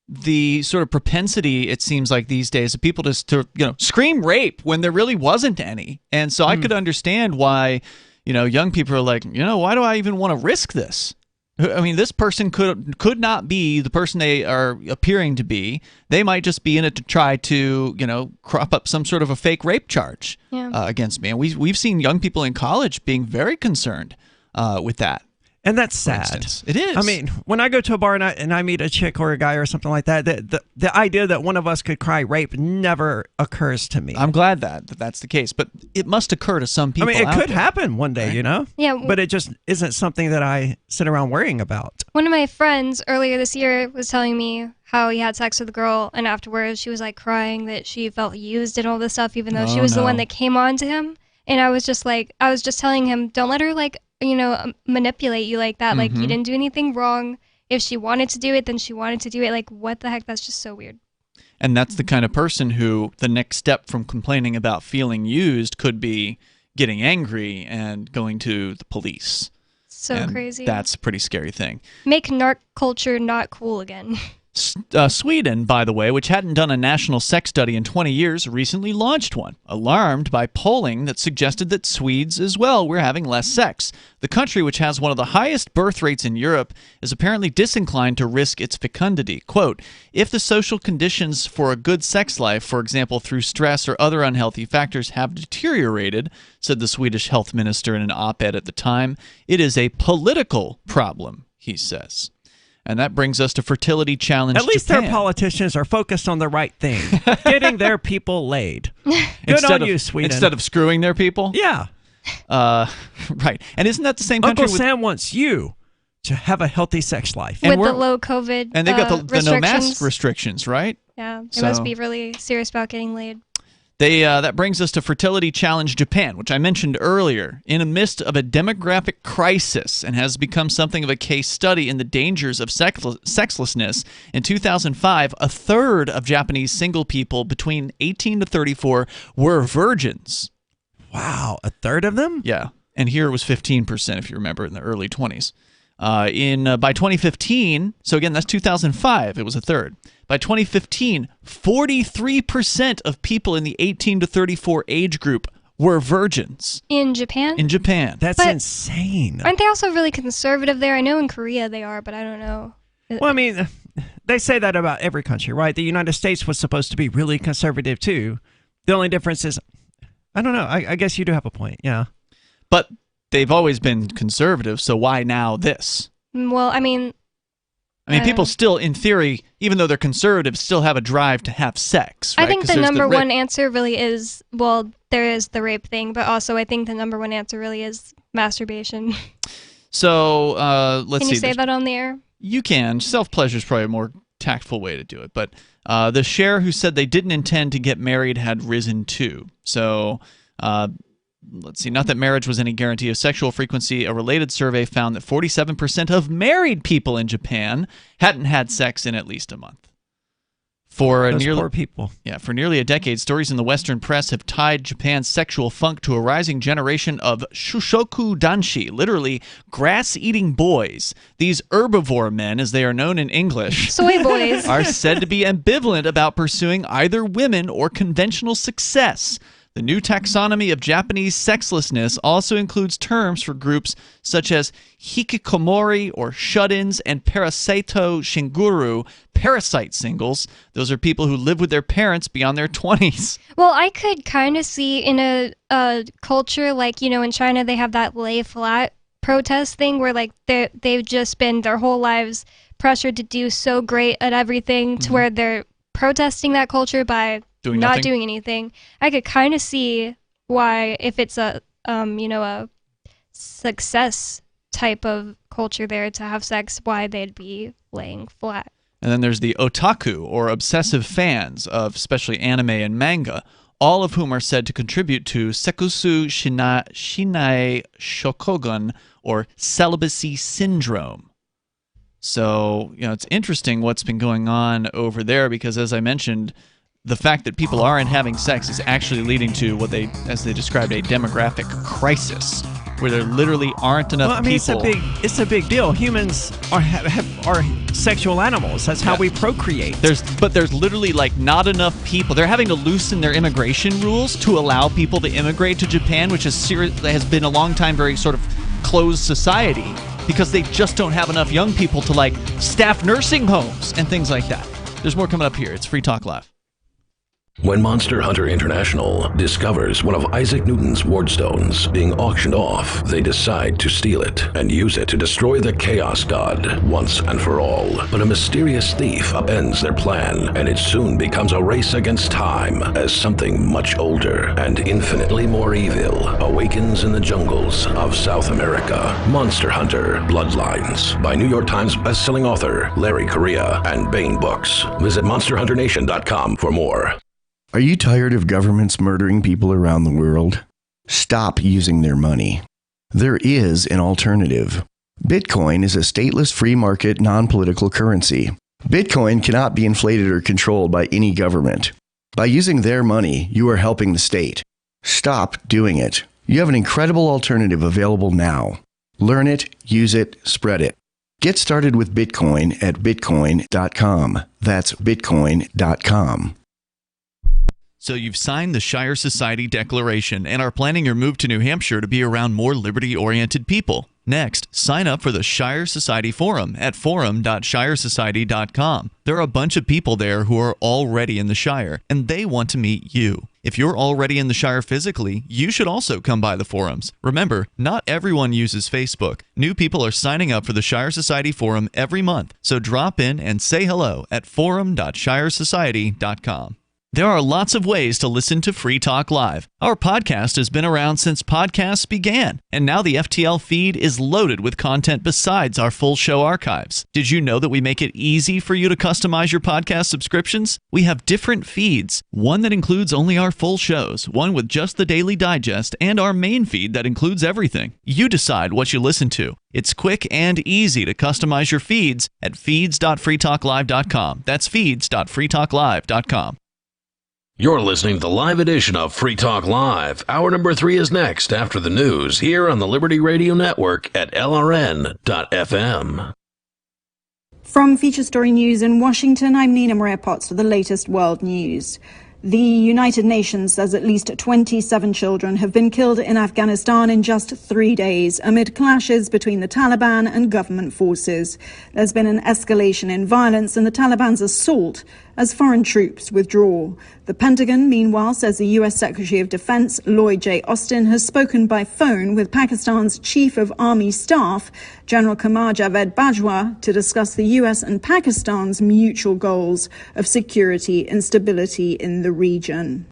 the sort of propensity, it seems like these days, of people just to scream rape when there really wasn't any. And so I could understand why young people are like, why do I even want to risk this? I mean, this person could not be the person they are appearing to be. They might just be in it to try to, crop up some sort of a fake rape charge against me. And we've seen young people in college being very concerned with that. And that's sad. It is. I mean, when I go to a bar and I meet a chick or a guy or something like that, the idea that one of us could cry rape never occurs to me. I'm glad that's the case, but it must occur to some people. I mean, it could happen one day, Yeah. But it just isn't something that I sit around worrying about. One of my friends earlier this year was telling me how he had sex with a girl, and afterwards she was like crying that she felt used and all this stuff, even though she was the one that came on to him. And I was just telling him, don't let her manipulate you like that. Like, you didn't do anything wrong. If she wanted to do it, then she wanted to do it. Like, what the heck? That's just so weird. And that's the kind of person who the next step from complaining about feeling used could be getting angry and going to the police. So crazy. That's a pretty scary thing. Make narc culture not cool again. Sweden, by the way, which hadn't done a national sex study in 20 years, recently launched one, alarmed by polling that suggested that Swedes as well were having less sex. The country, which has one of the highest birth rates in Europe, is apparently disinclined to risk its fecundity. Quote, if the social conditions for a good sex life, for example through stress or other unhealthy factors, have deteriorated, said the Swedish health minister in an op-ed at the time, it is a political problem, he says. And that brings us to Fertility Challenge At least Japan. their politicians are focused on the right thing, getting their people laid. Good on you, Sweden. Instead of screwing their people? Yeah. Right. And isn't that the same country? Uncle Sam wants you to have a healthy sex life. With the low COVID And they've got the no mask restrictions, right? Yeah. They must be really serious about getting laid. That brings us to Fertility Challenge Japan, which I mentioned earlier, in the midst of a demographic crisis and has become something of a case study in the dangers of sexlessness. In 2005, a third of Japanese single people between 18 to 34 were virgins. Wow, a third of them? Yeah, and here it was 15%, if you remember, in the early 20s. By 2015, so again, that's 2005, it was a third. By 2015, 43% of people in the 18 to 34 age group were virgins. In Japan? In Japan. That's But insane. Aren't they also really conservative there? I know in Korea they are, but I don't know. Well, I mean, they say that about every country, right? The United States was supposed to be really conservative, too. The only difference is, I don't know. I guess you do have a point, yeah. But they've always been conservative, so why now this? Well, I mean, people still, in theory, even though they're conservative, still have a drive to have sex, right? I think the number one answer really is, well, there is the rape thing, but also I think the number one answer really is masturbation. So, let's see. Can you say that on the air? You can. Self-pleasure is probably a more tactful way to do it. But the share who said they didn't intend to get married had risen too. So let's see. Not that marriage was any guarantee of sexual frequency. A related survey found that 47% of married people in Japan hadn't had sex in at least a month. Those poor people. Yeah, for nearly a decade, stories in the Western press have tied Japan's sexual funk to a rising generation of shushoku danshi, literally grass-eating boys. These herbivore men, as they are known in English, soy boys, are said to be ambivalent about pursuing either women or conventional success. The new taxonomy of Japanese sexlessness also includes terms for groups such as hikikomori or shut-ins and parasaito shinguru, parasite singles. Those are people who live with their parents beyond their 20s. Well, I could kind of see in a culture like, in China they have that lay flat protest thing where like they've just been their whole lives pressured to do so great at everything to where they're protesting that culture by not doing anything. I could kind of see why, if it's a success type of culture there to have sex, why they'd be laying flat. And then there's the otaku, or obsessive fans of especially anime and manga, all of whom are said to contribute to sekusu shinai shokogun, or celibacy syndrome. So, it's interesting what's been going on over there because, as I mentioned, the fact that people aren't having sex is actually leading to what they, as they described, a demographic crisis, where there literally aren't enough people. It's a big deal. Humans are sexual animals. That's how we procreate. There's literally not enough people. They're having to loosen their immigration rules to allow people to immigrate to Japan, which has been a long time very sort of closed society, because they just don't have enough young people to staff nursing homes and things like that. There's more coming up here. It's Free Talk Live. When Monster Hunter International discovers one of Isaac Newton's wardstones being auctioned off, they decide to steal it and use it to destroy the Chaos God once and for all. But a mysterious thief upends their plan, and it soon becomes a race against time as something much older and infinitely more evil awakens in the jungles of South America. Monster Hunter Bloodlines by New York Times bestselling author Larry Correia and Baen Books. Visit monsterhunternation.com for more. Are you tired of governments murdering people around the world? Stop using their money. There is an alternative. Bitcoin is a stateless free market non-political currency. Bitcoin cannot be inflated or controlled by any government. By using their money, you are helping the state. Stop doing it. You have an incredible alternative available now. Learn it, use it, spread it. Get started with Bitcoin at bitcoin.com. That's bitcoin.com. So you've signed the Shire Society Declaration and are planning your move to New Hampshire to be around more liberty-oriented people. Next, sign up for the Shire Society Forum at forum.shiresociety.com. There are a bunch of people there who are already in the Shire, and they want to meet you. If you're already in the Shire physically, you should also come by the forums. Remember, not everyone uses Facebook. New people are signing up for the Shire Society Forum every month, so drop in and say hello at forum.shiresociety.com. There are lots of ways to listen to Free Talk Live. Our podcast has been around since podcasts began, and now the FTL feed is loaded with content besides our full show archives. Did you know that we make it easy for you to customize your podcast subscriptions? We have different feeds, one that includes only our full shows, one with just the Daily Digest, and our main feed that includes everything. You decide what you listen to. It's quick and easy to customize your feeds at feeds.freetalklive.com. That's feeds.freetalklive.com. You're listening to the live edition of Free Talk Live. Hour number 3 is next after the news here on the Liberty Radio Network at LRN.FM. From Feature Story News in Washington, I'm Nina Maria Potts with the latest world news. The United Nations says at least 27 children have been killed in Afghanistan in just 3 days amid clashes between the Taliban and government forces. There's been an escalation in violence and the Taliban's assault as foreign troops withdraw. The Pentagon, meanwhile, says the U.S. Secretary of Defense Lloyd J. Austin has spoken by phone with Pakistan's Chief of Army Staff, General Qamar Javed Bajwa, to discuss the U.S. and Pakistan's mutual goals of security and stability in the region.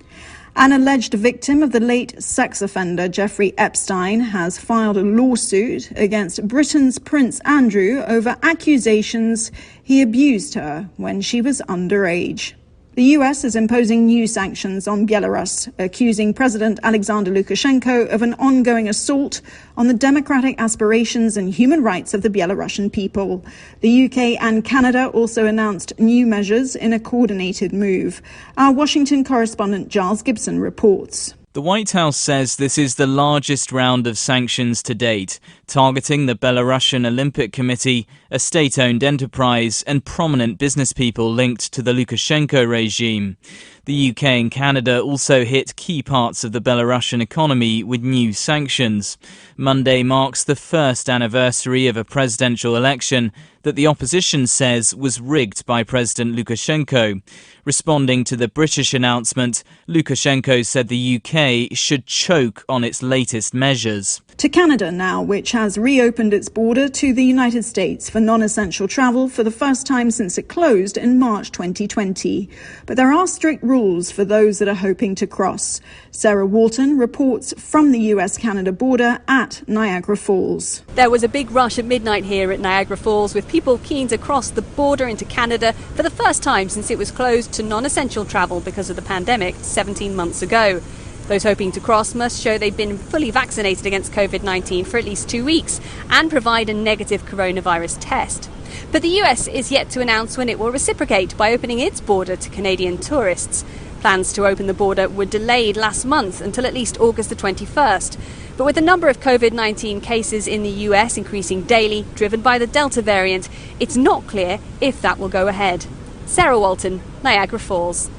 An alleged victim of the late sex offender Jeffrey Epstein has filed a lawsuit against Britain's Prince Andrew over accusations he abused her when she was underage. The US is imposing new sanctions on Belarus, accusing President Alexander Lukashenko of an ongoing assault on the democratic aspirations and human rights of the Belarusian people. The UK and Canada also announced new measures in a coordinated move. Our Washington correspondent Giles Gibson reports. The White House says this is the largest round of sanctions to date, targeting the Belarusian Olympic Committee, a state-owned enterprise, and prominent business people linked to the Lukashenko regime. The UK and Canada also hit key parts of the Belarusian economy with new sanctions. Monday marks the first anniversary of a presidential election that the opposition says was rigged by President Lukashenko. Responding to the British announcement, Lukashenko said the UK should choke on its latest measures. To Canada now, which has reopened its border to the United States for non-essential travel for the first time since it closed in March 2020. But there are strict rules for those that are hoping to cross. Sarah Walton reports from the US-Canada border at Niagara Falls. There was a big rush at midnight here at Niagara Falls with people keen to cross the border into Canada for the first time since it was closed to non-essential travel because of the pandemic 17 months ago. Those hoping to cross must show they've been fully vaccinated against COVID-19 for at least 2 weeks and provide a negative coronavirus test. But the US is yet to announce when it will reciprocate by opening its border to Canadian tourists. Plans to open the border were delayed last month until at least August the 21st. But with the number of COVID-19 cases in the US increasing daily, driven by the Delta variant, it's not clear if that will go ahead. Sarah Walton, Niagara Falls.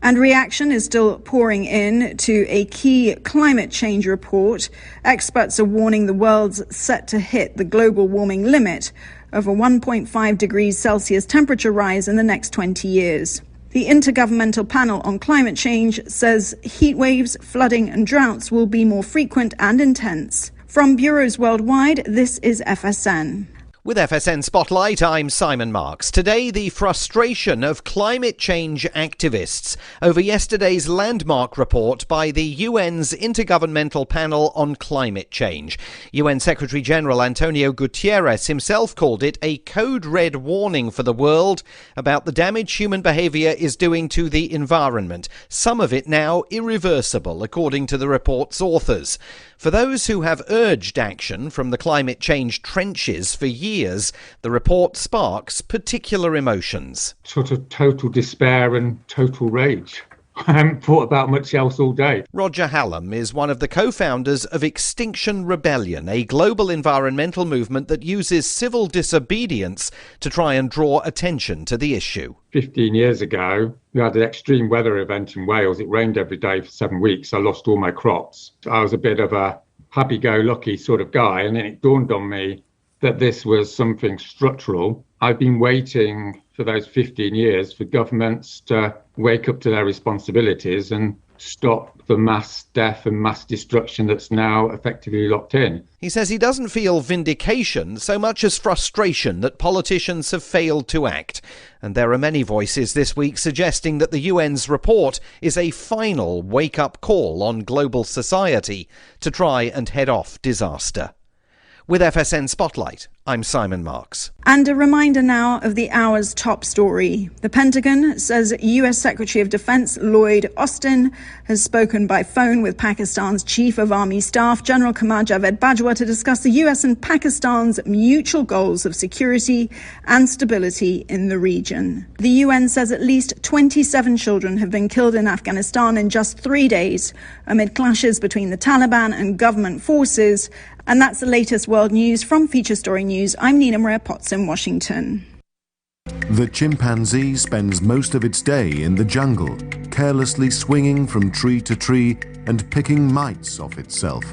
And reaction is still pouring in to a key climate change report. Experts are warning the world's set to hit the global warming limit of a 1.5 degrees Celsius temperature rise in the next 20 years. The Intergovernmental Panel on Climate Change says heat waves, flooding and droughts will be more frequent and intense. From bureaus worldwide, this is FSN. With FSN Spotlight, I'm Simon Marks. Today, the frustration of climate change activists over yesterday's landmark report by the UN's Intergovernmental Panel on Climate Change. UN Secretary-General Antonio Guterres himself called it a code red warning for the world about the damage human behavior is doing to the environment, some of it now irreversible, according to the report's authors. For those who have urged action from the climate change trenches for years, the report sparks particular emotions. Sort of total despair and total rage. I haven't thought about much else all day. Roger Hallam is one of the co-founders of Extinction Rebellion, a global environmental movement that uses civil disobedience to try and draw attention to the issue. 15 years ago, we had an extreme weather event in Wales. It rained every day for 7 weeks. I lost all my crops. I was a bit of a happy-go-lucky sort of guy, and then it dawned on me that this was something structural. I've been waiting for those 15 years for governments to wake up to their responsibilities and stop the mass death and mass destruction that's now effectively locked in. He says he doesn't feel vindication so much as frustration that politicians have failed to act. And there are many voices this week suggesting that the UN's report is a final wake-up call on global society to try and head off disaster. With FSN Spotlight, I'm Simon Marks. And a reminder now of the hour's top story. The Pentagon says U.S. Secretary of Defense Lloyd Austin has spoken by phone with Pakistan's Chief of Army Staff, General Qamar Javed Bajwa, to discuss the U.S. and Pakistan's mutual goals of security and stability in the region. The UN says at least 27 children have been killed in Afghanistan in just 3 days amid clashes between the Taliban and government forces. And that's the latest world news from Feature Story News. I'm Nina Maria Potts in Washington. The chimpanzee spends most of its day in the jungle, carelessly swinging from tree to tree and picking mites off itself,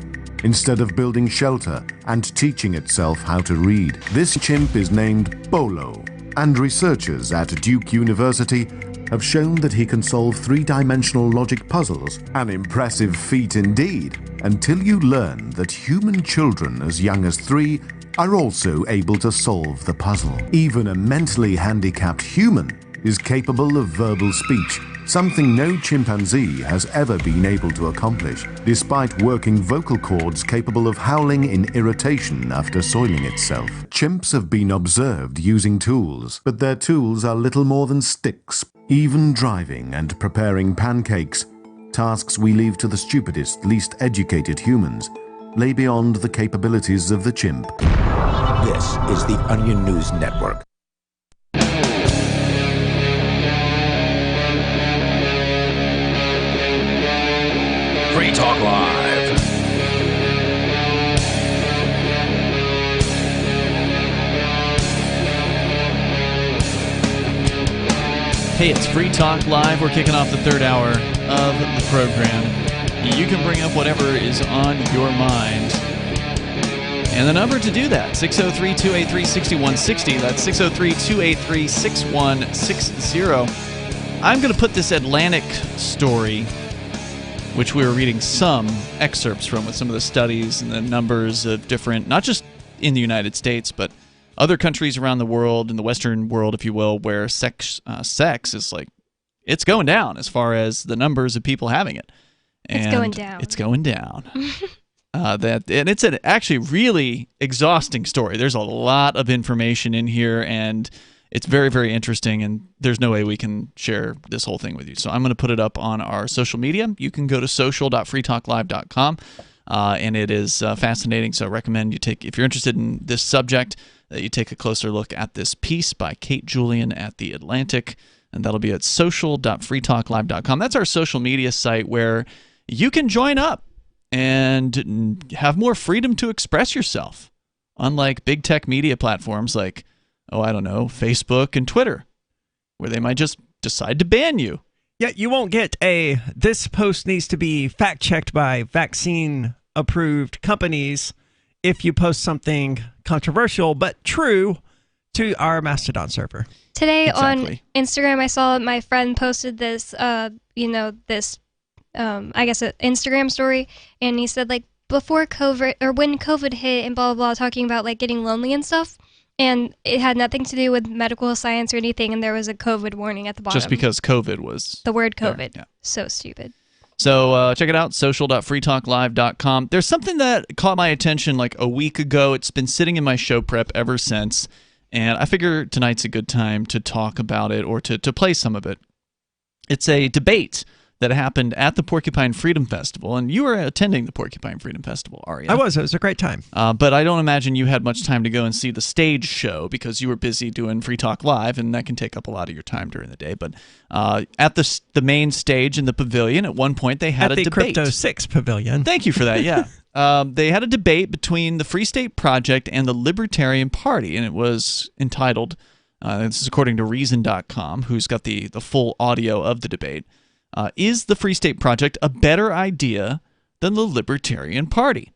instead of building shelter and teaching itself how to read. This chimp is named Bolo, and researchers at Duke University have shown that he can solve three-dimensional logic puzzles, an impressive feat indeed, until you learn that human children as young as 3 are also able to solve the puzzle. Even a mentally handicapped human is capable of verbal speech, something no chimpanzee has ever been able to accomplish, despite working vocal cords capable of howling in irritation after soiling itself. Chimps have been observed using tools, but their tools are little more than sticks. Even driving and preparing pancakes, tasks we leave to the stupidest, least educated humans, lay beyond the capabilities of the chimp. This is the Onion News Network. Free Talk Live. Hey, it's Free Talk Live. We're kicking off the third hour of the program. You can bring up whatever is on your mind. And the number to do that, 603-283-6160. That's 603-283-6160. I'm going to put this Atlantic story, which we were reading some excerpts from with some of the studies and the numbers of different, not just in the United States, but other countries around the world, in the Western world, if you will, where sex is like, it's going down as far as the numbers of people having it. And it's going down. It's going down. And it's an actually really exhausting story. There's a lot of information in here, and it's very, very interesting, and there's no way we can share this whole thing with you. So I'm going to put it up on our social media. You can go to social.freetalklive.com, and it is fascinating. So I recommend you take, if you're interested in this subject, that you take a closer look at this piece by Kate Julian at The Atlantic, and that'll be at social.freetalklive.com. That's our social media site where you can join up and have more freedom to express yourself, unlike big tech media platforms like, Facebook and Twitter, where they might just decide to ban you. Yeah, you won't get this post needs to be fact-checked by vaccine-approved companies if you post something controversial but true to our Mastodon server. Today Exactly. on Instagram, I saw my friend posted this, I guess an Instagram story, and he said, like, before COVID, or when COVID hit and blah, blah, blah, talking about, like, getting lonely and stuff, and it had nothing to do with medical science or anything, and there was a COVID warning at the bottom. Just because COVID was the word COVID. there, yeah. So stupid. So check it out, social.freetalklive.com. There's something that caught my attention like a week ago. It's been sitting in my show prep ever since, and I figure tonight's a good time to talk about it or to play some of it. It's a debate that happened at the Porcupine Freedom Festival, and you were attending the Porcupine Freedom Festival, Aria. I was. It was a great time. But I don't imagine you had much time to go and see the stage show because you were busy doing Free Talk Live, and that can take up a lot of your time during the day. But at the main stage in the pavilion, at one point they had a debate. At the Crypto 6 pavilion. Thank you for that, yeah. They had a debate between the Free State Project and the Libertarian Party, and it was entitled, this is according to Reason.com, who's got the full audio of the debate, is the Free State Project a better idea than the Libertarian Party?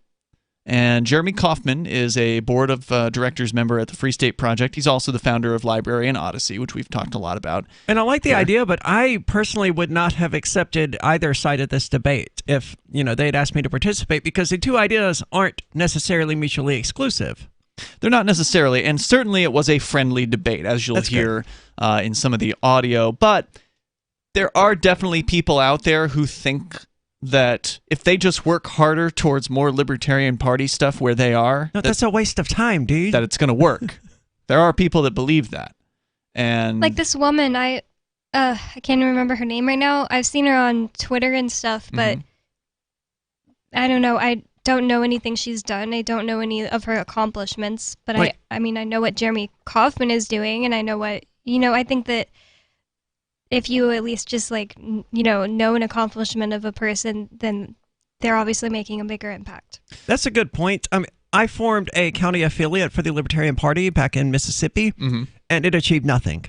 And Jeremy Kaufman is a board of directors member at the Free State Project. He's also the founder of Library and Odyssey, which we've talked a lot about. And I like the idea, but I personally would not have accepted either side of this debate if, they'd asked me to participate, because the two ideas aren't necessarily mutually exclusive. They're not necessarily, and certainly it was a friendly debate, as you'll hear in some of the audio. But there are definitely people out there who think that if they just work harder towards more Libertarian Party stuff where they are, that's a waste of time, dude. That it's going to work. There are people that believe that. And like this woman, I can't even remember her name right now. I've seen her on Twitter and stuff, but I don't know. I don't know anything she's done. I don't know any of her accomplishments, but I mean, I know what Jeremy Kauffman is doing, and I know what, I think that if you at least just know an accomplishment of a person, then they're obviously making a bigger impact. That's a good point. I formed a county affiliate for the Libertarian Party back in Mississippi, and it achieved nothing.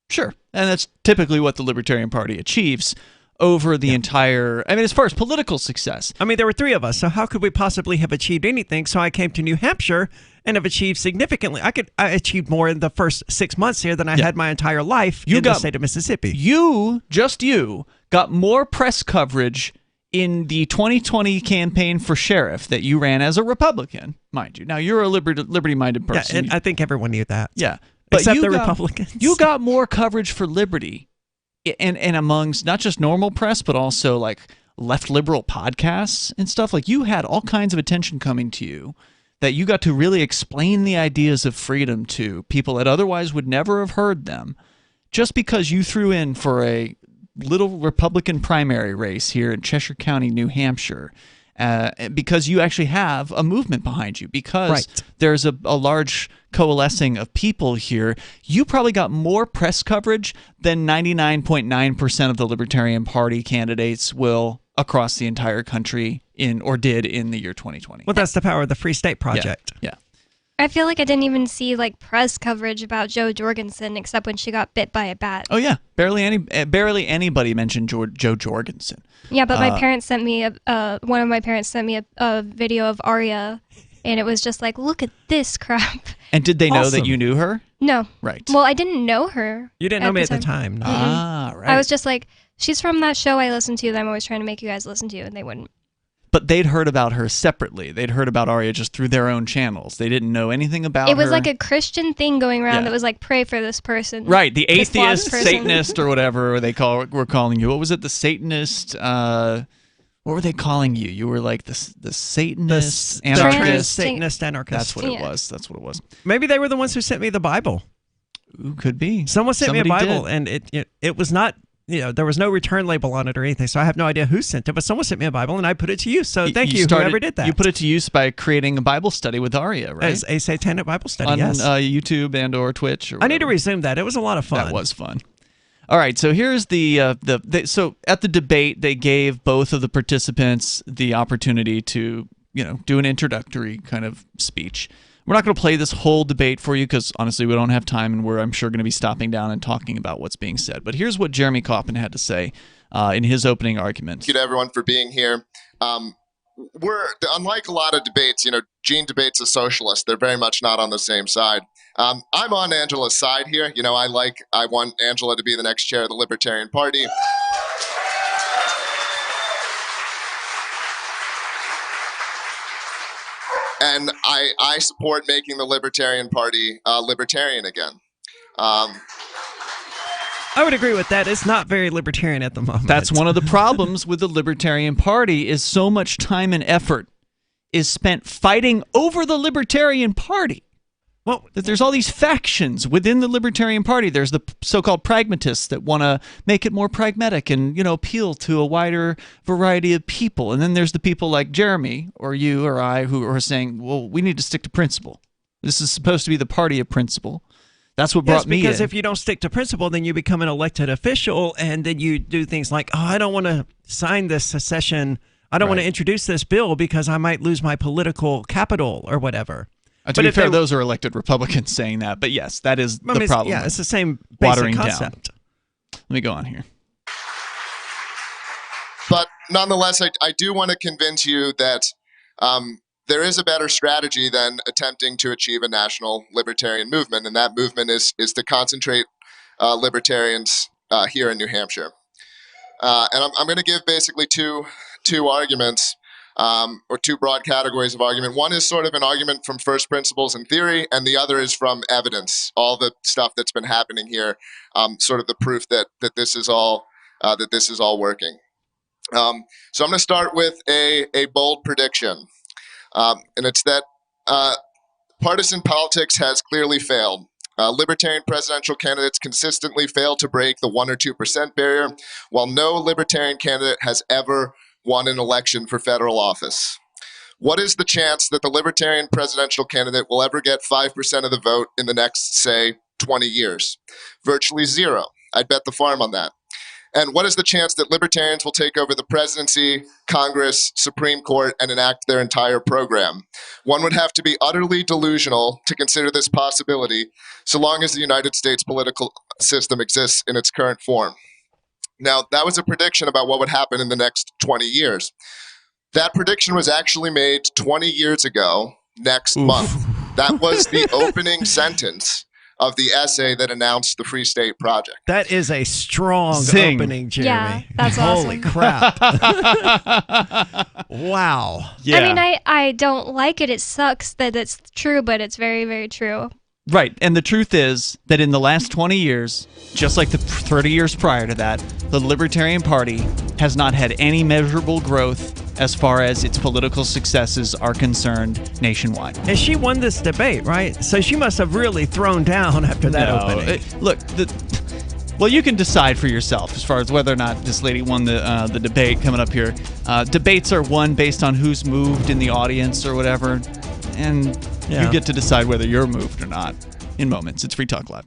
Sure. And that's typically what the Libertarian Party achieves over the entire, as far as political success. There were 3 of us, so how could we possibly have achieved anything? So I came to New Hampshire and have achieved significantly. I achieved more in the first 6 months here than I had my entire life in the state of Mississippi. You got more press coverage in the 2020 campaign for sheriff that you ran as a Republican, mind you. Now, you're a liberty-minded person. Yeah, and I think everyone knew that. Yeah. But except the Republicans. You got more coverage for liberty and amongst not just normal press, but also like left liberal podcasts and stuff. Like you had all kinds of attention coming to you that you got to really explain the ideas of freedom to people that otherwise would never have heard them, just because you threw in for a little Republican primary race here in Cheshire County, New Hampshire. Because you actually have a movement behind you, because there's a large coalescing of people here, you probably got more press coverage than 99.9% of the Libertarian Party candidates will across the entire country did in the year 2020. Well, that's the power of the Free State Project. Yeah. I feel like I didn't even see press coverage about Jo Jorgensen except when she got bit by a bat. Oh yeah, barely anybody mentioned Jo Jorgensen. Yeah, but my parents sent me one of my parents sent me a video of Arya, and it was just like, look at this crap. And did they know that you knew her? No. Right. Well, I didn't know her. You didn't know me at the time. No. Right. I was just like, she's from that show I listen to that I'm always trying to make you guys listen to, and they wouldn't. But they'd heard about her separately. They'd heard about Arya just through their own channels. They didn't know anything about her. It was like a Christian thing going around that was like, pray for this person. Right, the atheist, Satanist, or whatever were calling you. What was it? The Satanist, what were they calling you? You were like the Satanist, anarchist. Satanist anarchist. That's what it was. That's what it was. Maybe they were the ones who sent me the Bible. Ooh, could be. Someone sent me a Bible, did. and it was not... there was no return label on it or anything, so I have no idea who sent it, but someone sent me a Bible, and I put it to use, so thank you, whoever did that. You put it to use by creating a Bible study with Arya, right? As a satanic Bible study, on, yes. YouTube and or Twitch. Or I need to resume that. It was a lot of fun. That was fun. All right, so here's so at the debate, they gave both of the participants the opportunity to, do an introductory kind of speech. We're not going to play this whole debate for you because, honestly, we don't have time, and we're, I'm sure, going to be stopping down and talking about what's being said. But here's what Jeremy Kauffman had to say in his opening argument. Thank you to everyone for being here. We're, unlike a lot of debates, Gene debates a socialist. They're very much not on the same side. I'm on Angela's side here. I want Angela to be the next chair of the Libertarian Party. And I support making the Libertarian Party libertarian again. I would agree with that. It's not very libertarian at the moment. That's one of the problems with the Libertarian Party is so much time and effort is spent fighting over the Libertarian Party. Well, there's all these factions within the Libertarian Party. There's the so-called pragmatists that want to make it more pragmatic and, appeal to a wider variety of people. And then there's the people like Jeremy or you or I who are saying, well, we need to stick to principle. This is supposed to be the party of principle. That's what brought me in. Because if you don't stick to principle, then you become an elected official, and then you do things like, I don't want to sign this secession. I don't want to introduce this bill because I might lose my political capital or whatever. To be fair, those are elected Republicans saying that. But yes, that is the problem. Yeah, it's the same basic concept. Let me go on here. But nonetheless, I do want to convince you that there is a better strategy than attempting to achieve a national libertarian movement, and that movement is to concentrate libertarians here in New Hampshire. And I'm going to give basically two arguments, or two broad categories of argument. One is sort of an argument from first principles and theory, and the other is from evidence. All the stuff that's been happening here, sort of the proof that this is all working. So I'm going to start with a bold prediction, and it's that partisan politics has clearly failed. Libertarian presidential candidates consistently fail to break the 1 or 2% barrier, while no libertarian candidate has ever won an election for federal office. What is the chance that the libertarian presidential candidate will ever get 5% of the vote in the next, say, 20 years? Virtually zero. I'd bet the farm on that. And what is the chance that libertarians will take over the presidency, Congress, Supreme Court, and enact their entire program? One would have to be utterly delusional to consider this possibility, so long as the United States political system exists in its current form. Now, that was a prediction about what would happen in the next 20 years. That prediction was actually made 20 years ago, next month. That was the opening sentence of the essay that announced the Free State Project. That is a strong Zing. opening, Jeremy. Yeah, that's Holy awesome. crap. Wow. Yeah. I mean, I don't like it. It sucks that it's true, but it's very, very true. Right, and the truth is that in the last 20 years, just like the 30 years prior to that, the Libertarian Party has not had any measurable growth as far as its political successes are concerned nationwide. And she won this debate, right? So she must have really thrown down after that opening. Look, well, you can decide for yourself as far as whether or not this lady won the debate coming up here. Debates are won based on who's moved in the audience or whatever, and you get to decide whether you're moved or not in moments. It's Free Talk Live.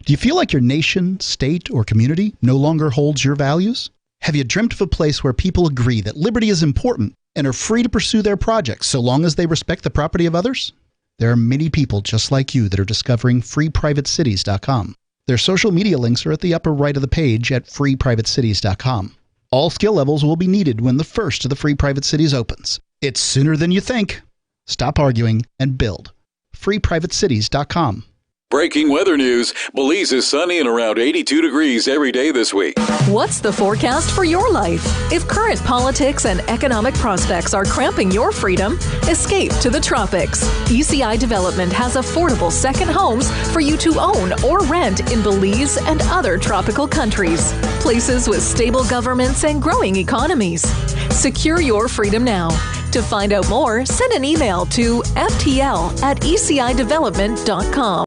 Do you feel like your nation, state, or community no longer holds your values? Have you dreamt of a place where people agree that liberty is important and are free to pursue their projects so long as they respect the property of others? There are many people just like you that are discovering freeprivatecities.com. Their social media links are at the upper right of the page at freeprivatecities.com. All skill levels will be needed when the first of the Free Private Cities opens. It's sooner than you think. Stop arguing and build. freeprivatecities.com. Breaking weather news. Belize is sunny and around 82 degrees every day this week. What's the forecast for your life? If current politics and economic prospects are cramping your freedom, escape to the tropics. ECI Development has affordable second homes for you to own or rent in Belize and other tropical countries. Places with stable governments and growing economies. Secure your freedom now. To find out more, send an email to ftl@ecidevelopment.com.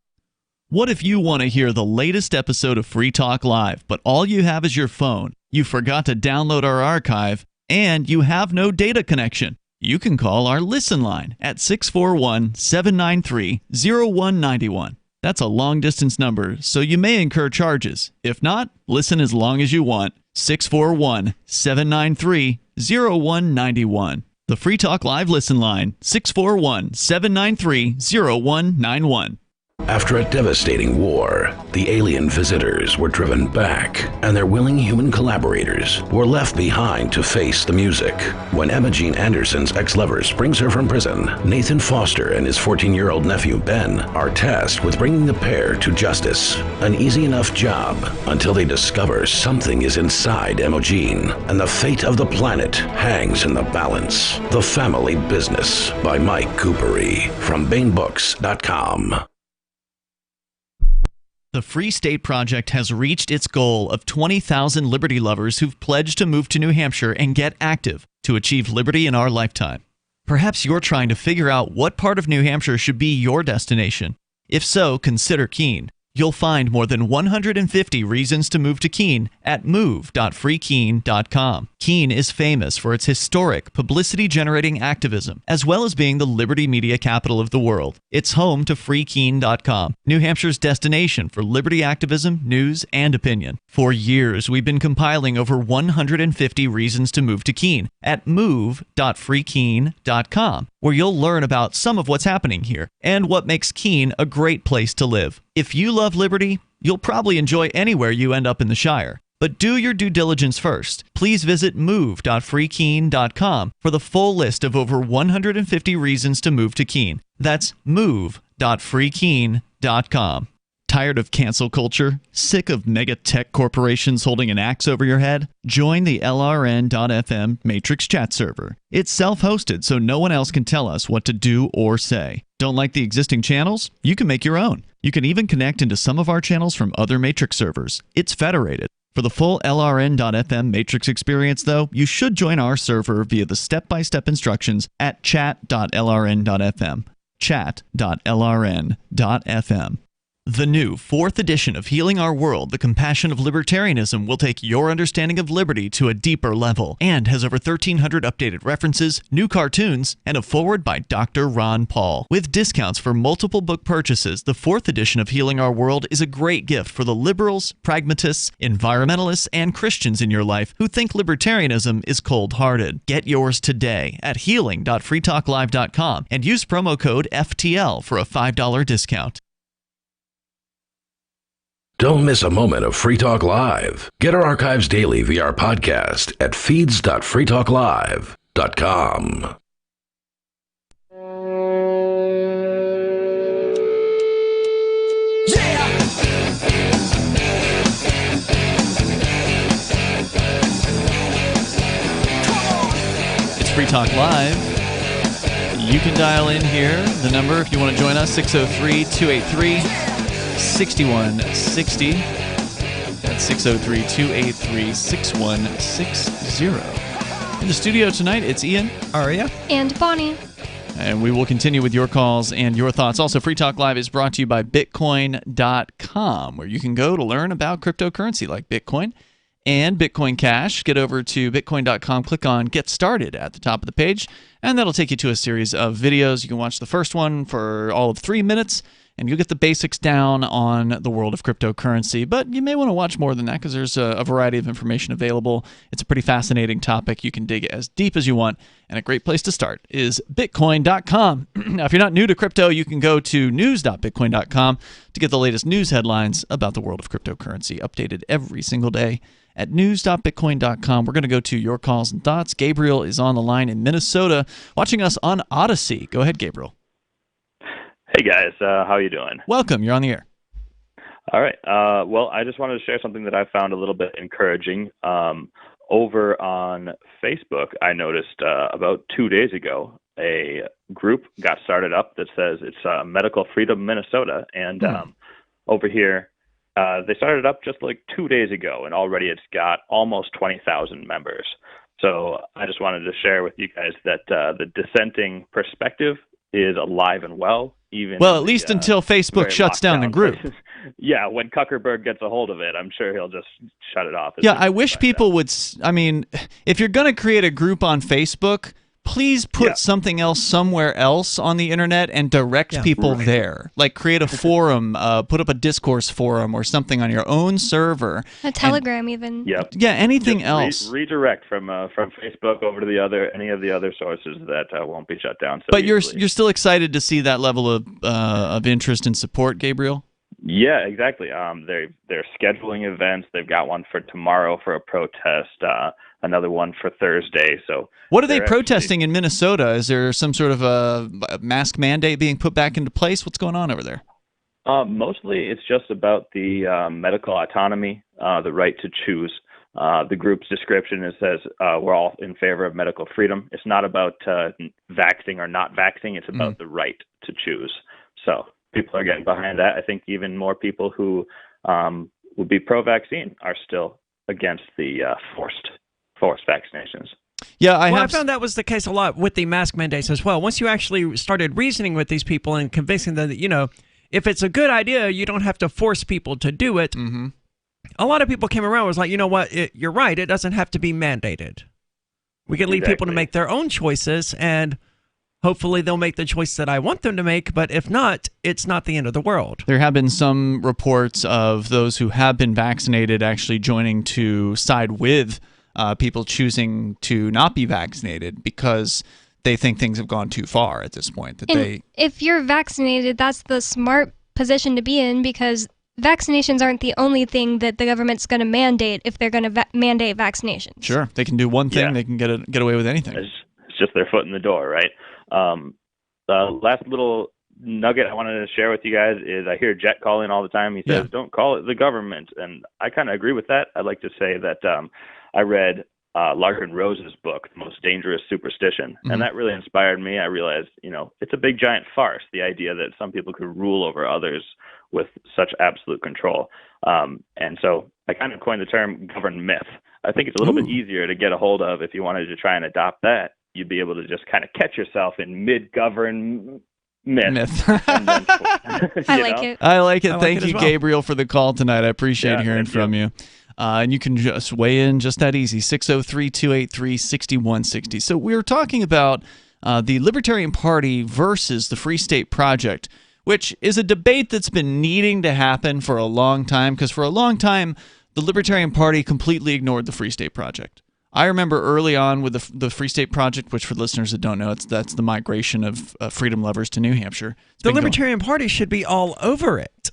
What if you want to hear the latest episode of Free Talk Live, but all you have is your phone, you forgot to download our archive, and you have no data connection? You can call our Listen line at 641-793-0191. That's a long-distance number, so you may incur charges. If not, listen as long as you want. 641-793-0191. The Free Talk Live Listen line, 641-793-0191. After a devastating war, the alien visitors were driven back, and their willing human collaborators were left behind to face the music. When Emma Jean Anderson's ex-lover springs her from prison, Nathan Foster and his 14-year-old nephew Ben are tasked with bringing the pair to justice. An easy enough job until they discover something is inside Emma Jean, and the fate of the planet hangs in the balance. The Family Business by Mike Coopery from BaneBooks.com. The Free State Project has reached its goal of 20,000 liberty lovers who've pledged to move to New Hampshire and get active to achieve liberty in our lifetime. Perhaps you're trying to figure out what part of New Hampshire should be your destination. If so, consider Keene. You'll find more than 150 reasons to move to Keene at move.freekeene.com. Keene is famous for its historic, publicity-generating activism, as well as being the liberty media capital of the world. It's home to freekeene.com, New Hampshire's destination for liberty activism, news, and opinion. For years, we've been compiling over 150 reasons to move to Keene at move.freekeene.com, where you'll learn about some of what's happening here and what makes Keene a great place to live. If you love liberty, you'll probably enjoy anywhere you end up in the Shire. But do your due diligence first. Please visit move.freekeene.com for the full list of over 150 reasons to move to Keene. That's move.freekeene.com. Tired of cancel culture? Sick of mega tech corporations holding an axe over your head? Join the LRN.FM Matrix chat server. It's self-hosted, so no one else can tell us what to do or say. Don't like the existing channels? You can make your own. You can even connect into some of our channels from other Matrix servers. It's federated. For the full LRN.FM Matrix experience, though, you should join our server via the step-by-step instructions at chat.lrn.fm. Chat.lrn.fm. The new 4th edition of Healing Our World, The Compassion of Libertarianism will take your understanding of liberty to a deeper level and has over 1,300 updated references, new cartoons, and a foreword by Dr. Ron Paul. With discounts for multiple book purchases, the 4th edition of Healing Our World is a great gift for the liberals, pragmatists, environmentalists, and Christians in your life who think libertarianism is cold-hearted. Get yours today at healing.freetalklive.com and use promo code FTL for a $5 discount. Don't miss a moment of Free Talk Live. Get our archives daily via our podcast at feeds.freetalklive.com. It's Free Talk Live. You can dial in here. The number, if you want to join us, 603-283-6160. That's 603-283-6160. In the studio tonight, it's Ian, Aria, and Bonnie. and we will continue with your calls and your thoughts. Also, Free Talk Live is brought to you by Bitcoin.com, where you can go to learn about cryptocurrency like Bitcoin and Bitcoin Cash. Get over to Bitcoin.com, click on Get Started at the top of the page, and that'll take you to a series of videos. You can watch the first one for all of 3 minutes, and you'll get the basics down on the world of cryptocurrency. But you may want to watch more than that because there's a variety of information available. It's a pretty fascinating topic. You can dig as deep as you want, and a great place to start is Bitcoin.com. Now, if you're not new to crypto, you can go to news.bitcoin.com to get the latest news headlines about the world of cryptocurrency, updated every single day at news.bitcoin.com. We're going to go to your calls and thoughts. Gabriel is on the line in Minnesota, watching us on Odyssey. Go ahead, Gabriel. Hey guys, how you doing? Welcome. You're on the air. All right. Well, I just wanted to share something that I found a little bit encouraging. Over on Facebook, I noticed about 2 days ago, a group got started up that says it's Medical Freedom Minnesota. And over here, they started up just like 2 days ago, and already it's got almost 20,000 members. So I just wanted to share with you guys that the dissenting perspective is alive and well. Even well, at least until Facebook shuts down the group. Yeah, when Zuckerberg gets a hold of it, I'm sure he'll just shut it off. Yeah, I wish people would. I mean, if you're going to create a group on Facebook, please put something else somewhere else on the internet and direct people there. Like create a forum, put up a discourse forum or something on your own server. A Telegram even. Yep. Yeah, anything Just else. Redirect from Facebook over to any of the other sources that won't be shut down. So But you're easily. you're still excited to see that level of interest and support, Gabriel? Yeah, exactly. They're scheduling events. They've got one for tomorrow for a protest. Another one for Thursday. So what are they protesting in Minnesota? Is there some sort of a mask mandate being put back into place? What's going on over there? Mostly it's just about the medical autonomy, the right to choose. The group's description, it says we're all in favor of medical freedom. It's not about vaxxing or not vaxxing. It's about the right to choose. So people are getting behind that. I think even more people who would be pro-vaccine are still against the forced vaccinations. Yeah, I found that was the case a lot with the mask mandates as well. Once you actually started reasoning with these people and convincing them that, if it's a good idea, you don't have to force people to do it. Mm-hmm. A lot of people came around and was like, you know what, you're right. It doesn't have to be mandated. We can leave people to make their own choices, and hopefully they'll make the choice that I want them to make. But if not, it's not the end of the world. There have been some reports of those who have been vaccinated actually joining to side with people choosing to not be vaccinated because they think things have gone too far at this point. If you're vaccinated, that's the smart position to be in, because vaccinations aren't the only thing that the government's going to mandate if they're going to mandate vaccinations. Sure, they can do one thing, they can get away with anything. It's just their foot in the door, right? The last little nugget I wanted to share with you guys is I hear Jet call in all the time. He says, don't call it the government. And I kind of agree with that. I'd like to say that I read Larkin Rose's book, The Most Dangerous Superstition. Mm-hmm. And that really inspired me. I realized, it's a big giant farce, the idea that some people could rule over others with such absolute control. And so I kind of coined the term govern myth. I think it's a little bit easier to get a hold of if you wanted to try and adopt that. You'd be able to just kind of catch yourself in mid-govern myth. I like it. I like it. I like Thank it as you, well. Gabriel, for the call tonight. I appreciate hearing from you. And you can just weigh in just that easy, 603-283-6160. So we were talking about the Libertarian Party versus the Free State Project, which is a debate that's been needing to happen for a long time, because for a long time, the Libertarian Party completely ignored the Free State Project. I remember early on with the Free State Project, which for listeners that don't know, that's the migration of freedom lovers to New Hampshire. The Libertarian Party should be all over it.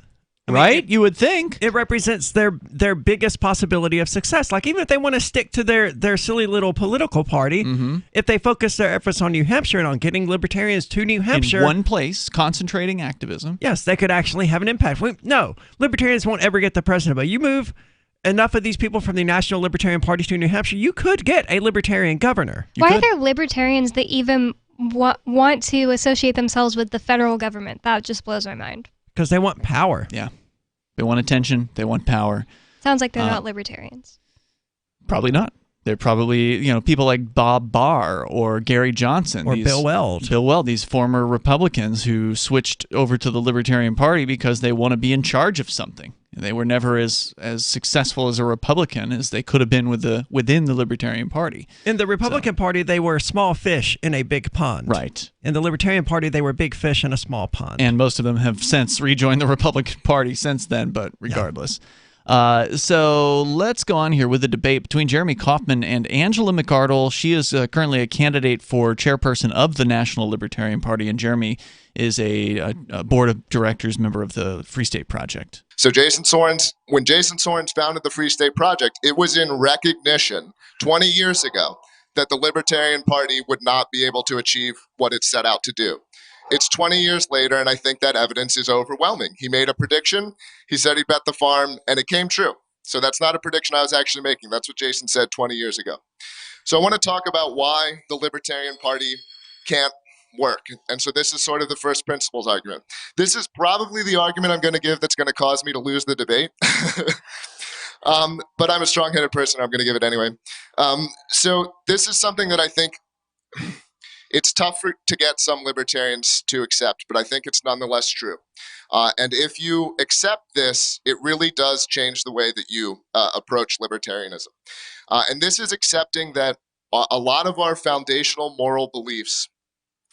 Right? You would think. It represents their biggest possibility of success. Like, even if they want to stick to their silly little political party, if they focus their efforts on New Hampshire and on getting libertarians to New Hampshire. In one place, concentrating activism. Yes, they could actually have an impact. No, libertarians won't ever get the president, but you move enough of these people from the National Libertarian Party to New Hampshire, you could get a libertarian governor. Why are there libertarians that even want to associate themselves with the federal government? That just blows my mind. Because they want power. Yeah. They want attention. They want power. Sounds like they're not libertarians. Probably not. They're probably, people like Bob Barr or Gary Johnson. Or Bill Weld. Bill Weld, these former Republicans who switched over to the Libertarian Party because they want to be in charge of something. They were never as successful as a Republican as they could have been within the Libertarian Party. In the Republican Party, they were small fish in a big pond. Right. In the Libertarian Party, they were big fish in a small pond. And most of them have since rejoined the Republican Party since then, but regardless. Yeah. So let's go on here with the debate between Jeremy Kauffman and Angela McArdle. She is currently a candidate for chairperson of the National Libertarian Party, and Jeremy is a board of directors member of the Free State Project. So when Jason Sorens founded the Free State Project, it was in recognition 20 years ago that the Libertarian Party would not be able to achieve what it set out to do. It's 20 years later, and I think that evidence is overwhelming. He made a prediction. He said he'd bet the farm, and it came true. So that's not a prediction I was actually making. That's what Jason said 20 years ago. So I want to talk about why the Libertarian Party can't work. And so this is sort of the first principles argument. This is probably the argument I'm going to give that's going to cause me to lose the debate. But I'm a strong-headed person. I'm going to give it anyway. So this is something that I think it's tough to get some libertarians to accept, but I think it's nonetheless true. And if you accept this, it really does change the way that you approach libertarianism. And this is accepting that a lot of our foundational moral beliefs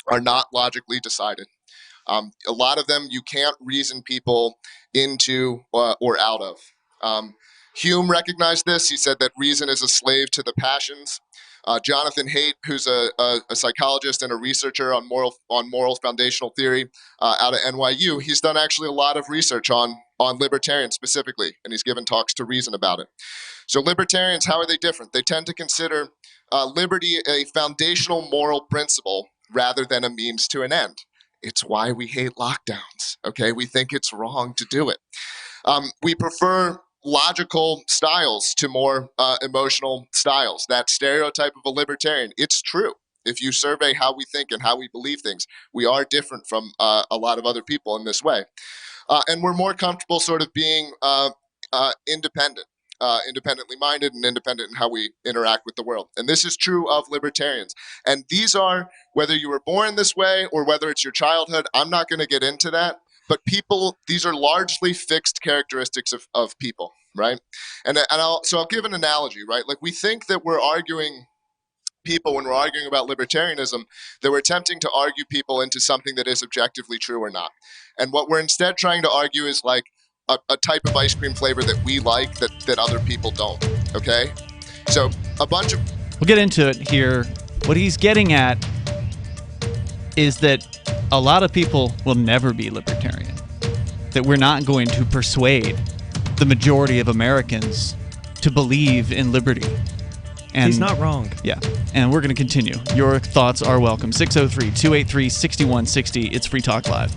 are not logically decided. A lot of them you can't reason people into or out of. Hume recognized this. He said that reason is a slave to the passions. Jonathan Haidt, who's a psychologist and a researcher on moral foundational theory out of NYU, he's done actually a lot of research on libertarians specifically, and he's given talks to Reason about it. So libertarians, how are they different? They tend to consider liberty a foundational moral principle rather than a means to an end. It's why we hate lockdowns, okay? We think it's wrong to do it. We prefer logical styles to more emotional styles. That stereotype of a libertarian, it's true. If you survey how we think and how we believe things, we are different from a lot of other people in this way. And we're more comfortable sort of being independent. Independently minded and independent in how we interact with the world. And this is true of libertarians. And these are, whether you were born this way or whether it's your childhood, I'm not going to get into that. But these are largely fixed characteristics of people, right? And I'll give an analogy, right? Like we think that we're arguing people when we're arguing about libertarianism, that we're attempting to argue people into something that is objectively true or not. And what we're instead trying to argue is like, a type of ice cream flavor that we like that other people don't, okay? So we'll get into it here. What he's getting at is that a lot of people will never be libertarian, that we're not going to persuade the majority of Americans to believe in liberty. And he's not wrong. Yeah, and we're going to continue. Your thoughts are welcome. 603-283-6160. It's Free Talk Live.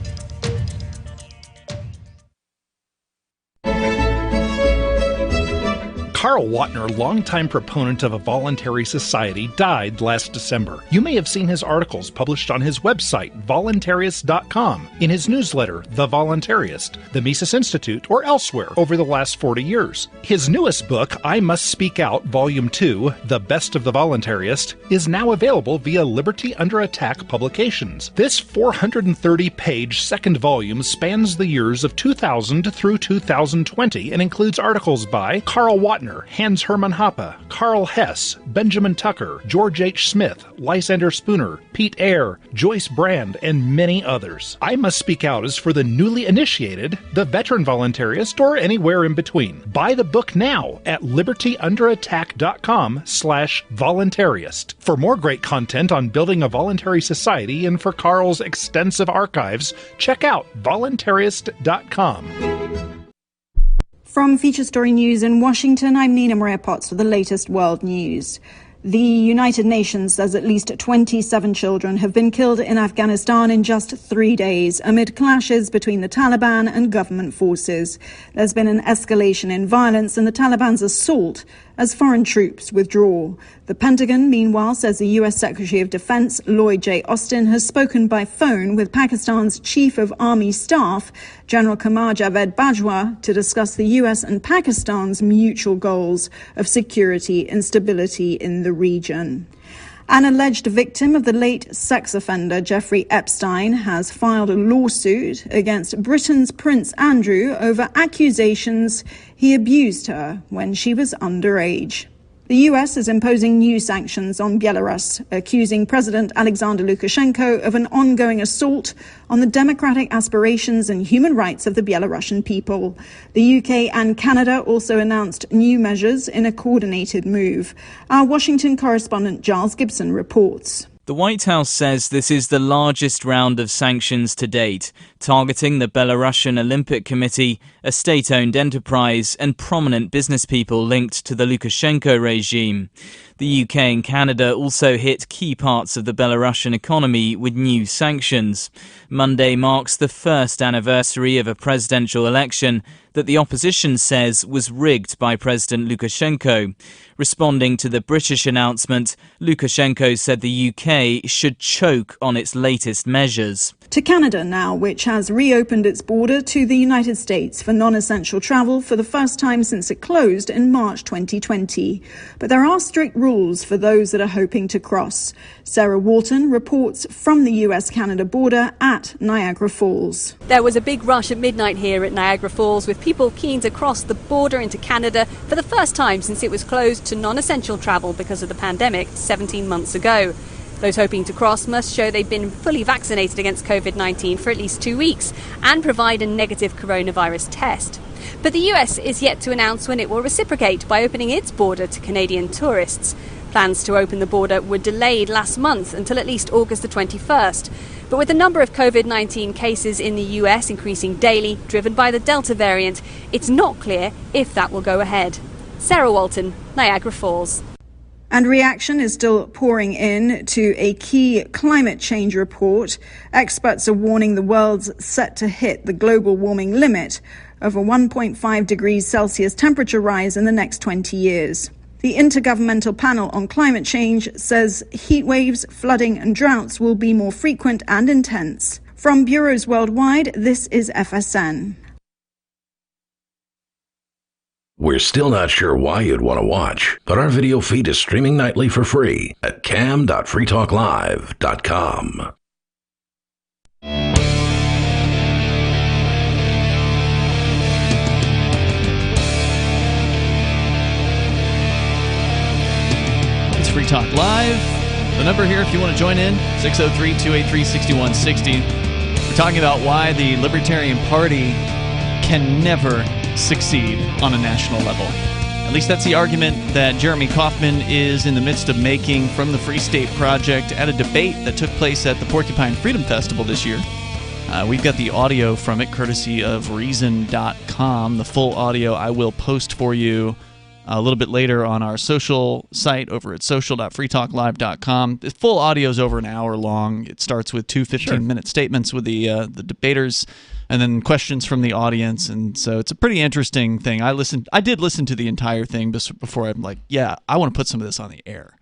Karl Wattner, longtime proponent of a voluntary society, died last December. You may have seen his articles published on his website, voluntarist.com, in his newsletter, The Voluntarist, the Mises Institute, or elsewhere over the last 40 years. His newest book, I Must Speak Out, Volume 2, The Best of the Voluntarist, is now available via Liberty Under Attack Publications. This 430-page second volume spans the years of 2000 through 2020 and includes articles by Karl Wattner, Hans Hermann Hoppe, Karl Hess, Benjamin Tucker, George H. Smith, Lysander Spooner, Pete Eyre, Joyce Brand, and many others. I Must Speak Out is for the newly initiated, the veteran voluntarist, or anywhere in between. Buy the book now at libertyunderattack.com/voluntarist. For more great content on building a voluntary society and for Karl's extensive archives, check out voluntarist.com. From Feature Story News in Washington, I'm Nina Maria Potts for the latest world news. The United Nations says at least 27 children have been killed in Afghanistan in just 3 days amid clashes between the Taliban and government forces. There's been an escalation in violence and the Taliban's assault as foreign troops withdraw. The Pentagon, meanwhile, says the U.S. Secretary of Defense Lloyd J. Austin has spoken by phone with Pakistan's Chief of Army Staff, General Qamar Javed Bajwa, to discuss the U.S. and Pakistan's mutual goals of security and stability in the region. An alleged victim of the late sex offender Jeffrey Epstein has filed a lawsuit against Britain's Prince Andrew over accusations he abused her when she was underage. The U.S. is imposing new sanctions on Belarus, accusing President Alexander Lukashenko of an ongoing assault on the democratic aspirations and human rights of the Belarusian people. The U.K. and Canada also announced new measures in a coordinated move. Our Washington correspondent Giles Gibson reports. The White House says this is the largest round of sanctions to date, targeting the Belarusian Olympic Committee, a state-owned enterprise, and prominent business people linked to the Lukashenko regime. The UK and Canada also hit key parts of the Belarusian economy with new sanctions. Monday marks the first anniversary of a presidential election that the opposition says was rigged by President Lukashenko. Responding to the British announcement, Lukashenko said the UK should choke on its latest measures. To Canada now, which has reopened its border to the United States for non-essential travel for the first time since it closed in March 2020. But there are strict rules for those that are hoping to cross. Sarah Walton reports from the US-Canada border at Niagara Falls. There was a big rush at midnight here at Niagara Falls with people keen to cross the border into Canada for the first time since it was closed to non-essential travel because of the pandemic 17 months ago. Those hoping to cross must show they've been fully vaccinated against COVID-19 for at least 2 weeks and provide a negative coronavirus test. But the US is yet to announce when it will reciprocate by opening its border to Canadian tourists. Plans to open the border were delayed last month until at least August the 21st. But with the number of COVID-19 cases in the US increasing daily, driven by the Delta variant, it's not clear if that will go ahead. Sarah Walton, Niagara Falls. And reaction is still pouring in to a key climate change report. Experts are warning the world's set to hit the global warming limit of a 1.5 degrees Celsius temperature rise in the next 20 years. The Intergovernmental Panel on Climate Change says heat waves, flooding and droughts will be more frequent and intense. From bureaus worldwide, this is FSN. We're still not sure why you'd want to watch, but our video feed is streaming nightly for free at cam.freetalklive.com. It's Free Talk Live. The number here, if you want to join in, 603-283-6160. We're talking about why the Libertarian Party can never succeed on a national level. At least that's the argument that Jeremy Kauffman is in the midst of making from the Free State Project at a debate that took place at the Porcupine Freedom Festival this year. We've got the audio from it courtesy of Reason.com. The full audio I will post for you a little bit later on our social site over at social.freetalklive.com. The full audio is over an hour long. It starts with two 15-minute statements with the debaters and then questions from the audience. And so it's a pretty interesting thing. I did listen to the entire thing before I'm like, yeah, I want to put some of this on the air.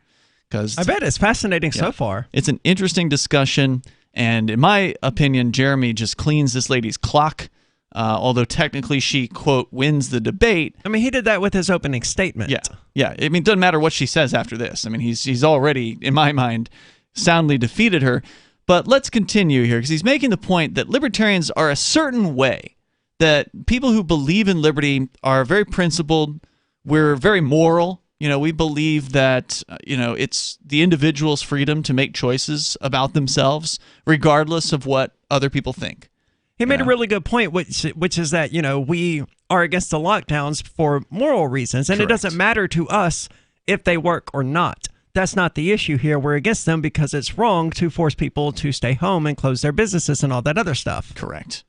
I bet it's fascinating so far. It's an interesting discussion. And in my opinion, Jeremy just cleans this lady's clock. Although technically she, quote, wins the debate. I mean, he did that with his opening statement. Yeah. I mean, it doesn't matter what she says after this. I mean, he's already, in my mind, soundly defeated her. But let's continue here, because he's making the point that libertarians are a certain way, that people who believe in liberty are very principled. We're very moral. We believe that, it's the individual's freedom to make choices about themselves, regardless of what other people think. He made a really good point, which is that, we are against the lockdowns for moral reasons, and It doesn't matter to us if they work or not. That's not the issue here. We're against them because it's wrong to force people to stay home and close their businesses and all that other stuff. Correct.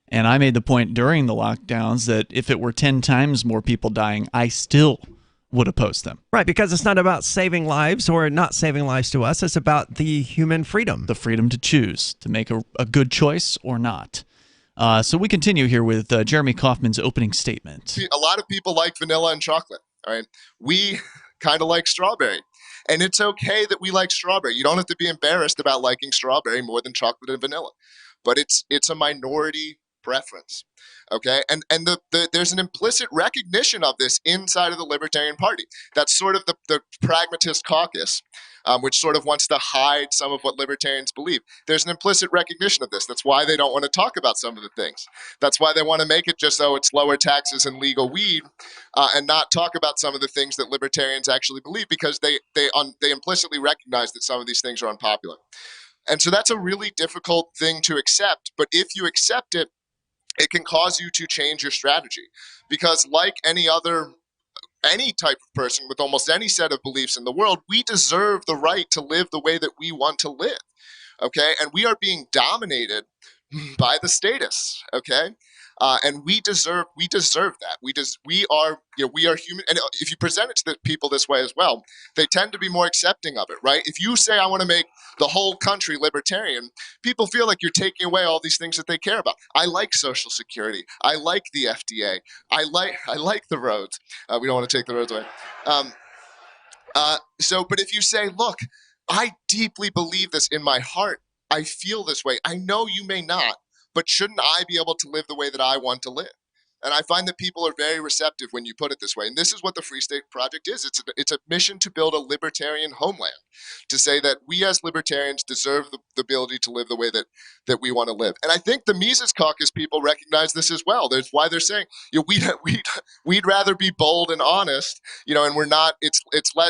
And I made the point during the lockdowns that if it were 10 times more people dying, I still would oppose them. Right, because it's not about saving lives or not saving lives to us. It's about the human freedom. The freedom to choose, to make a good choice or not. So we continue here with Jeremy Kaufman's opening statement. A lot of people like vanilla and chocolate. All right, we kind of like strawberry, and it's okay that we like strawberry. You don't have to be embarrassed about liking strawberry more than chocolate and vanilla, but it's a minority preference. Okay, and there's an implicit recognition of this inside of the Libertarian Party. That's sort of the pragmatist caucus, which sort of wants to hide some of what libertarians believe. There's an implicit recognition of this. That's why they don't want to talk about some of the things. That's why they want to make it just so it's lower taxes and legal weed, and not talk about some of the things that libertarians actually believe, because they implicitly recognize that some of these things are unpopular. And so that's a really difficult thing to accept. But if you accept it, it can cause you to change your strategy, because like any type of person with almost any set of beliefs in the world, we deserve the right to live the way that we want to live. Okay. And we are being dominated by the statists. Okay. And we deserve that. We are human. And if you present it to the people this way as well, they tend to be more accepting of it, right? If you say, I want to make the whole country libertarian, people feel like you're taking away all these things that they care about. I like Social Security. I like the FDA. I like the roads. We don't want to take the roads away. But if you say, look, I deeply believe this in my heart. I feel this way. I know you may not, but shouldn't I be able to live the way that I want to live? And I find that people are very receptive when you put it this way. And this is what the Free State Project is. It's a mission to build a libertarian homeland, to say that we as libertarians deserve the ability to live the way that we want to live. And I think the Mises Caucus people recognize this as well. That's why they're saying, we'd rather be bold and honest, and we're not.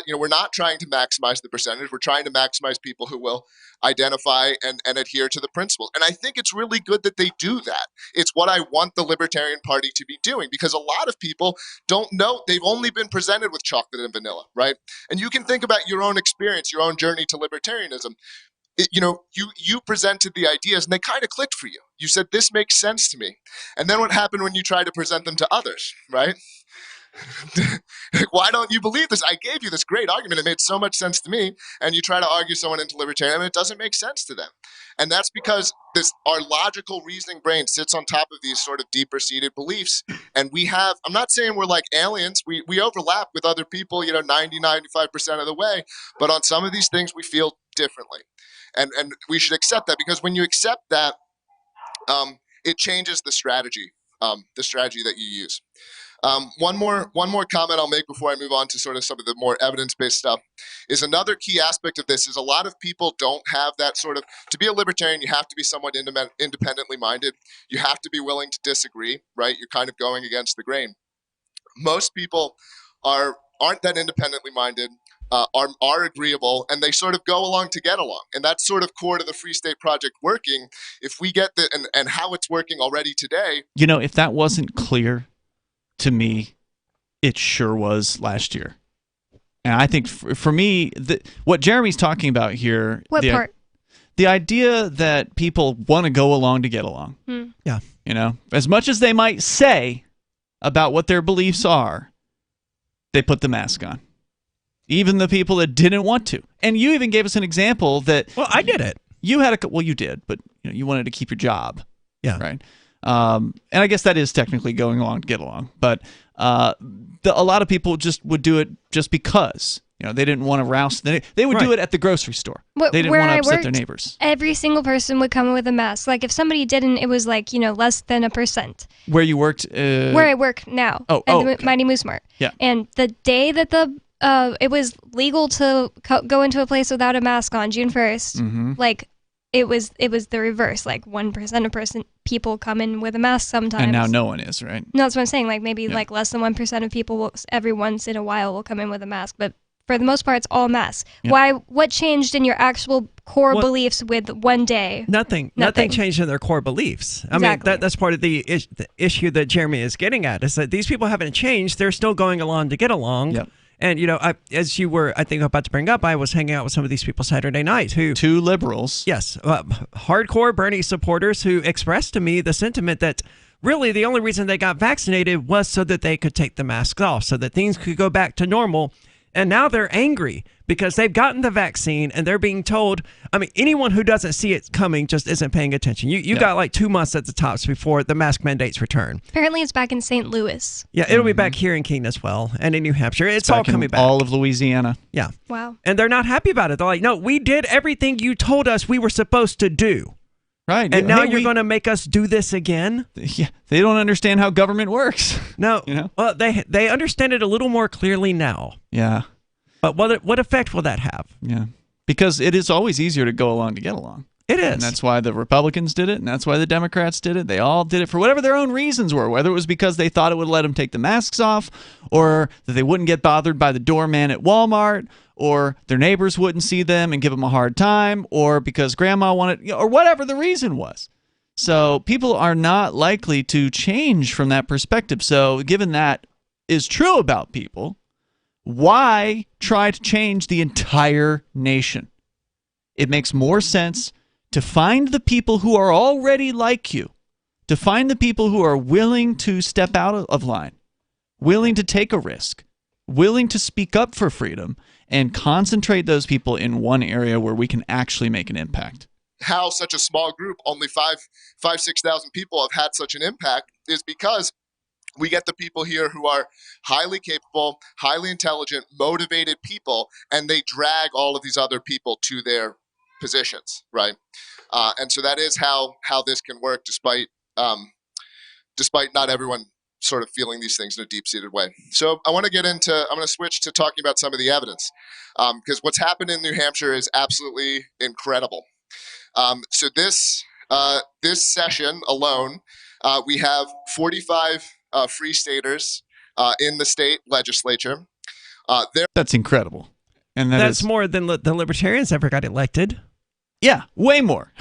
We're not trying to maximize the percentage. We're trying to maximize people who will identify and adhere to the principles. And I think it's really good that they do that. It's what I want the Libertarian Party to be doing, because a lot of people don't know. They've only been presented with chocolate and vanilla, right? And you can think about your own experience, your own journey to libertarianism. You presented the ideas and they kind of clicked for you. You said, this makes sense to me. And then what happened when you tried to present them to others, right? Why don't you believe this? I gave you this great argument. It made so much sense to me. And you try to argue someone into libertarianism, and it doesn't make sense to them. And that's because our logical reasoning brain sits on top of these sort of deeper seated beliefs. And I'm not saying we're like aliens. We overlap with other people, 90, 95% of the way. But on some of these things, we feel differently. And we should accept that, because when you accept that, it changes the strategy that you use. One more comment I'll make before I move on to sort of some of the more evidence-based stuff is another key aspect of this is a lot of people don't have that sort of, to be a libertarian, you have to be somewhat independently minded. You have to be willing to disagree, right? You're kind of going against the grain. Most people aren't that independently minded, are agreeable, and they sort of go along to get along. And that's sort of core to the Free State Project working. If we get and how it's working already today. If that wasn't clear to me, it sure was last year. And I think for me, what Jeremy's talking about here... What part? The idea that people want to go along to get along. Yeah. As much as they might say about what their beliefs are, they put the mask on. Even the people that didn't want to. And you even gave us an example that... Well, I did it. You had a... Well, you did, but you wanted to keep your job. Yeah. Right? And I guess that is technically going along to get along. But a lot of people just would do it just because. They didn't want to rouse... They would do it at the grocery store. They didn't want to upset their neighbors. Every single person would come with a mask. Like, if somebody didn't, it was like, less than 1%. Where you worked? Where I work now. At the Mighty Moose Mart. Yeah. And the day that it was legal to go into a place without a mask on, June 1st, like, it was the reverse. Like, 1% of people come in with a mask sometimes. And now no one is, right? No, that's what I'm saying. Like, maybe like less than 1% of people every once in a while will come in with a mask. But for the most part, it's all masks. Yeah. What changed in your actual core beliefs with one day? Nothing changed in their core beliefs. I mean, that's part of the issue that Jeremy is getting at, is that these people haven't changed. They're still going along to get along. Yep. And, as you were, I think, about to bring up, I was hanging out with some of these people Saturday night who... Two liberals. Yes. Hardcore Bernie supporters who expressed to me the sentiment that really the only reason they got vaccinated was so that they could take the masks off, so that things could go back to normal. And now they're angry because they've gotten the vaccine and they're being told, I mean, anyone who doesn't see it coming just isn't paying attention. You got like 2 months at the tops before the mask mandates return. Apparently it's back in St. Louis. Yeah, it'll be back here in Keene as well and in New Hampshire. It's all coming back. All of Louisiana. Yeah. Wow. And they're not happy about it. They're like, no, we did everything you told us we were supposed to do. Right. And now you're going to make us do this again? Yeah. They don't understand how government works. No. Well, they understand it a little more clearly now. Yeah. But what effect will that have? Yeah. Because it is always easier to go along to get along. It is. And that's why the Republicans did it, and that's why the Democrats did it. They all did it for whatever their own reasons were, whether it was because they thought it would let them take the masks off, or that they wouldn't get bothered by the doorman at Walmart, or their neighbors wouldn't see them and give them a hard time, or because grandma wanted, or whatever the reason was. So people are not likely to change from that perspective. So given that is true about people, why try to change the entire nation? It makes more sense to find the people who are already like you, to find the people who are willing to step out of line, willing to take a risk, willing to speak up for freedom, and concentrate those people in one area where we can actually make an impact. How such a small group, only 6,000 people, have had such an impact is because we get the people here who are highly capable, highly intelligent, motivated people, and they drag all of these other people to their positions, right? And so that is how this can work, despite not everyone sort of feeling these things in a deep-seated way. So I'm going to switch to talking about some of the evidence, because what's happened in New Hampshire is absolutely incredible. So this session alone, we have 45 free staters in the state legislature. That's incredible. And that's more than the Libertarians ever got elected. Yeah, way more.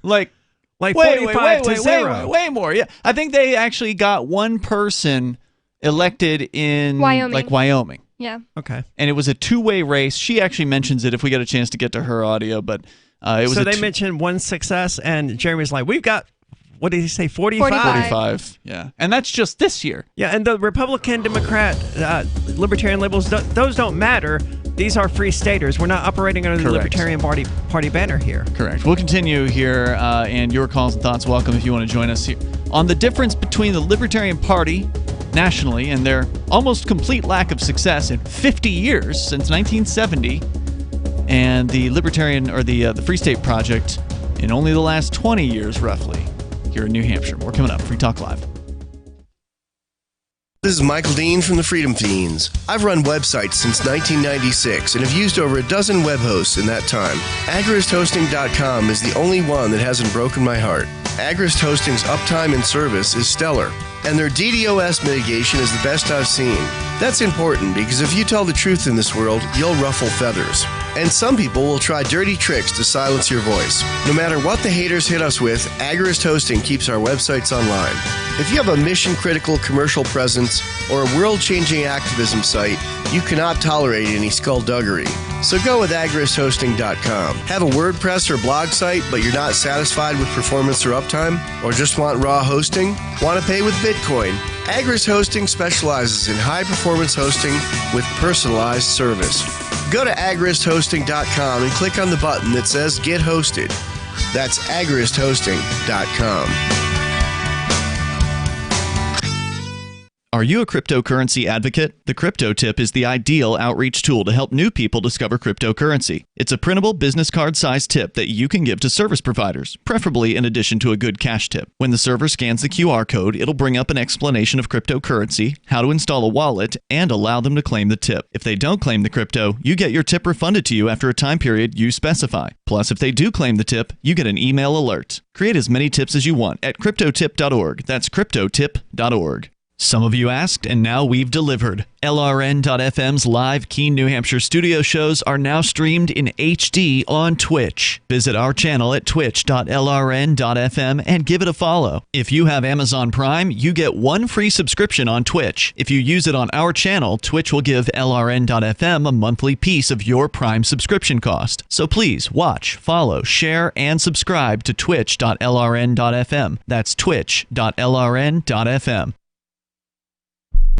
like 45 to 0. Way more. Yeah, I think they actually got one person elected in Wyoming. Yeah. Okay. And it was a two-way race. She actually mentions it if we get a chance to get to her audio, but it was. So they mentioned one success, and Jeremy's like, "We've got." What did he say? 45? 45, yeah. And that's just this year. Yeah, and the Republican, Democrat, Libertarian labels, those don't matter. These are free staters. We're not operating under the Libertarian Party banner here. Correct. We'll continue here, and your calls and thoughts welcome if you want to join us here on the difference between the Libertarian Party nationally and their almost complete lack of success in 50 years since 1970, and the Libertarian or the Free State Project in only the last 20 years, roughly. Here in New Hampshire. More coming up. Free Talk Live. This is Michael Dean from the Freedom Fiends. I've run websites since 1996 and have used over a dozen web hosts in that time. AgristHosting.com is the only one that hasn't broken my heart. Agrist Hosting's uptime and service is stellar, and their DDoS mitigation is the best I've seen. That's important because if you tell the truth in this world, you'll ruffle feathers. And some people will try dirty tricks to silence your voice. No matter what the haters hit us with, Agrist Hosting keeps our websites online. If you have a mission-critical commercial presence or a world-changing activism site, you cannot tolerate any skullduggery. So go with AgristHosting.com. Have a WordPress or blog site, but you're not satisfied with performance or uptime? Or just want raw hosting? Want to pay with Bitcoin? Agris Hosting specializes in high-performance hosting with personalized service. Go to agrishosting.com and click on the button that says Get Hosted. That's agrishosting.com. Are you a cryptocurrency advocate? The Crypto Tip is the ideal outreach tool to help new people discover cryptocurrency. It's a printable business card-sized tip that you can give to service providers, preferably in addition to a good cash tip. When the server scans the QR code, it'll bring up an explanation of cryptocurrency, how to install a wallet, and allow them to claim the tip. If they don't claim the crypto, you get your tip refunded to you after a time period you specify. Plus, if they do claim the tip, you get an email alert. Create as many tips as you want at cryptotip.org. That's cryptotip.org. Some of you asked, and now we've delivered. LRN.FM's live Keene, New Hampshire studio shows are now streamed in HD on Twitch. Visit our channel at twitch.lrn.fm and give it a follow. If you have Amazon Prime, you get one free subscription on Twitch. If you use it on our channel, Twitch will give LRN.FM a monthly piece of your Prime subscription cost. So please watch, follow, share, and subscribe to twitch.lrn.fm. That's twitch.lrn.fm.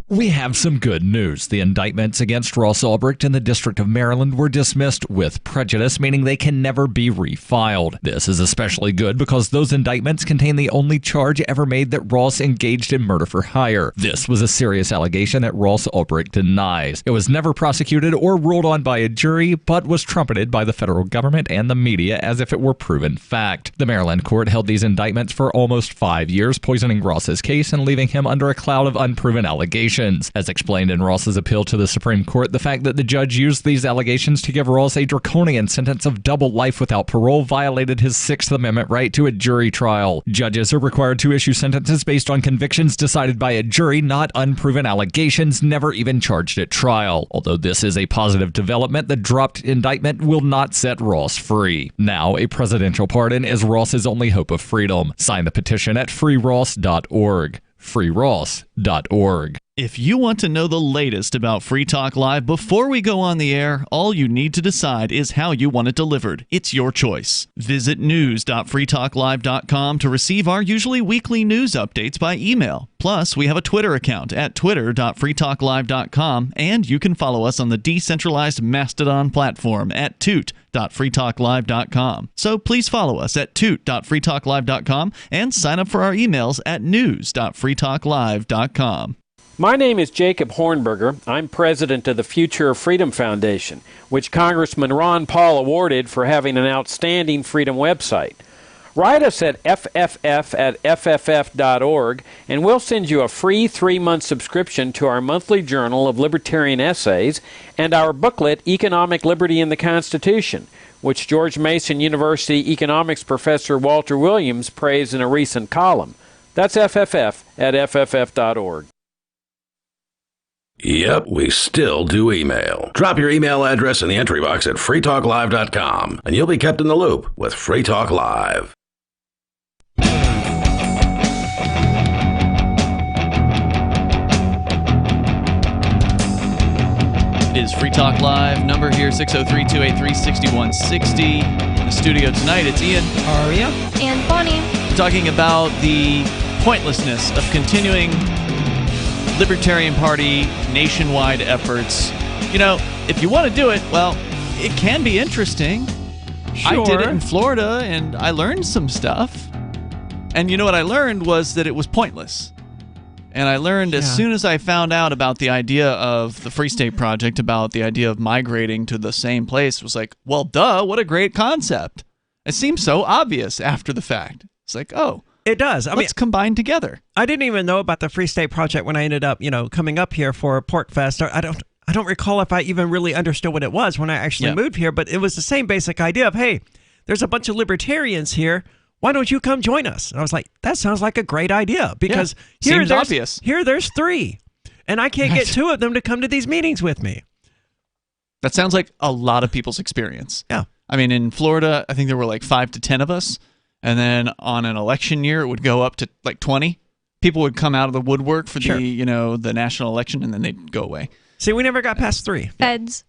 We have some good news. The indictments against Ross Ulbricht in the District of Maryland were dismissed with prejudice, meaning they can never be refiled. This is especially good because those indictments contain the only charge ever made that Ross engaged in murder for hire. This was a serious allegation that Ross Ulbricht denies. It was never prosecuted or ruled on by a jury, but was trumpeted by the federal government and the media as if it were proven fact. The Maryland court held these indictments for almost 5 years, poisoning Ross's case and leaving him under a cloud of unproven allegations. As explained in Ross's appeal to the Supreme Court, the fact that the judge used these allegations to give Ross a draconian sentence of double life without parole violated his Sixth Amendment right to a jury trial. Judges are required to issue sentences based on convictions decided by a jury, not unproven allegations never even charged at trial. Although this is a positive development, the dropped indictment will not set Ross free. Now, a presidential pardon is Ross's only hope of freedom. Sign the petition at freeross.org. freeross.org. If you want to know the latest about Free Talk Live before we go on the air, all you need to decide is how you want it delivered. It's your choice. Visit news.freetalklive.com to receive our usually weekly news updates by email. Plus, we have a Twitter account at twitter.freetalklive.com, and you can follow us on the decentralized Mastodon platform at toot.freetalklive.com. So please follow us at toot.freetalklive.com and sign up for our emails at news.freetalklive.com. My name is Jacob Hornberger. I'm president of the Future of Freedom Foundation, which Congressman Ron Paul awarded for having an outstanding freedom website. Write us at fff@fff.org, and we'll send you a free 3-month subscription to our monthly journal of libertarian essays and our booklet, Economic Liberty in the Constitution, which George Mason University economics professor Walter Williams praised in a recent column. That's fff@fff.org. Yep, we still do email. Drop your email address in the entry box at freetalklive.com, and you'll be kept in the loop with Free Talk Live. It is Free Talk Live. Number here, 603-283-6160. In the studio tonight, it's Ian. Aria. And Bonnie. Talking about the pointlessness of continuing Libertarian Party nationwide efforts. You know, if you want to do it, well, it can be interesting. Sure. I did it in Florida, and I learned some stuff. And you know what I learned was that it was pointless. And I learned as soon as I found out about the idea of the Free State Project, about the idea of migrating to the same place, was like, well, duh, what a great concept. It seems so obvious after the fact. It's like, oh. It does. Let's combine together. I didn't even know about the Free State Project when I ended up, coming up here for Pork Fest. I don't recall if I even really understood what it was when I actually moved here, but it was the same basic idea of, hey, there's a bunch of libertarians here. Why don't you come join us? And I was like, that sounds like a great idea because seems obvious. Here there's 3, and I can't get 2 of them to come to these meetings with me. That sounds like a lot of people's experience. Yeah. I mean, in Florida, I think there were like 5 to 10 of us. And then on an election year, it would go up to like 20. People would come out of the woodwork for the national election, and then they'd go away. See, we never got past 3. Feds.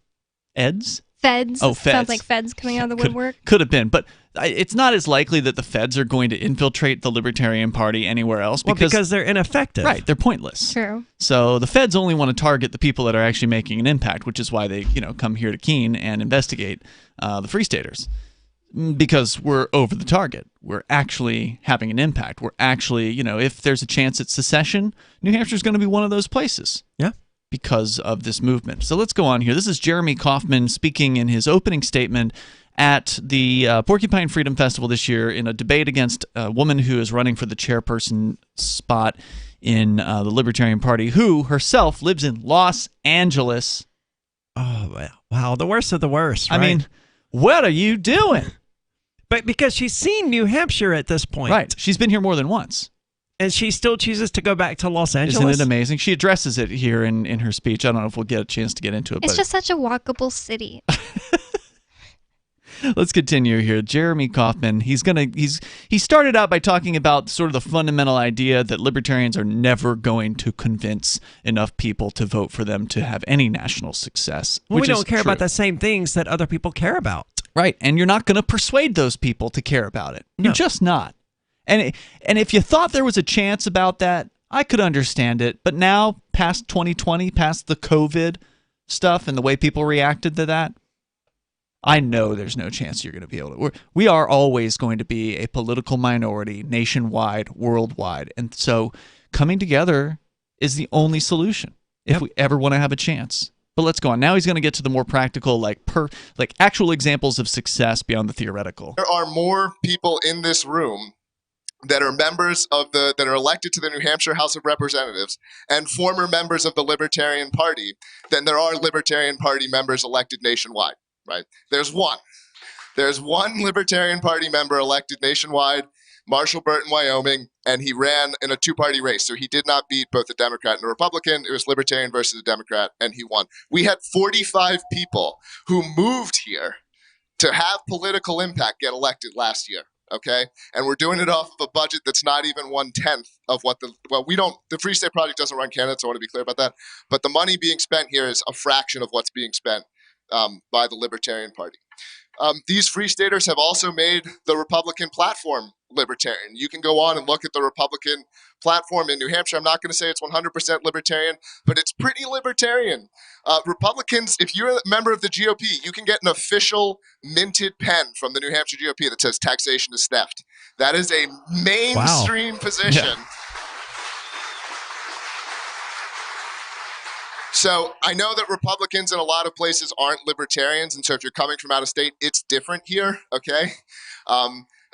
Eds? Feds. Oh, feds. Sounds like feds coming out of the woodwork. Could have been. But it's not as likely that the feds are going to infiltrate the Libertarian Party anywhere else because they're ineffective. Right, they're pointless. True. So the feds only want to target the people that are actually making an impact, which is why they, come here to Keene and investigate the Free Staters. Because we're over the target. We're actually having an impact. We're actually, if there's a chance at secession, New Hampshire's going to be one of those places. Yeah. Because of this movement. So let's go on here. This is Jeremy Kauffman speaking in his opening statement at the Porcupine Freedom Festival this year in a debate against a woman who is running for the chairperson spot in the Libertarian Party, who herself lives in Los Angeles. Oh, wow. The worst of the worst, right? I mean, what are you doing? But because she's seen New Hampshire at this point. Right. She's been here more than once. And she still chooses to go back to Los Angeles? Isn't it amazing? She addresses it here in her speech. I don't know if we'll get a chance to get into it. It's just such a walkable city. Let's continue here. Jeremy Kauffman, he started out by talking about sort of the fundamental idea that libertarians are never going to convince enough people to vote for them to have any national success. Well, we which don't care about the same things that other people care about. Right, and you're not going to persuade those people to care about it. You're just not. And if you thought there was a chance about that, I could understand it. But now, past 2020, past the COVID stuff and the way people reacted to that, I know there's no chance you're going to be able to. We are always going to be a political minority, nationwide, worldwide. And so coming together is the only solution if we ever want to have a chance. But let's go on. Now he's going to get to the more practical, like actual examples of success beyond the theoretical. There are more people in this room that are members of that are elected to the New Hampshire House of Representatives and former members of the Libertarian Party than there are Libertarian Party members elected nationwide, right? There's one Libertarian Party member elected nationwide, Marshall Burton, Wyoming, and he ran in a two-party race. So he did not beat both a Democrat and a Republican. It was Libertarian versus a Democrat, and he won. We had 45 people who moved here to have political impact get elected last year. Okay, and we're doing it off of a budget that's not even 1/10 of what the Free State Project doesn't run candidates, so I want to be clear about that. But the money being spent here is a fraction of what's being spent by the Libertarian Party. These Free Staters have also made the Republican platform libertarian. You can go on and look at the Republican platform in New Hampshire. I'm not going to say it's 100% libertarian, but it's pretty libertarian. Republicans, if you're a member of the GOP, you can get an official minted pen from the New Hampshire GOP that says taxation is theft. That is a mainstream position. Yeah. So I know that Republicans in a lot of places aren't libertarians, and so if you're coming from out of state, it's different here, okay?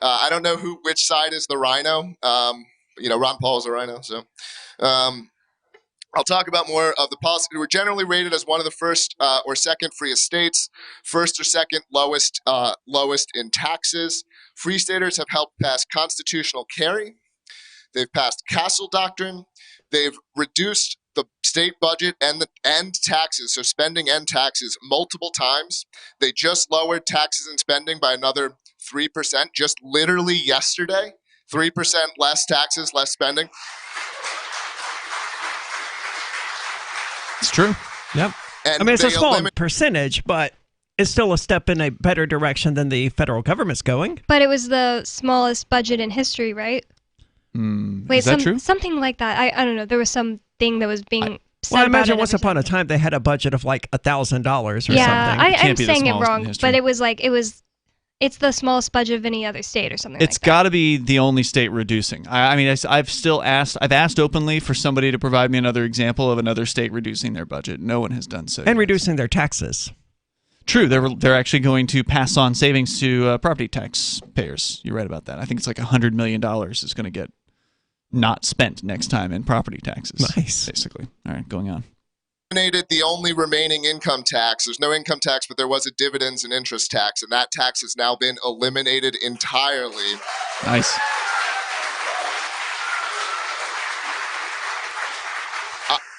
I don't know which side is the rhino. Ron Paul is a rhino, so I'll talk about more of the policy. We're generally rated as one of the first or second freest states, first or second lowest in taxes. Free Staters have helped pass constitutional carry. They've passed Castle Doctrine. They've reduced the state budget and taxes, so spending and taxes, multiple times. They just lowered taxes and spending by another 3%, just literally yesterday. 3% less taxes, less spending. It's true. Yep. And I mean, it's a small percentage, but it's still a step in a better direction than the federal government's going. But it was the smallest budget in history, right? Wait, is that true? Something like that. I don't know. There was something that was being said. Well, I about imagine it once upon a time they had a budget of like $1,000 or something. I'm saying it wrong, but it's the smallest budget of any other state or something. It's got to be the only state reducing. I've asked openly for somebody to provide me another example of another state reducing their budget. No one has done so. And reducing their taxes. True, they're actually going to pass on savings to property tax payers. You're right about that. I think it's like $100 million is going to get not spent next time in property taxes. Nice. Basically. All right, going on. Eliminated the only remaining income tax. There's no income tax, but there was a dividends and interest tax, and that tax has now been eliminated entirely. Nice.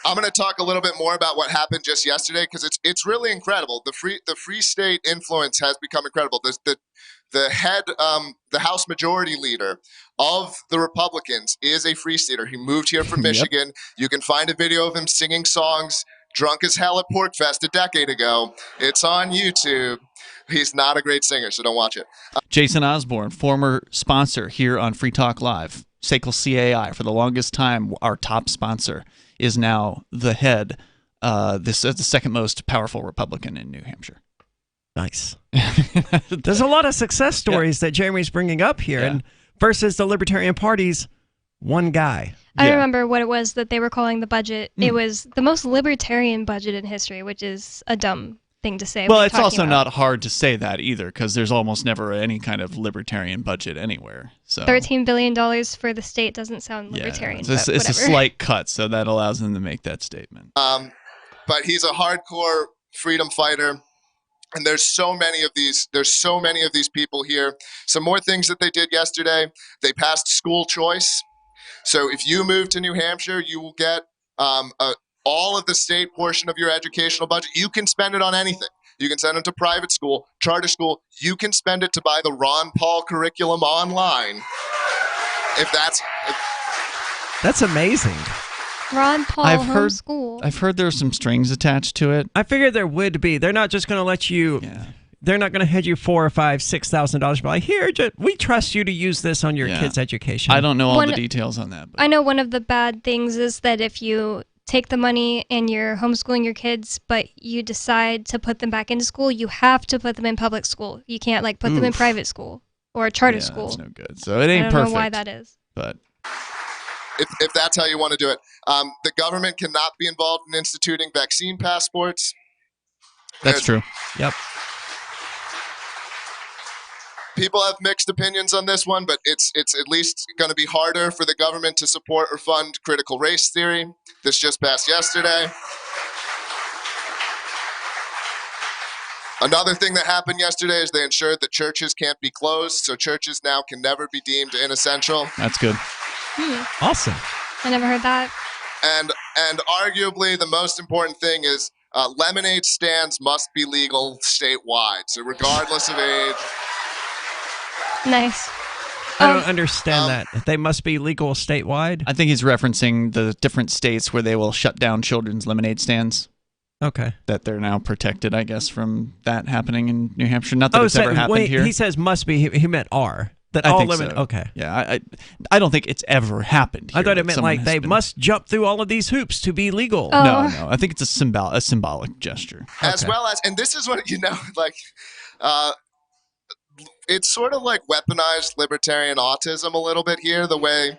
I'm going to talk a little bit more about what happened just yesterday because it's really incredible. The Free State influence has become incredible. The head, the House Majority Leader of the Republicans is a Free Stater. He moved here from Michigan. Yep. You can find a video of him singing songs drunk as hell at Pork Fest a decade ago. It's on YouTube. He's not a great singer, so don't watch it. Jason Osborne, former sponsor here on Free Talk Live, SACL CAI, for the longest time, our top sponsor, is now the head. This is the second most powerful Republican in New Hampshire. Nice. There's a lot of success stories that Jeremy's bringing up here, and versus the Libertarian Party's one guy. I remember what it was that they were calling the budget. It was the most libertarian budget in history, which is a dumb thing to say. Well, it's also not hard to say that either, because there's almost never any kind of libertarian budget anywhere. So $13 billion for the state doesn't sound libertarian. It's a slight cut, so that allows them to make that statement. But he's a hardcore freedom fighter. And there's so many of these people here. Some more things that they did yesterday. They passed school choice. So if you move to New Hampshire, you will get all of the state portion of your educational budget. You can spend it on anything. You can send it to private school, charter school. You can spend it to buy the Ron Paul curriculum online. That's amazing. Ron Paul homeschool. I've heard there are some strings attached to it. I figured there would be. They're not just going to let you. Yeah. They're not going to head you $4,000 or $5,000, $6,000. Like, here, we trust you to use this on your kids' education. I don't know all the details on that. But. I know one of the bad things is that if you take the money and you're homeschooling your kids, but you decide to put them back into school, you have to put them in public school. You can't put them in private school or charter school. That's no good. So it ain't perfect. I don't know why that is. But if that's how you want to do it. The government cannot be involved in instituting vaccine passports. That's true. Yep. People have mixed opinions on this one, but it's at least going to be harder for the government to support or fund critical race theory. This just passed yesterday. Another thing that happened yesterday is they ensured that churches can't be closed, so churches now can never be deemed inessential. That's good. Awesome. I never heard that. And arguably the most important thing is lemonade stands must be legal statewide, so regardless of age. Nice. I don't understand that. They must be legal statewide? I think he's referencing the different states where they will shut down children's lemonade stands. Okay. That they're now protected, I guess, from that happening in New Hampshire. Not that it's ever happened here. He says must be. He meant are. That I all think lemonade. so. Okay. Yeah, I don't think it's ever happened here. I thought it meant like they must jump through all of these hoops to be legal. Oh. No. I think it's a symbolic gesture. As well as, and this is what, it's sort of like weaponized libertarian autism a little bit here, the way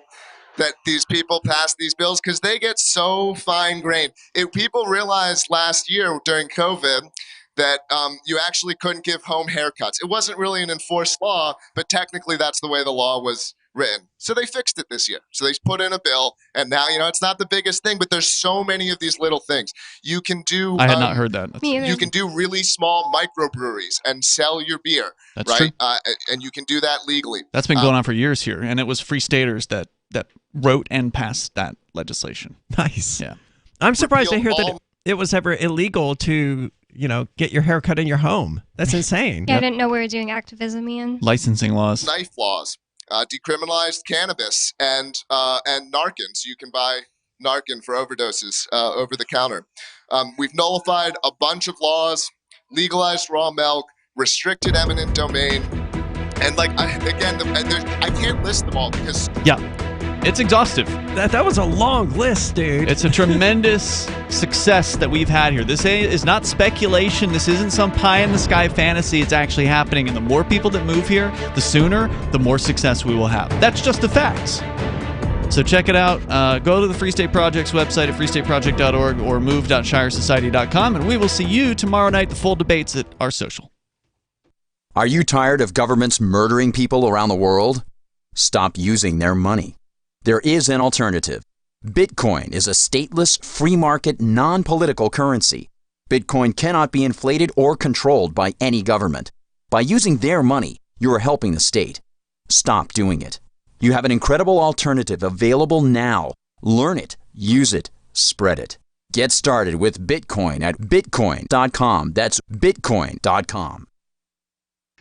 that these people pass these bills, because they get so fine-grained. People realized last year during COVID that you actually couldn't give home haircuts. It wasn't really an enforced law, but technically that's the way the law was written. So they fixed it this year. So they put in a bill, and now, it's not the biggest thing, but there's so many of these little things. You can do... I had not heard that. You can do really small microbreweries and sell your beer, That's right? true. And you can do that legally. That's been going on for years here, and it was free staters that wrote and passed that legislation. Nice. Yeah. I'm surprised to hear that it was ever illegal to... get your hair cut in your home. That's insane. Yeah, I didn't know we were doing activism, Ian. Licensing laws. Knife laws. Decriminalized cannabis and Narcan. So you can buy Narcan for overdoses over the counter. We've nullified a bunch of laws, legalized raw milk, restricted eminent domain. And I can't list them all because... Yeah. It's exhaustive. That was a long list, dude. It's a tremendous success that we've had here. This is not speculation. This isn't some pie-in-the-sky fantasy. It's actually happening. And the more people that move here, the sooner, the more success we will have. That's just the facts. So check it out. Go to the Free State Project's website at freestateproject.org or move.shiresociety.com, and we will see you tomorrow night, the full debates at our social. Are you tired of governments murdering people around the world? Stop using their money. There is an alternative. Bitcoin is a stateless, free market, non-political currency. Bitcoin cannot be inflated or controlled by any government. By using their money, you are helping the state. Stop doing it. You have an incredible alternative available now. Learn it, use it, spread it. Get started with Bitcoin at bitcoin.com. That's bitcoin.com.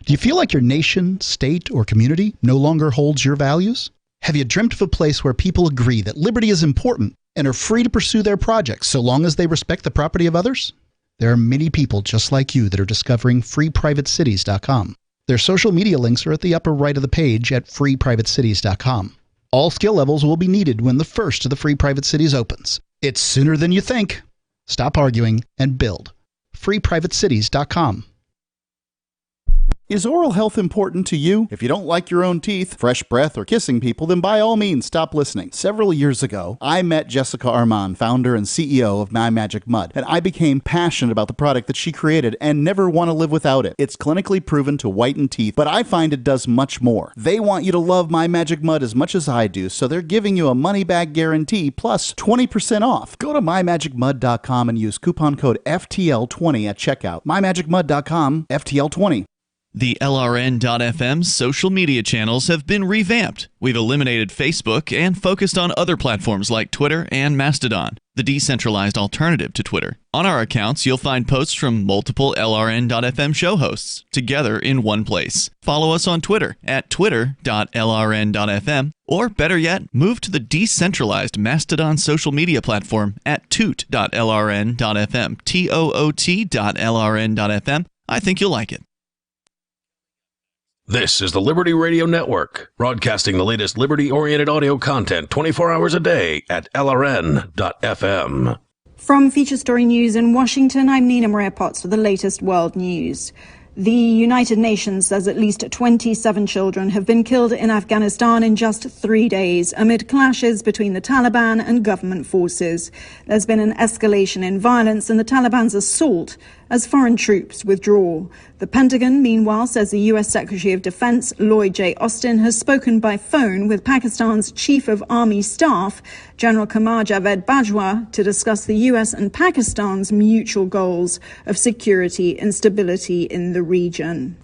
Do you feel like your nation, state, or community no longer holds your values? Have you dreamt of a place where people agree that liberty is important and are free to pursue their projects so long as they respect the property of others? There are many people just like you that are discovering freeprivatecities.com. Their social media links are at the upper right of the page at freeprivatecities.com. All skill levels will be needed when the first of the Free Private Cities opens. It's sooner than you think. Stop arguing and build. freeprivatecities.com. Is oral health important to you? If you don't like your own teeth, fresh breath, or kissing people, then by all means stop listening. Several years ago, I met Jessica Armand, founder and CEO of My Magic Mud, and I became passionate about the product that she created and never want to live without it. It's clinically proven to whiten teeth, but I find it does much more. They want you to love My Magic Mud as much as I do, so they're giving you a money-back guarantee plus 20% off. Go to mymagicmud.com and use coupon code FTL20 at checkout. mymagicmud.com, FTL20. The LRN.FM social media channels have been revamped. We've eliminated Facebook and focused on other platforms like Twitter and Mastodon, the decentralized alternative to Twitter. On our accounts, you'll find posts from multiple LRN.FM show hosts together in one place. Follow us on Twitter at twitter.lrn.fm, or better yet, move to the decentralized Mastodon social media platform at toot.lrn.fm, toot.lrn.fm. I think you'll like it. This is the Liberty Radio Network, broadcasting the latest liberty-oriented audio content 24 hours a day at LRN.FM. From Feature Story News in Washington, I'm Nina Maria Potts with the latest world news. The United Nations says at least 27 children have been killed in Afghanistan in just 3 days amid clashes between the Taliban and government forces. There's been an escalation in violence and the Taliban's assault as foreign troops withdraw. The Pentagon, meanwhile, says the U.S. Secretary of Defense Lloyd J. Austin has spoken by phone with Pakistan's Chief of Army Staff, General Qamar Javed Bajwa, to discuss the U.S. and Pakistan's mutual goals of security and stability in the region.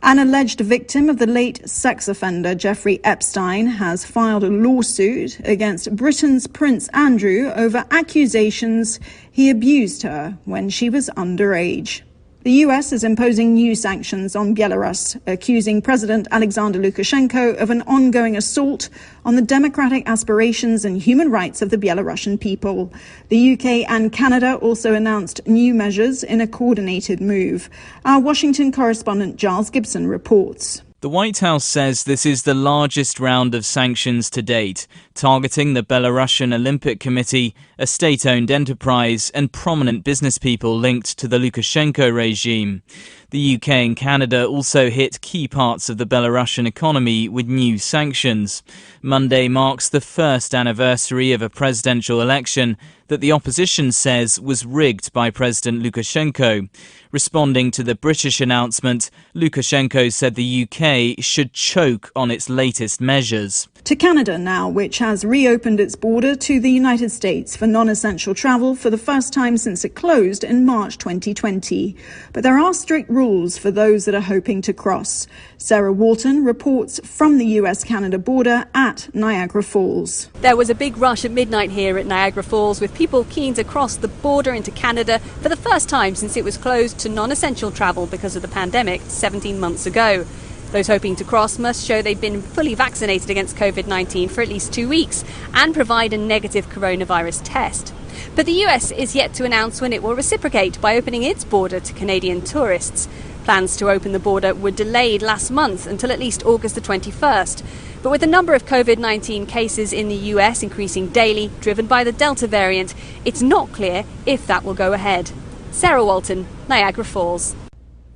An alleged victim of the late sex offender Jeffrey Epstein has filed a lawsuit against Britain's Prince Andrew over accusations he abused her when she was underage. The U.S. is imposing new sanctions on Belarus, accusing President Alexander Lukashenko of an ongoing assault on the democratic aspirations and human rights of the Belarusian people. The UK and Canada also announced new measures in a coordinated move. Our Washington correspondent Giles Gibson reports. The White House says this is the largest round of sanctions to date, targeting the Belarusian Olympic Committee, a state-owned enterprise, and prominent business people linked to the Lukashenko regime. The UK and Canada also hit key parts of the Belarusian economy with new sanctions. Monday marks the first anniversary of a presidential election that the opposition says was rigged by President Lukashenko. Responding to the British announcement, Lukashenko said the UK should choke on its latest measures. To Canada now, which has reopened its border to the United States for non-essential travel for the first time since it closed in March 2020. But there are strict rules for those that are hoping to cross. Sarah Walton reports from the US-Canada border at Niagara Falls. There was a big rush at midnight here at Niagara Falls with people keen to cross the border into Canada for the first time since it was closed to non-essential travel because of the pandemic 17 months ago. Those hoping to cross must show they've been fully vaccinated against COVID-19 for at least 2 weeks and provide a negative coronavirus test. But the US is yet to announce when it will reciprocate by opening its border to Canadian tourists. Plans to open the border were delayed last month until at least August the 21st. But with the number of COVID-19 cases in the US increasing daily, driven by the Delta variant, it's not clear if that will go ahead. Sarah Walton, Niagara Falls.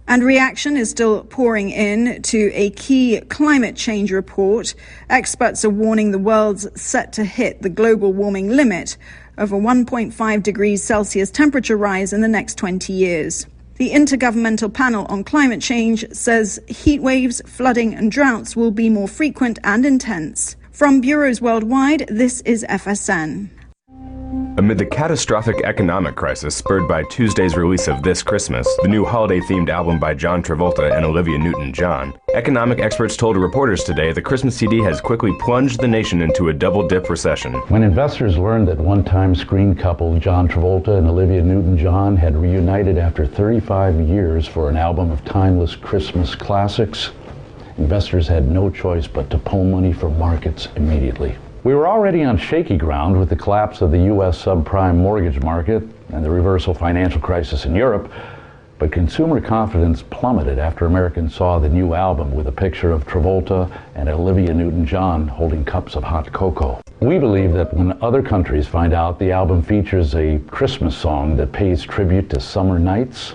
And reaction is still pouring in to a key climate change report. Experts are warning the world's set to hit the global warming limit of a 1.5 degrees Celsius temperature rise in the next 20 years. The Intergovernmental Panel on Climate Change says heat waves, flooding and droughts will be more frequent and intense. From bureaus worldwide, this is FSN. Amid the catastrophic economic crisis spurred by Tuesday's release of This Christmas, the new holiday-themed album by John Travolta and Olivia Newton-John, economic experts told reporters today the Christmas CD has quickly plunged the nation into a double-dip recession. When investors learned that one-time screen couple John Travolta and Olivia Newton-John had reunited after 35 years for an album of timeless Christmas classics, investors had no choice but to pull money from markets immediately. We were already on shaky ground with the collapse of the U.S. subprime mortgage market and the reversal financial crisis in Europe, but consumer confidence plummeted after Americans saw the new album with a picture of Travolta and Olivia Newton-John holding cups of hot cocoa. We believe that when other countries find out the album features a Christmas song that pays tribute to summer nights,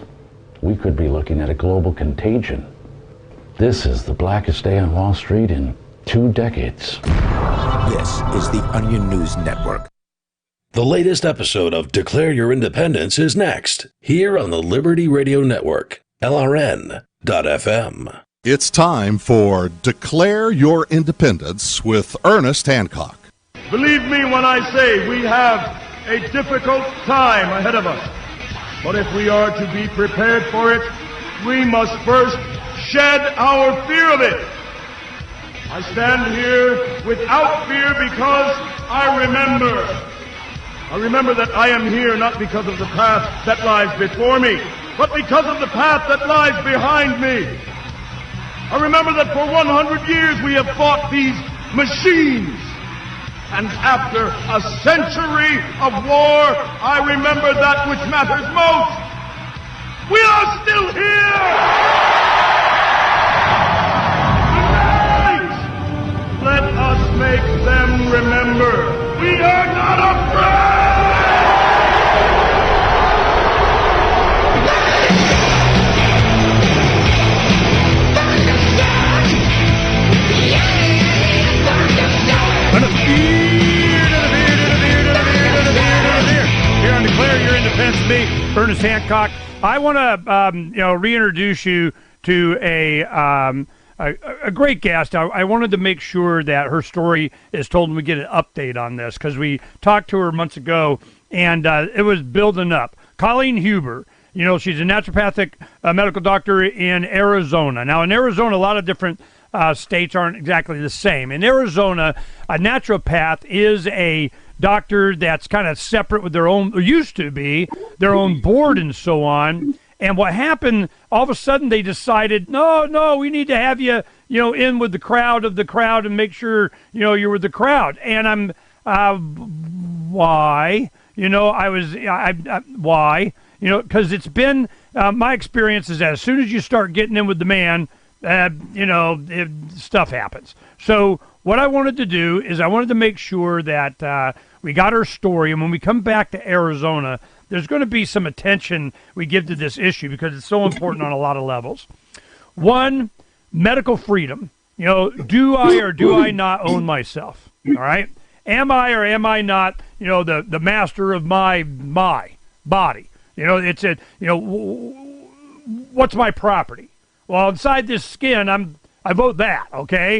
we could be looking at a global contagion. This is the blackest day on Wall Street in 2 decades. This is the Onion News Network. The latest episode of Declare Your Independence is next, here on the Liberty Radio Network, LRN.FM. It's time for Declare Your Independence with Ernest Hancock. Believe me when I say we have a difficult time ahead of us. But if we are to be prepared for it, we must first shed our fear of it. I stand here without fear because I remember that I am here not because of the path that lies before me, but because of the path that lies behind me. I remember that for 100 years we have fought these machines. And after a century of war, I remember that which matters most. We are still here! Tonight, let us make them remember we are not afraid! Here on Declare Your Independence, me, Ernest Hancock. I want to, reintroduce you to a great guest. I wanted to make sure that her story is told and we get an update on this because we talked to her months ago and it was building up. Colleen Huber, she's a naturopathic medical doctor in Arizona. Now, in Arizona, a lot of different states aren't exactly the same. In Arizona, a naturopath is a doctor that's kind of separate with their own, or used to be, their own board and so on. And what happened, all of a sudden they decided, no, we need to have you, in with the crowd and make sure, you're with the crowd. And I'm, why? Why? Because it's been, my experience is that as soon as you start getting in with the man, stuff happens. So what I wanted to do is I wanted to make sure that we got her story, and when we come back to Arizona, there's going to be some attention we give to this issue because it's so important on a lot of levels. One, medical freedom. Do I or do I not own myself? All right? Am I or am I not, the master of my body? What's my property? Well, inside this skin, I vote that, okay?